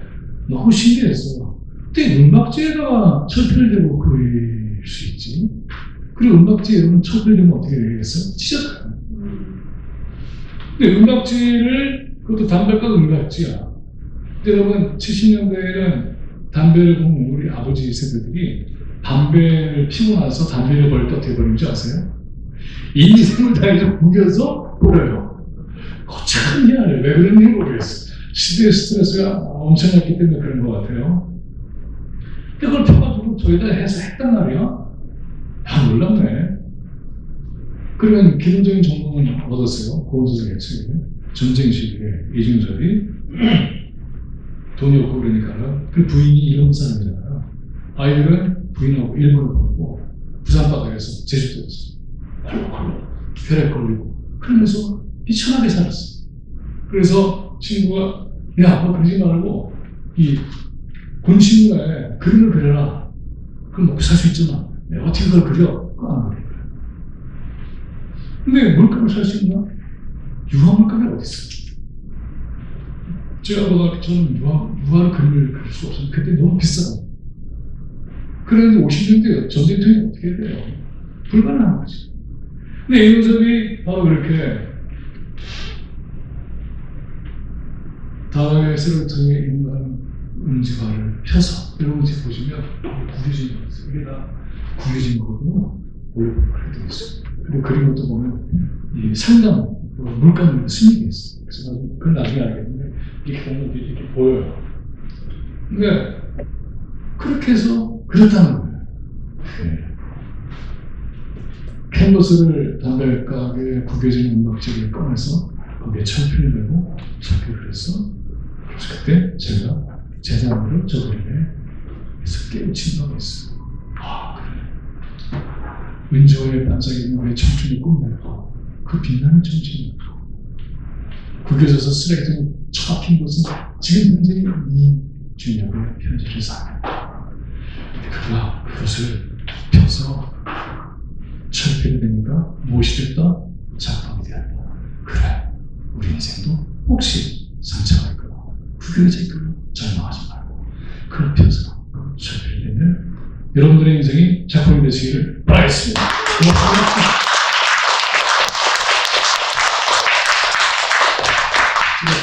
너무 신기했어요. 그때 은박지에다가 철필을 대고 그릴 수 있지. 그리고 은박지에 여러분 철필 대면 어떻게 되겠어요? 찢어져요. 근데 은박지를, 그것도 담배가 은박지야. 근데 여러분 70년대에는 담배를 보면 우리 아버지 세대들이 담배를 피고 나서 담배를 버릴 때 어떻게 버리는 줄 아세요? 인생을 다해서 구겨서 버려요. 참 희한해. 왜 그런지 모르겠어. 시대의 스트레스가 엄청났기 때문에 그런 것 같아요. 그걸 펴가지고 저희가 해서 했단 말이야. 야, 놀랍네. 그러면 기본적인 정보는 얻었어요. 고은수생의 책에. 전쟁 시기에 이준섭이 돈이 없고 그러니까 그 부인이 일본 사람이잖아요. 아이들은 부인하고 일본을 보내고 부산 바다에서 제주도에서 혈액 걸리고 그러면서 비천하게 살았어. 그래서 친구가 야, 너 그러지 말고 이 본신문에 그림을 그려라. 그럼 먹고 살 수 있잖아. 내가 어떻게 그걸 그려? 그거 안 그려. 근데 물감을 살 수 있나? 유화 물감이 어디 있어? 제가 보다 저는 유화로 그림을 그릴 수가 없어요. 그때 너무 비싸요. 그런데 50년대 전쟁통이 어떻게 돼요? 불가능한 거지. 근데 이윤석이 바로 그렇게 다음에 세로통에 있는 은지화를 펴서 여러분 지금 보시면 구겨진 거 있어요. 이게 다 구겨진 거고 원래 그렇게 되어 있어요. 그리고 그린 것도 보면 이 상담 물감을 스미게 있어요. 그래서 그건 나중에 알겠는데 이렇게 보면 이렇게 보여요. 근데 그렇게 해서 그렇다는 거예요. 네. 캔버스를 담배가게 구겨진 은박지를 꺼내서 거기에 철필을 내고 철필을 해서 그래서 그때 제가 제자물을 저 그림에 깨우친 바가 있어요. 아, 그래. 은지화의 반짝이는 우리의 청춘이 꿈이고 그 빛나는 청춘이 구겨져서 쓰레기통에 처박힌 것은 지금 현재 이 준혁의 편지를 사네. 그가 그것을 펴서 철필을 내니까 무엇이 됐다? 작품이 되었다. 그래, 우리 인생도 혹시 상처가 있거나 구겨져 있거나 절망하지 말고 그걸 펴서 철필을 내면 여러분들의 인생이 작품이 되시기를 바라겠습니다. 고맙습니다.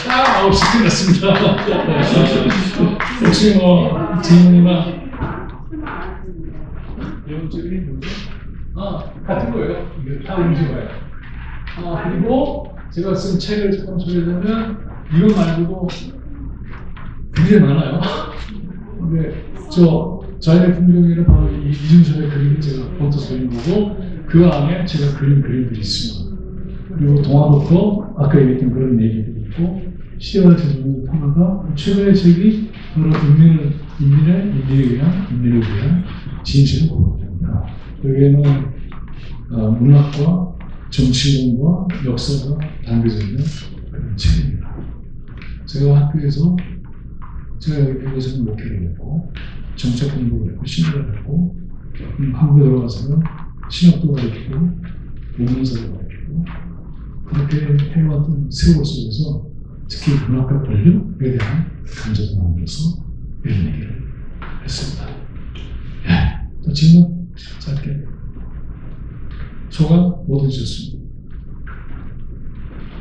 딱 9시 끝났습니다. 혹시 뭐 질문이나 이런 쪽이 뭐죠? 같은 거예요. 이게 다 음식이에요. 그리고 제가 쓴 책을 조금 소개하면 이거 말고도 굉장히 많아요. 근데 저 자연의 풍경에는 바로 이 이준섭의 그림을 제가 얹어서 그린 거고 그 안에 제가 그린 그림들이 있습니다. 그리고 동화부터 아까 얘기했던 그런 얘기들이 있고 시대와 제도의 평화가 최근의 책이 바로 인민을 위한 진실을 보여줍니다. 여기에는 문학과 정치론과 역사가 담겨져 있는 그런 책입니다. 제가 학교에서 제가 여기 교과서는 목회를 했고 정책 공부를 했고 신학을 했고 한국에 들어가서는 신학도 가르치고 문문사도 가르치고 그렇게 해왔던 세월 속에서 특히 문학과 권력에 대한 감정을 만들어서 이런 얘기를 했습니다. 또 질문 짧게 소감 못 해주셨습니다.